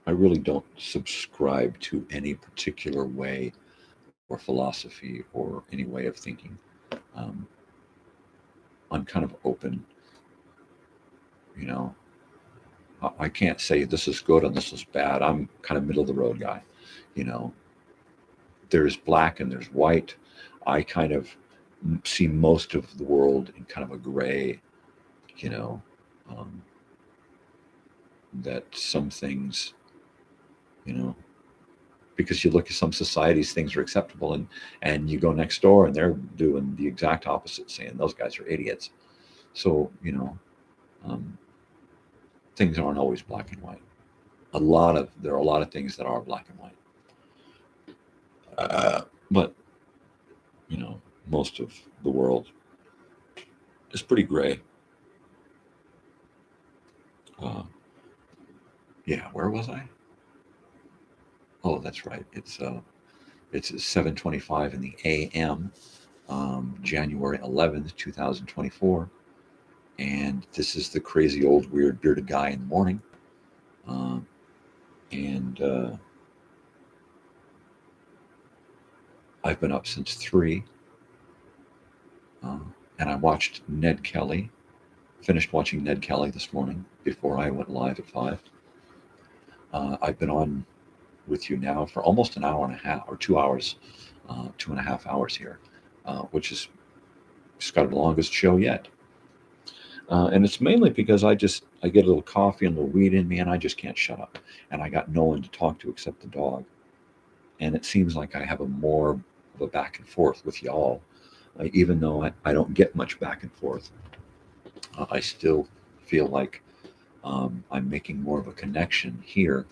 I really don't subscribe to any particular way or philosophy or any way of thinking. um, I'm kind of open. you know I can't say this is good and this is bad. I'm kind of middle of the road guy. You know, there's black and there's white. I kind of see most of the world in kind of a gray, you know, um, that some things, you know, because you look at some societies, things are acceptable, and you go next door and they're doing the exact opposite, saying those guys are idiots. So, um, things aren't always black and white. There are a lot of things that are black and white. But most of the world is pretty gray. Uh, yeah, where was I? Oh, that's right. It's 7:25 in the a.m. January 11th, 2024, and this is the crazy old weird bearded guy in the morning. Um, and I've been up since 3, and I watched Ned Kelly. Finished watching Ned Kelly this morning before I went live at 5. I've been on with you now for almost an hour and a half, or 2 hours, 2.5 hours here, which is just got the longest show yet. And it's mainly because I get a little coffee and a little weed in me, and I just can't shut up. And I got no one to talk to except the dog. And it seems like I have more of a back and forth with y'all, even though I don't get much back and forth. I still feel like I'm making more of a connection here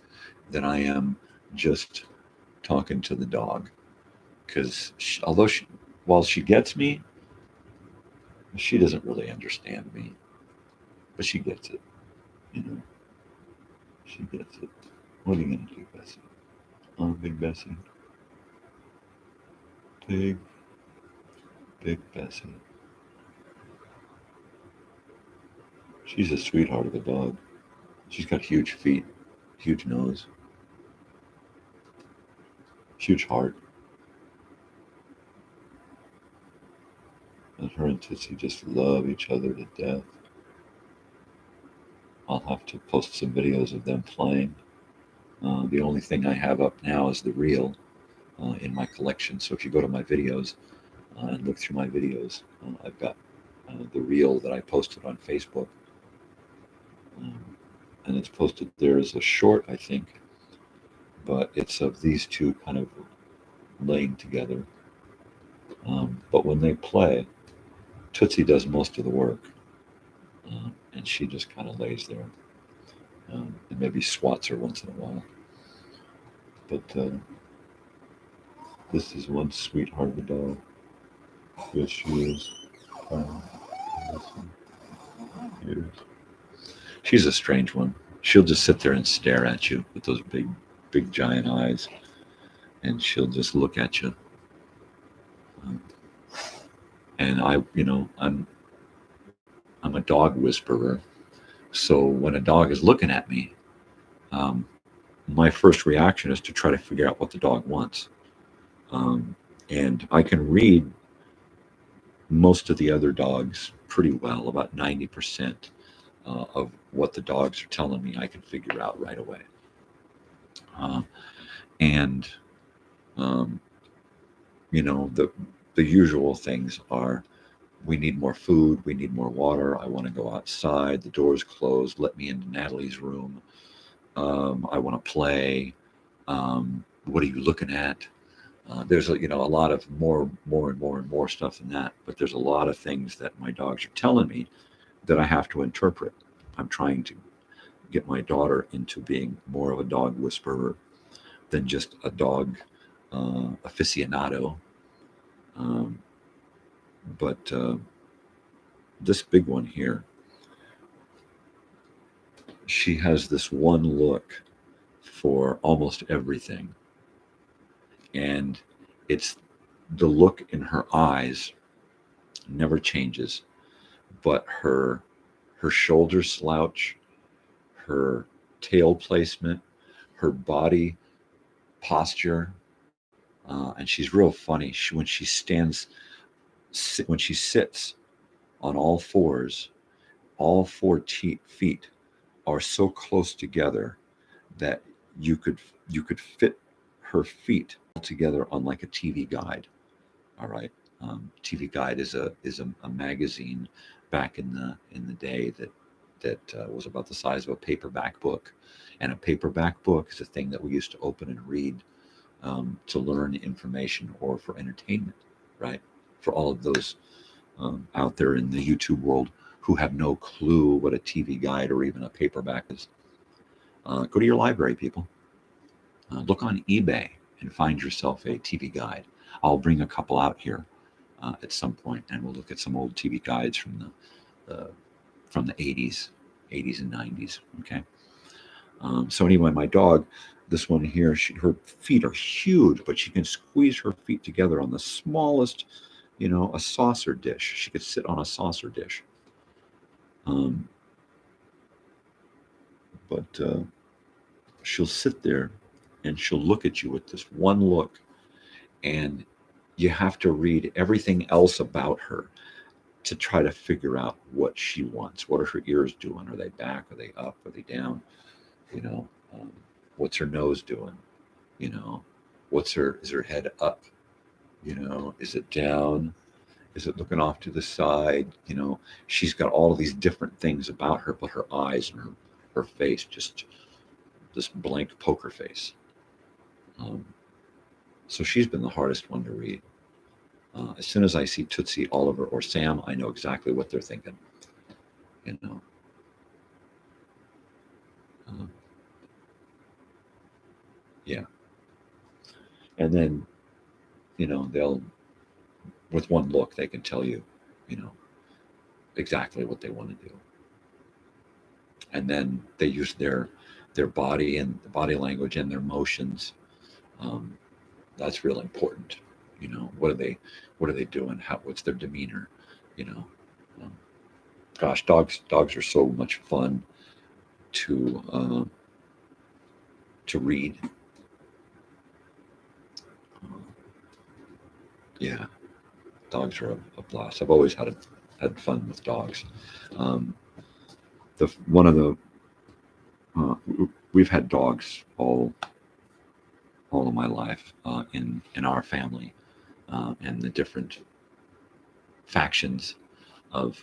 than I am just talking to the dog. Because while she gets me, she doesn't really understand me. But she gets it, you know. She gets it. What are you going to do, Bessie? Oh, Big Bessie. Big Bessie. She's a sweetheart of a dog. She's got huge feet, huge nose, huge heart. And her and Tootsie just love each other to death. I'll have to post some videos of them playing. The only thing I have up now is the reel in my collection. So if you go to my videos and look through my videos, I've got the reel that I posted on Facebook. And it's posted there as a short, I think. But it's of these two kind of laying together. But when they play, Tootsie does most of the work. And she just kind of lays there. And maybe swats her once in a while. But this is one sweetheart of a dog. Yes, she is. She's a strange one. She'll just sit there and stare at you with those big giant eyes, and she'll just look at you. And I'm a dog whisperer. So when a dog is looking at me, my first reaction is to try to figure out what the dog wants. And I can read most of the other dogs pretty well. About 90% of what the dogs are telling me I can figure out right away. The usual things are, we need more food, we need more water, I want to go outside, the door's closed, let me into Natalie's room, I want to play, what are you looking at? There's a lot of more stuff than that, but there's a lot of things that my dogs are telling me that I have to interpret. I'm trying to get my daughter into being more of a dog whisperer than just a dog aficionado. But this big one here, she has this one look for almost everything. And it's the look in her eyes never changes, but her shoulder slouch, her tail placement, her body posture, and she's real funny. When she sits on all fours, all 4 feet are so close together that you could fit her feet together on like a TV guide. All right, TV Guide is a magazine back in the day that was about the size of a paperback book, and a paperback book is a thing that we used to open and read to learn information or for entertainment, right? For all of those out there in the YouTube world who have no clue what a TV Guide or even a paperback is, go to your library, people. Look on eBay and find yourself a TV Guide. I'll bring a couple out here at some point, and we'll look at some old TV guides from the 80s and 90s. Okay. So anyway, my dog, this one here, her feet are huge, but she can squeeze her feet together on the smallest, a saucer dish. She could sit on a saucer dish. But she'll sit there and she'll look at you with this one look, and you have to read everything else about her to try to figure out what she wants. What are her ears doing? Are they back? Are they up? Are they down? You know, what's her nose doing? You know, is her head up? You know, is it down? Is it looking off to the side? You know, she's got all of these different things about her, but her eyes and her face, just this blank poker face. So she's been the hardest one to read. As soon as I see Tootsie, Oliver, or Sam, I know exactly what they're thinking. You know. Yeah. And then, you know, they'll, with one look, they can tell you, you know, exactly what they want to do. And then they use their body and the body language and their motions. That's real important. You know, what are they doing? What's their demeanor? You know, gosh, dogs are so much fun to read. Yeah, dogs are a blast. I've always had fun with dogs. We've had dogs all of my life in our family, and the different factions of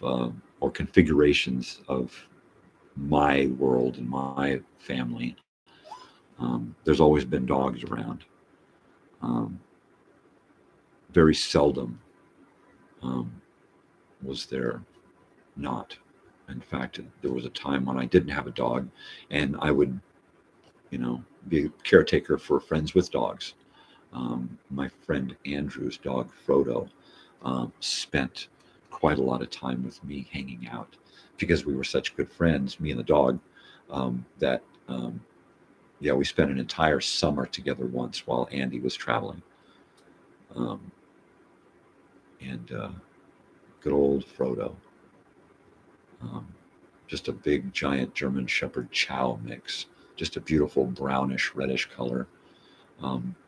or configurations of my world and my family. There's always been dogs around. Very seldom was there not. In fact, there was a time when I didn't have a dog, and I would, you know, be a caretaker for friends with dogs. My friend Andrew's dog, Frodo, spent quite a lot of time with me hanging out because we were such good friends, me and the dog, that, yeah, we spent an entire summer together once while Andy was traveling. And good old Frodo. Just a big, giant German Shepherd Chow mix. Just a beautiful brownish, reddish color.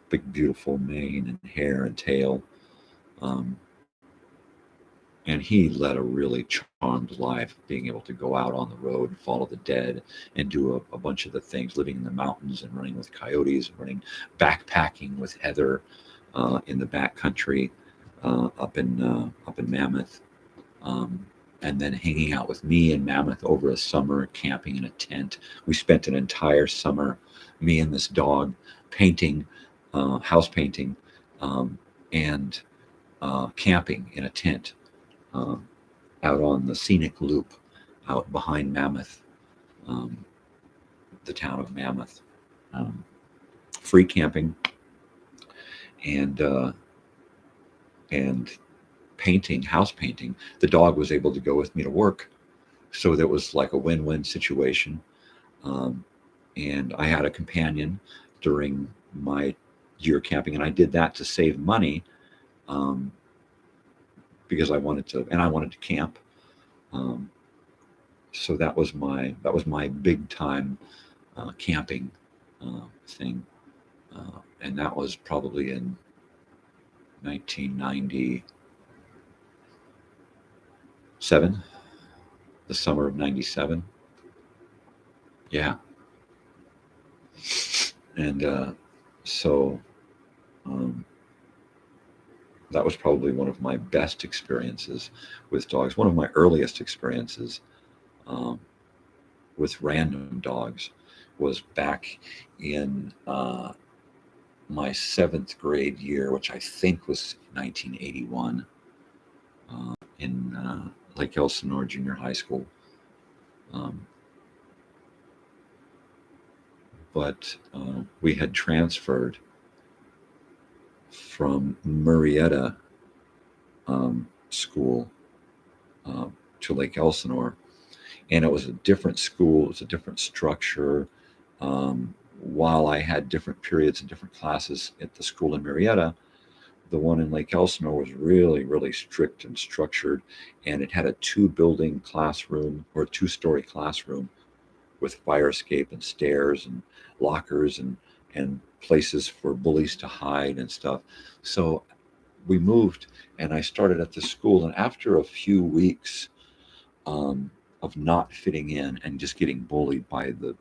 Big, beautiful mane and hair and tail. And he led a really charmed life, being able to go out on the road and follow the dead and do a bunch of the things, living in the mountains and running with coyotes, running, backpacking with Heather in the back country up in Mammoth. And then hanging out with me in Mammoth over a summer, camping in a tent. We spent an entire summer, me and this dog, painting, house painting, and camping in a tent out on the scenic loop out behind Mammoth, the town of Mammoth. Free camping and painting, house painting. The dog was able to go with me to work, so that was like a win-win situation. And I had a companion during my year camping, and I did that to save money because I wanted to camp. So that was my big time camping thing, and that was probably in 1997, the summer of 97. Yeah. And so that was probably one of my best experiences with dogs, one of my earliest experiences with random dogs was back in my 7th grade year, which I think was 1981, in Lake Elsinore Jr High School. But we had transferred from Murietta School to Lake Elsinore, and it was a different school. It was a different structure. While I had different periods and different classes at the school in Murietta, the one in Lake Elsinore was really, really strict and structured, and it had a 2-building classroom, or a 2-story classroom, with fire escape and stairs and lockers and places for bullies to hide and stuff. So we moved, and I started at the school. And after a few weeks of not fitting in and just getting bullied by the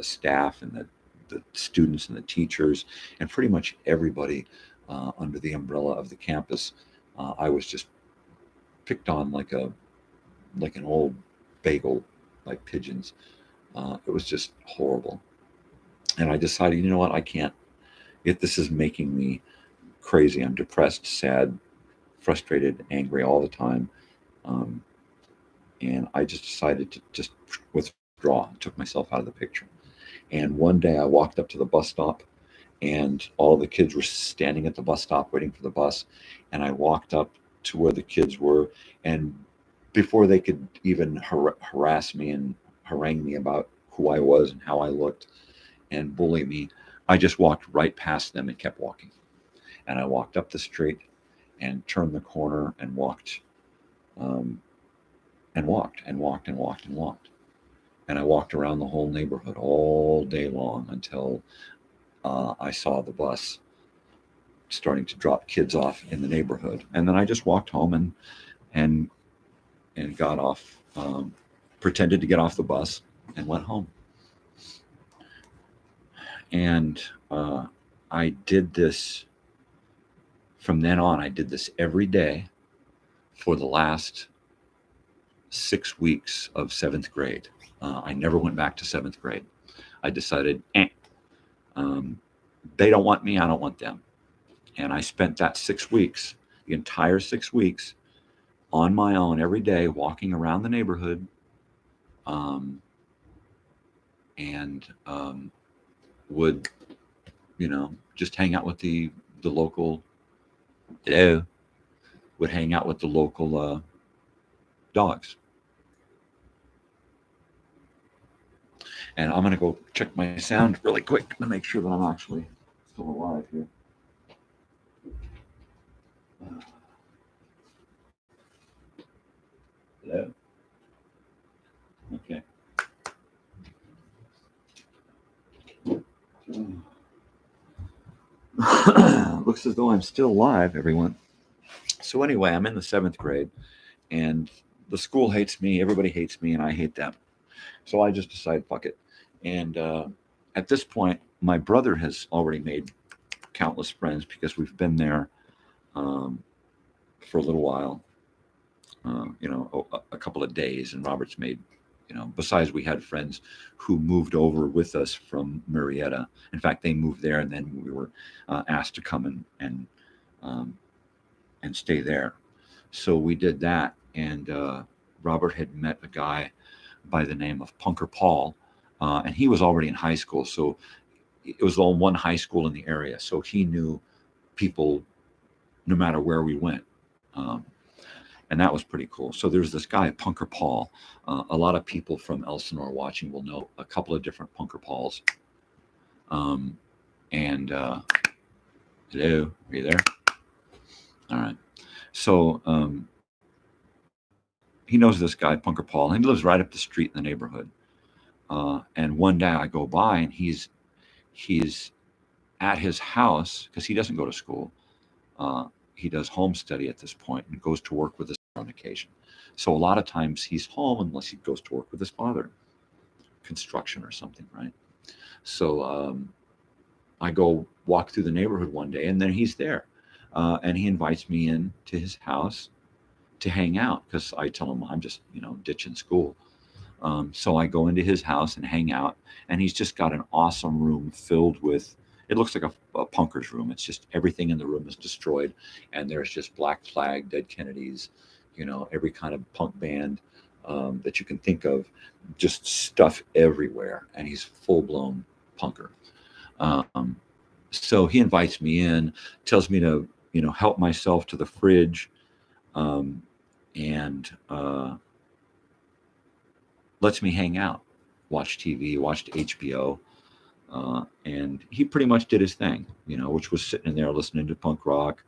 staff and the students and the teachers and pretty much everybody under the umbrella of the campus, I was just picked on like an old bagel, like pigeons. It was just horrible. And I decided, you know what, I can't. If this is making me crazy, I'm depressed, sad, frustrated, angry all the time. And I just decided to just withdraw, took myself out of the picture. And one day I walked up to the bus stop, and all the kids were standing at the bus stop waiting for the bus. And I walked up to where the kids were, and before they could even harass me and harangue me about who I was and how I looked and bully me, I just walked right past them and kept walking. And I walked up the street and turned the corner and walked, and walked and walked and walked and walked. And I walked around the whole neighborhood all day long until I saw the bus starting to drop kids off in the neighborhood. And then I just walked home and got off, pretended to get off the bus and went home. And I did this from then on. I did this every day for the last 6 weeks of 7th grade. I never went back to 7th grade. I decided, they don't want me, I don't want them. And I spent that 6 weeks, the entire 6 weeks, on my own every day, walking around the neighborhood, and would, just hang out with the local, would hang out with the local dogs. And I'm going to go check my sound really quick to make sure that I'm actually still alive here. Hello? Okay. Looks as though I'm still alive, everyone. So anyway, I'm in the 7th grade, and the school hates me, everybody hates me, and I hate them. So I just decided, fuck it. And at this point, my brother has already made countless friends because we've been there for a little while, a couple of days. And Robert's made, besides we had friends who moved over with us from Murietta. In fact, they moved there, and then we were asked to come and stay there. So we did that, and Robert had met a guy by the name of Punker Paul, and he was already in high school. So it was all one high school in the area. So he knew people no matter where we went. And that was pretty cool. So there's this guy, Punker Paul. A lot of people from Elsinore watching will know a couple of different Punker Pauls. Hello, are you there? All right. So he knows this guy, Punker Paul, and he lives right up the street in the neighborhood. And one day I go by, and he's at his house because he doesn't go to school. He does home study at this point and goes to work with his father on occasion. So a lot of times he's home unless he goes to work with his father, construction or something, right? So I go walk through the neighborhood one day, and then he's there, and he invites me in to his house to hang out because I tell him I'm just ditching school. So I go into his house and hang out, and he's just got an awesome room filled with, it looks like a punker's room. It's just everything in the room is destroyed, and there's just Black Flag, Dead Kennedys, every kind of punk band that you can think of, just stuff everywhere, and he's full-blown punker. So he invites me in, tells me to help myself to the fridge, and lets me hang out, watch TV, watched HBO, and he pretty much did his thing, which was sitting in there listening to punk rock,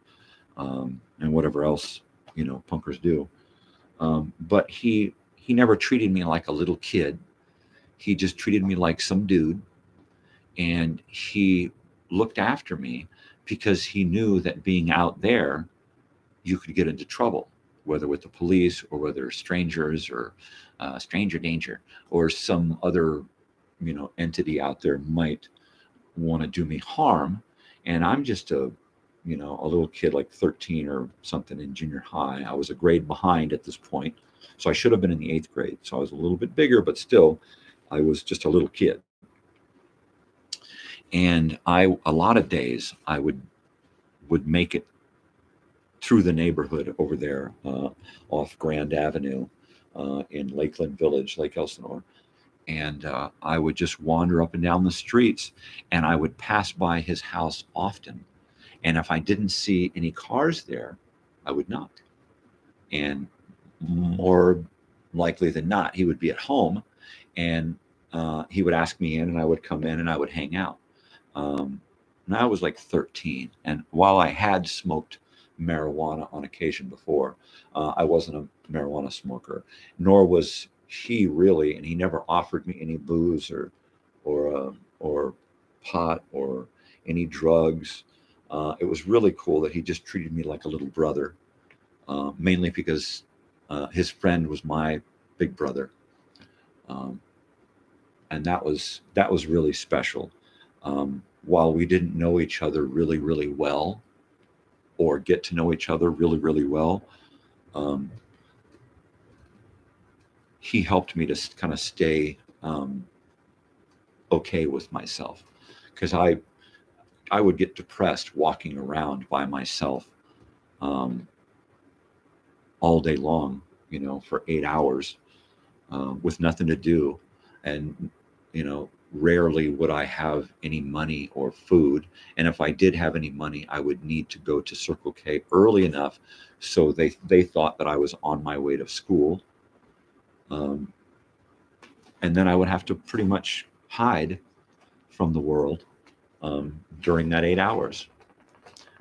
and whatever else, punkers do. But he never treated me like a little kid. He just treated me like some dude, and he looked after me because he knew that being out there, you could get into trouble, whether with the police or whether strangers or stranger danger or some other, entity out there might want to do me harm. And I'm just a little kid, like 13 or something in junior high. I was a grade behind at this point. So I should have been in the 8th grade. So I was a little bit bigger, but still I was just a little kid. And a lot of days I would make it through the neighborhood over there off Grand Avenue in Lakeland Village, Lake Elsinore. And I would just wander up and down the streets, and I would pass by his house often. And if I didn't see any cars there, I would knock. And more likely than not, he would be at home, and he would ask me in, and I would come in and I would hang out. And I was like 13. And while I had smoked marijuana on occasion before, I wasn't a marijuana smoker, nor was he really, and he never offered me any booze or pot or any drugs. It was really cool that he just treated me like a little brother, mainly because his friend was my big brother, and that was really special. While we didn't know each other really, really well, or get to know each other really, really well, he helped me to kind of stay okay with myself, because I would get depressed walking around by myself all day long, for 8 hours with nothing to do. And, rarely would I have any money or food. And if I did have any money, I would need to go to Circle K early enough so they thought that I was on my way to school. And then I would have to pretty much hide from the world during that 8 hours.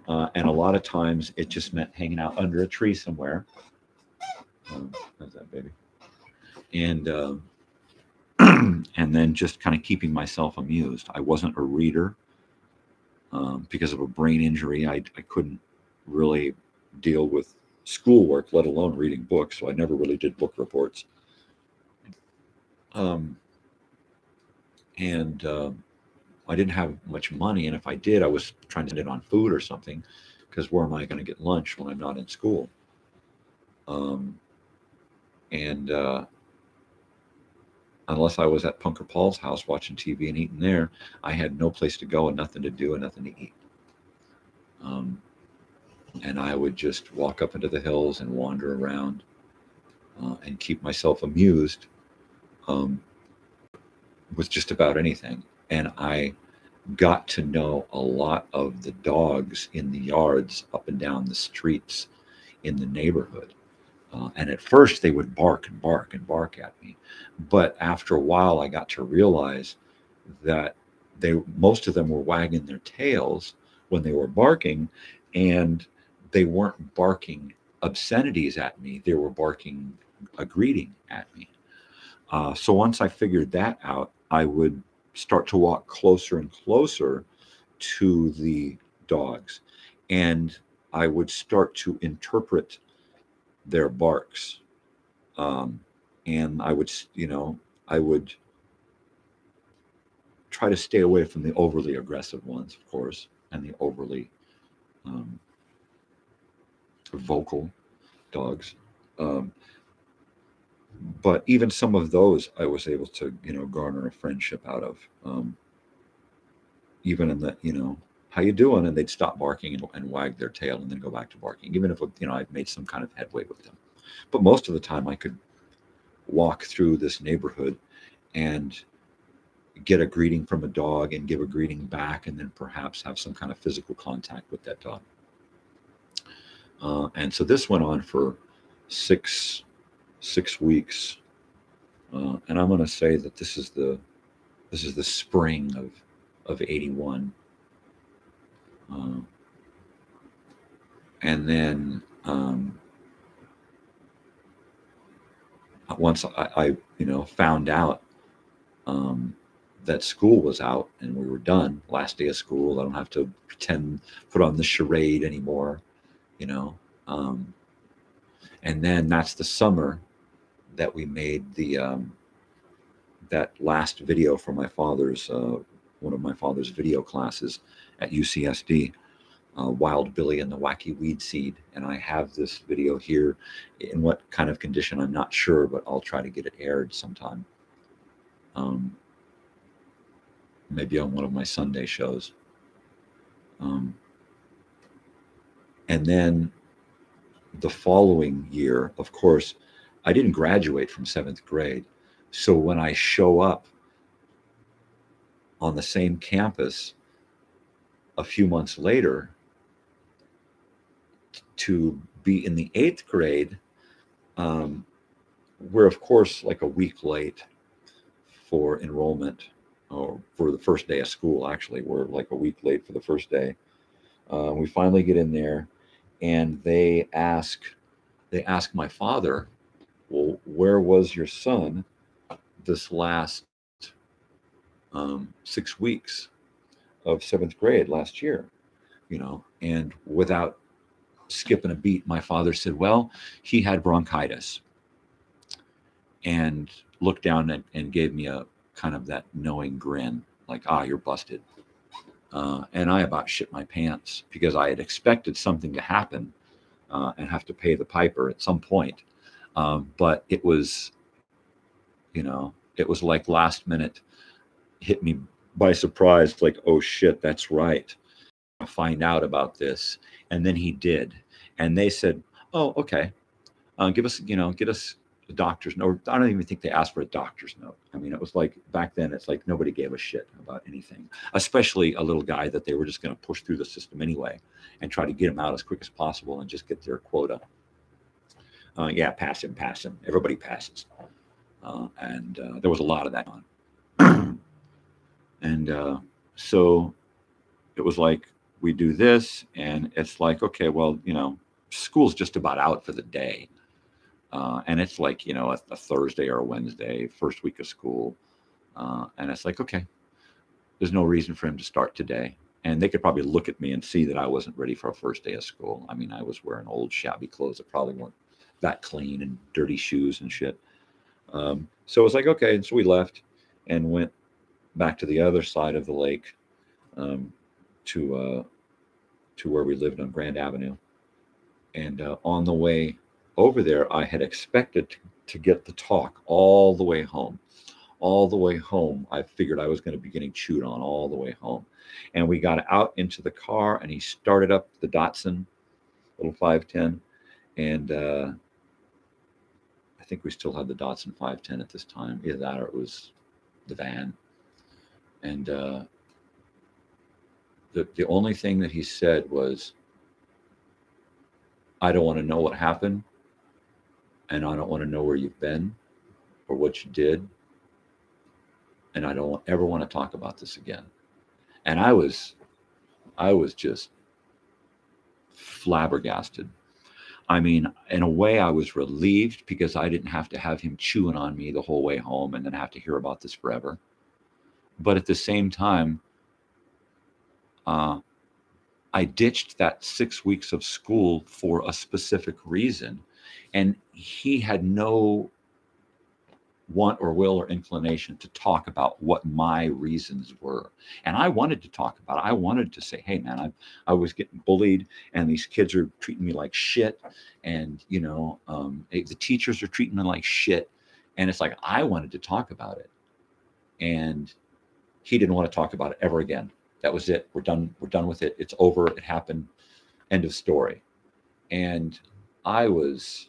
And a lot of times it just meant hanging out under a tree somewhere. How's that, baby? And and then just kind of keeping myself amused. I wasn't a reader because of a brain injury. I couldn't really deal with schoolwork, let alone reading books. So I never really did book reports. And I didn't have much money. And if I did, I was trying to spend it on food or something, because where am I going to get lunch when I'm not in school? And unless I was at Punker Paul's house watching TV and eating there, I had no place to go and nothing to do and nothing to eat. And I would just walk up into the hills and wander around and keep myself amused with just about anything. And I got to know a lot of the dogs in the yards up and down the streets in the neighborhood. And at first they would bark and bark and bark at me. But after a while, I got to realize that most of them were wagging their tails when they were barking, and they weren't barking obscenities at me. They were barking a greeting at me. So once I figured that out, I would start to walk closer and closer to the dogs, and I would start to interpret their barks. And I would try to stay away from the overly aggressive ones, of course, and the overly vocal dogs. But even some of those I was able to, garner a friendship out of. Even in the, how you doing? And they'd stop barking and wag their tail and then go back to barking, even if, I'd made some kind of headway with them. But most of the time I could walk through this neighborhood and get a greeting from a dog and give a greeting back, and then perhaps have some kind of physical contact with that dog. And so this went on for six weeks. And I'm going to say that this is the spring of 81. And then once I found out that school was out and we were done, last day of school. I don't have to put on the charade anymore, you know. And then that's the summer that we made that last video for my father's, one of my father's video classes at UCSD, Wild Billy and the Wacky Weed Seed. And I have this video here. In what kind of condition, I'm not sure, but I'll try to get it aired sometime. Maybe on one of my Sunday shows. And then the following year, of course, I didn't graduate from 7th grade. So when I show up on the same campus a few months later to be in the 8th grade, we're of course like a week late for enrollment, or for the first day of school. Actually, we're like a week late for the first day. We finally get in there, and they ask my father, well, where was your son this last 6 weeks of 7th grade last year? You know, and without skipping a beat, my father said, well, he had bronchitis, and looked down and gave me a kind of that knowing grin, like, you're busted. And I about shit my pants, because I had expected something to happen and have to pay the piper at some point. But it was, you know, it was like last minute, hit me by surprise, like, oh shit, that's right. I find out about this. And then he did. And they said, oh, okay, get us a doctor's note. I don't even think they asked for a doctor's note. I mean, it was like, back then, it's like nobody gave a shit about anything, especially a little guy that they were just going to push through the system anyway and try to get him out as quick as possible and just get their quota. Yeah, pass him. Everybody passes. And there was a lot of that on. And so it was like, we do this, and it's like, okay, well, you know, school's just about out for the day. And it's like, you know, a Thursday or a Wednesday, first week of school. And it's like, okay, there's no reason for him to start today. And they could probably look at me and see that I wasn't ready for a first day of school. I mean, I was wearing old shabby clothes that probably weren't that clean, and dirty shoes and shit. So it was like, okay. And so we left and went back to the other side of the lake, to where we lived on Grand Avenue. And on the way over there, I had expected to get the talk all the way home. All the way home, I figured I was going to be getting chewed on all the way home. And we got out into the car, and he started up the Datsun, little 510. And I think we still had the Datsun 510 at this time. Either that or it was the van. And the only thing that he said was, I don't want to know what happened, and I don't want to know where you've been or what you did, and I don't ever want to talk about this again. And I was just flabbergasted. I mean, in a way, I was relieved, because I didn't have to have him chewing on me the whole way home and then have to hear about this forever. But at the same time, I ditched that 6 weeks of school for a specific reason. And he had no want or will or inclination to talk about what my reasons were. And I wanted to talk about it. I wanted to say, hey, man, I was getting bullied, and these kids are treating me like shit. And, you know, the teachers are treating me like shit. And it's like, I wanted to talk about it. And he didn't want to talk about it ever again. That was it. We're done. We're done with it. It's over. It happened. End of story. And I was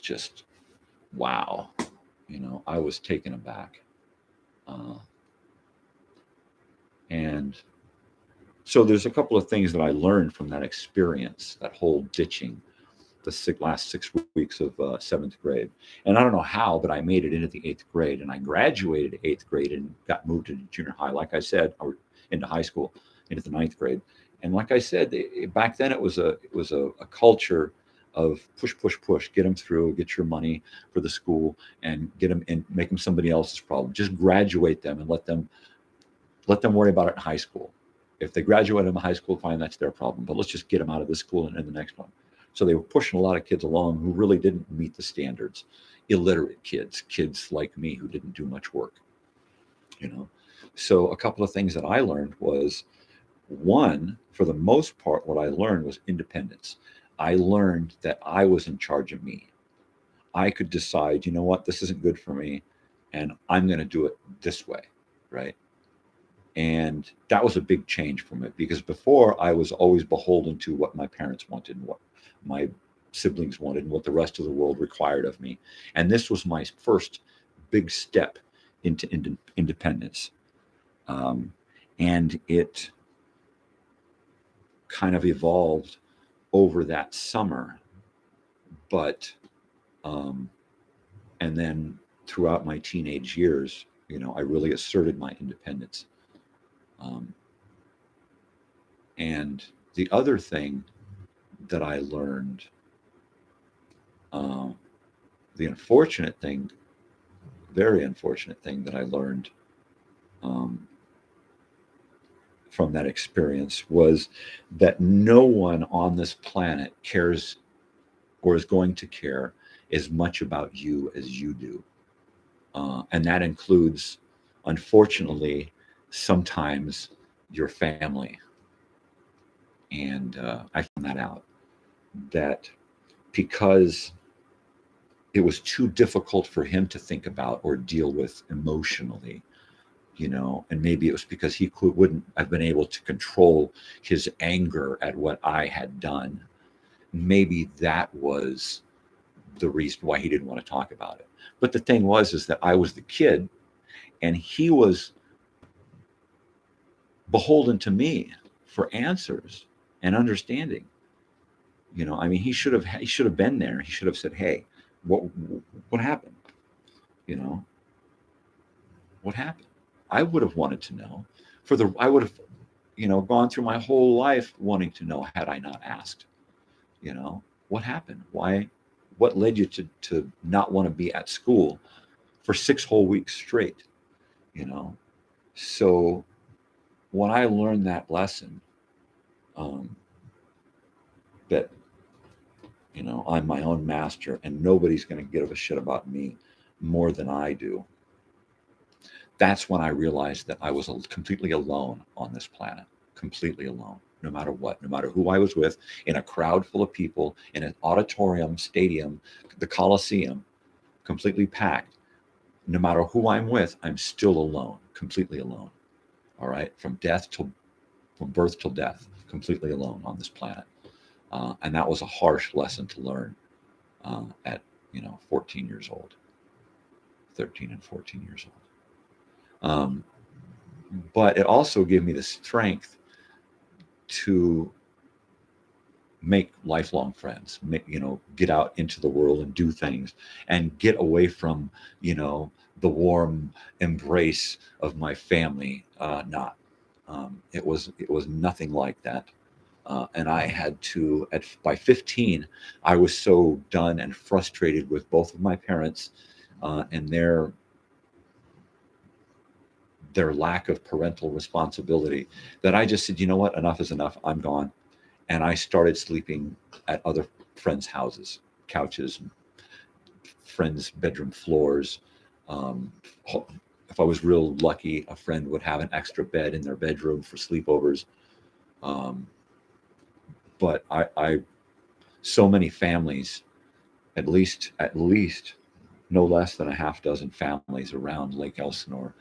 just, wow. You know, I was taken aback. And so there's a couple of things that I learned from that experience, that whole ditching the last 6 weeks of 7th grade. And I don't know how, but I made it into the 8th grade, and I graduated 8th grade and got moved into junior high, like I said, or into high school, into the 9th grade. And like I said, back then it was a culture of push, get them through, get your money for the school, and get them and make them somebody else's problem. Just graduate them and let them worry about it in high school. If they graduate in high school, fine, that's their problem. But let's just get them out of this school and in the next one. So they were pushing a lot of kids along who really didn't meet the standards. Illiterate kids like me who didn't do much work. So a couple of things that I learned was, one, for the most part, what I learned was independence. I learned that I was in charge of me. I could decide, you know what, this isn't good for me, and I'm going to do it this way, right? And that was a big change from it, because before I was always beholden to what my parents wanted and what my siblings wanted and what the rest of the world required of me. And this was my first big step into independence. And it kind of evolved over that summer, but and then throughout my teenage years, I really asserted my independence. And the other thing that I learned, the unfortunate thing, very unfortunate thing that I learned from that experience was that no one on this planet cares or is going to care as much about you as you do. And that includes, unfortunately, sometimes your family. And I found that out, that because it was too difficult for him to think about or deal with emotionally, and maybe it was because he wouldn't have been able to control his anger at what I had done. Maybe that was the reason why he didn't want to talk about it. But the thing is that I was the kid and he was beholden to me for answers and understanding. He should have been there. He should have said, "Hey, what happened? What happened?" I would have wanted to know. I would have, gone through my whole life wanting to know had I not asked. What happened? Why? What led you to not want to be at school for 6 whole weeks straight? So when I learned that lesson, that I'm my own master and nobody's going to give a shit about me more than I do, that's when I realized that I was completely alone on this planet, completely alone, no matter what, no matter who I was with, in a crowd full of people, in an auditorium, stadium, the Coliseum, completely packed. No matter who I'm with, I'm still alone, completely alone. All right, from birth till death, completely alone on this planet. And that was a harsh lesson to learn at 14 years old, 13 and 14 years old. But it also gave me the strength to make lifelong friends, get out into the world and do things and get away from, the warm embrace of my family. It was nothing like that. And I had to, by 15, I was so done and frustrated with both of my parents and their lack of parental responsibility, that I just said, you know what, enough is enough. I'm gone. And I started sleeping at other friends' houses, couches, friends' bedroom floors. If I was real lucky, a friend would have an extra bed in their bedroom for sleepovers. But I so many families, at least no less than a half dozen families around Lake Elsinore,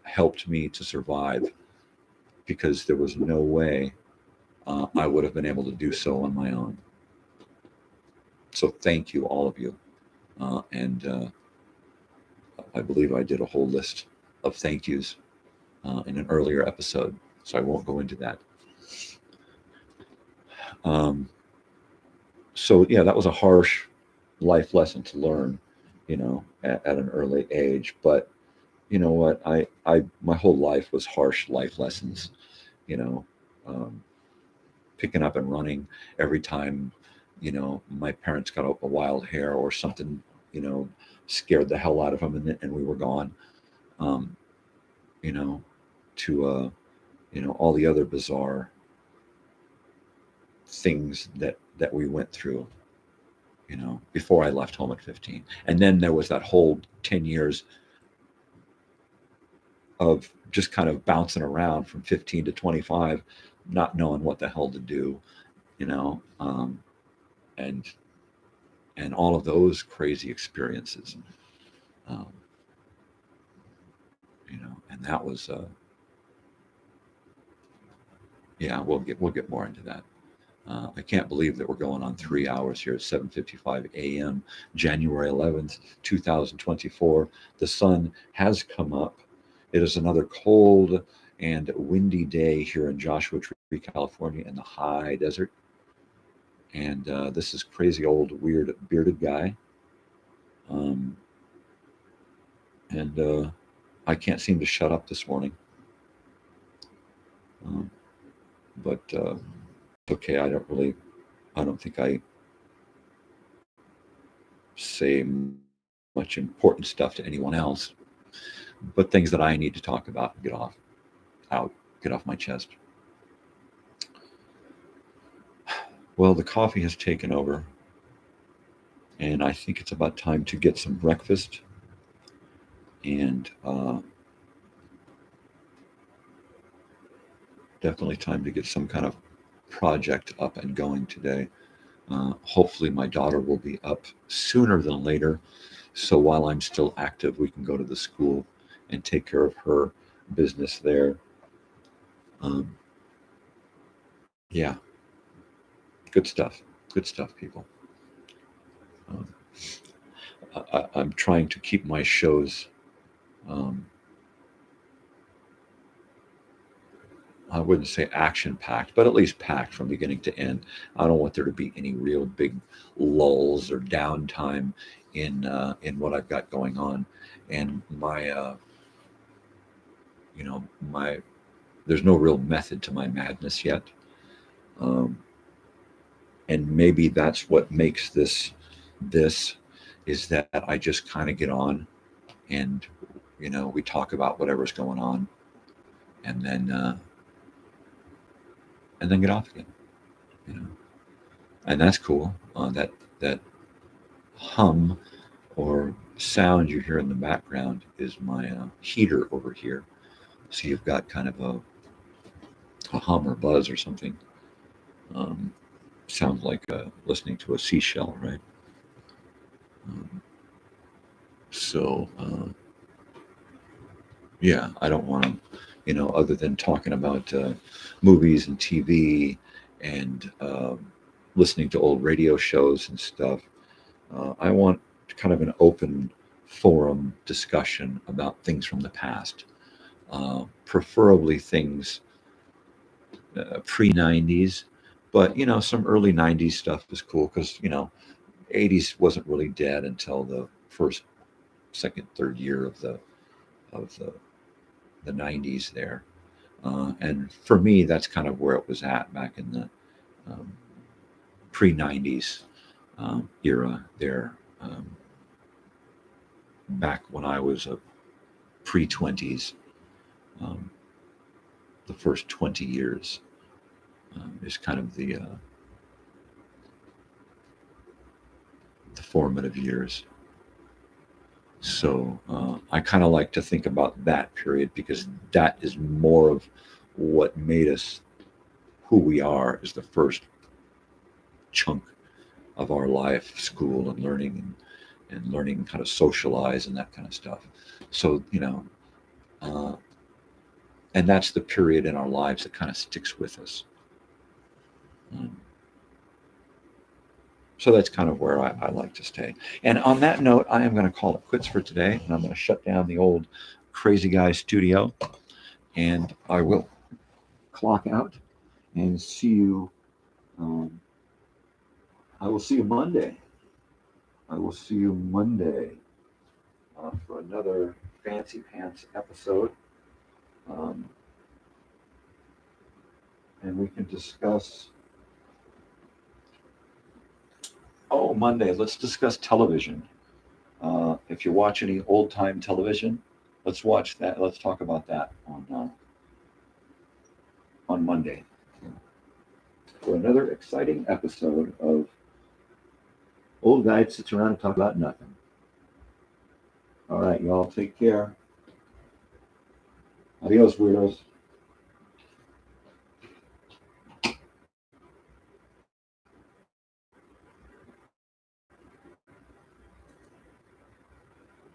helped me to survive, because there was no way I would have been able to do so on my own. So thank you, all of you. And I believe I did a whole list of thank yous in an earlier episode, so I won't go into that. So yeah, that was a harsh life lesson to learn, at an early age. But you know what? I my whole life was harsh life lessons, picking up and running every time my parents got a wild hair or something, scared the hell out of them, and we were gone. Um, you know, to all the other bizarre things that we went through, before I left home at 15. And then there was that whole 10 years of just kind of bouncing around from 15 to 25, not knowing what the hell to do, and all of those crazy experiences, um, and that was, yeah, we'll get more into that. I can't believe that we're going on 3 hours here at 7:55 a.m. January 11th, 2024. The sun has come up. It is another cold and windy day here in Joshua Tree, California, in the high desert. And this is Crazy Old Weird Bearded Guy. And I can't seem to shut up this morning. But okay, I don't think I say much important stuff to anyone else, but things that I need to talk about and get off my chest. Well, the coffee has taken over, and I think it's about time to get some breakfast, and definitely time to get some kind of project up and going today. Hopefully my daughter will be up sooner than later, so while I'm still active, we can go to the school and take care of her business there. Yeah, good stuff, people. I'm trying to keep my shows, I wouldn't say action packed, but at least packed from beginning to end. I don't want there to be any real big lulls or downtime in what I've got going on. And my there's no real method to my madness yet. Um, and maybe that's what makes this is that I just kind of get on, and we talk about whatever's going on, and then get off again. You know, and that's cool. That hum or sound you hear in the background is my heater over here. So you've got kind of a hum or buzz or something. Sounds like listening to a seashell, right? Um, so yeah, I don't want to, other than talking about movies and TV and listening to old radio shows and stuff. I want kind of an open forum discussion about things from the past, preferably things pre-90s, but some early 90s stuff is cool because 80s wasn't really dead until the first, second, third year of the 90s there. And for me, that's kind of where it was at back in the pre-90s era there. Back when I was a pre-20s, the first 20 years is kind of the formative years. So I kind of like to think about that period because that is more of what made us who we are, is the first chunk of our life, school and learning and learning how to socialize and that kind of stuff. So, and that's the period in our lives that kind of sticks with us. So that's kind of where I like to stay. And on that note, I am going to call it quits for today, and I'm going to shut down the old Crazy Guy studio, and I will clock out and see you. I will see you Monday. For another Fancy Pants episode. And we can discuss Oh, Monday. Let's discuss television. If you watch any old time television, let's watch that. Let's talk about that on Monday for another exciting episode of Old Guy Sits Around and Talk About Nothing. All right, y'all, take care. Adios, weirdos.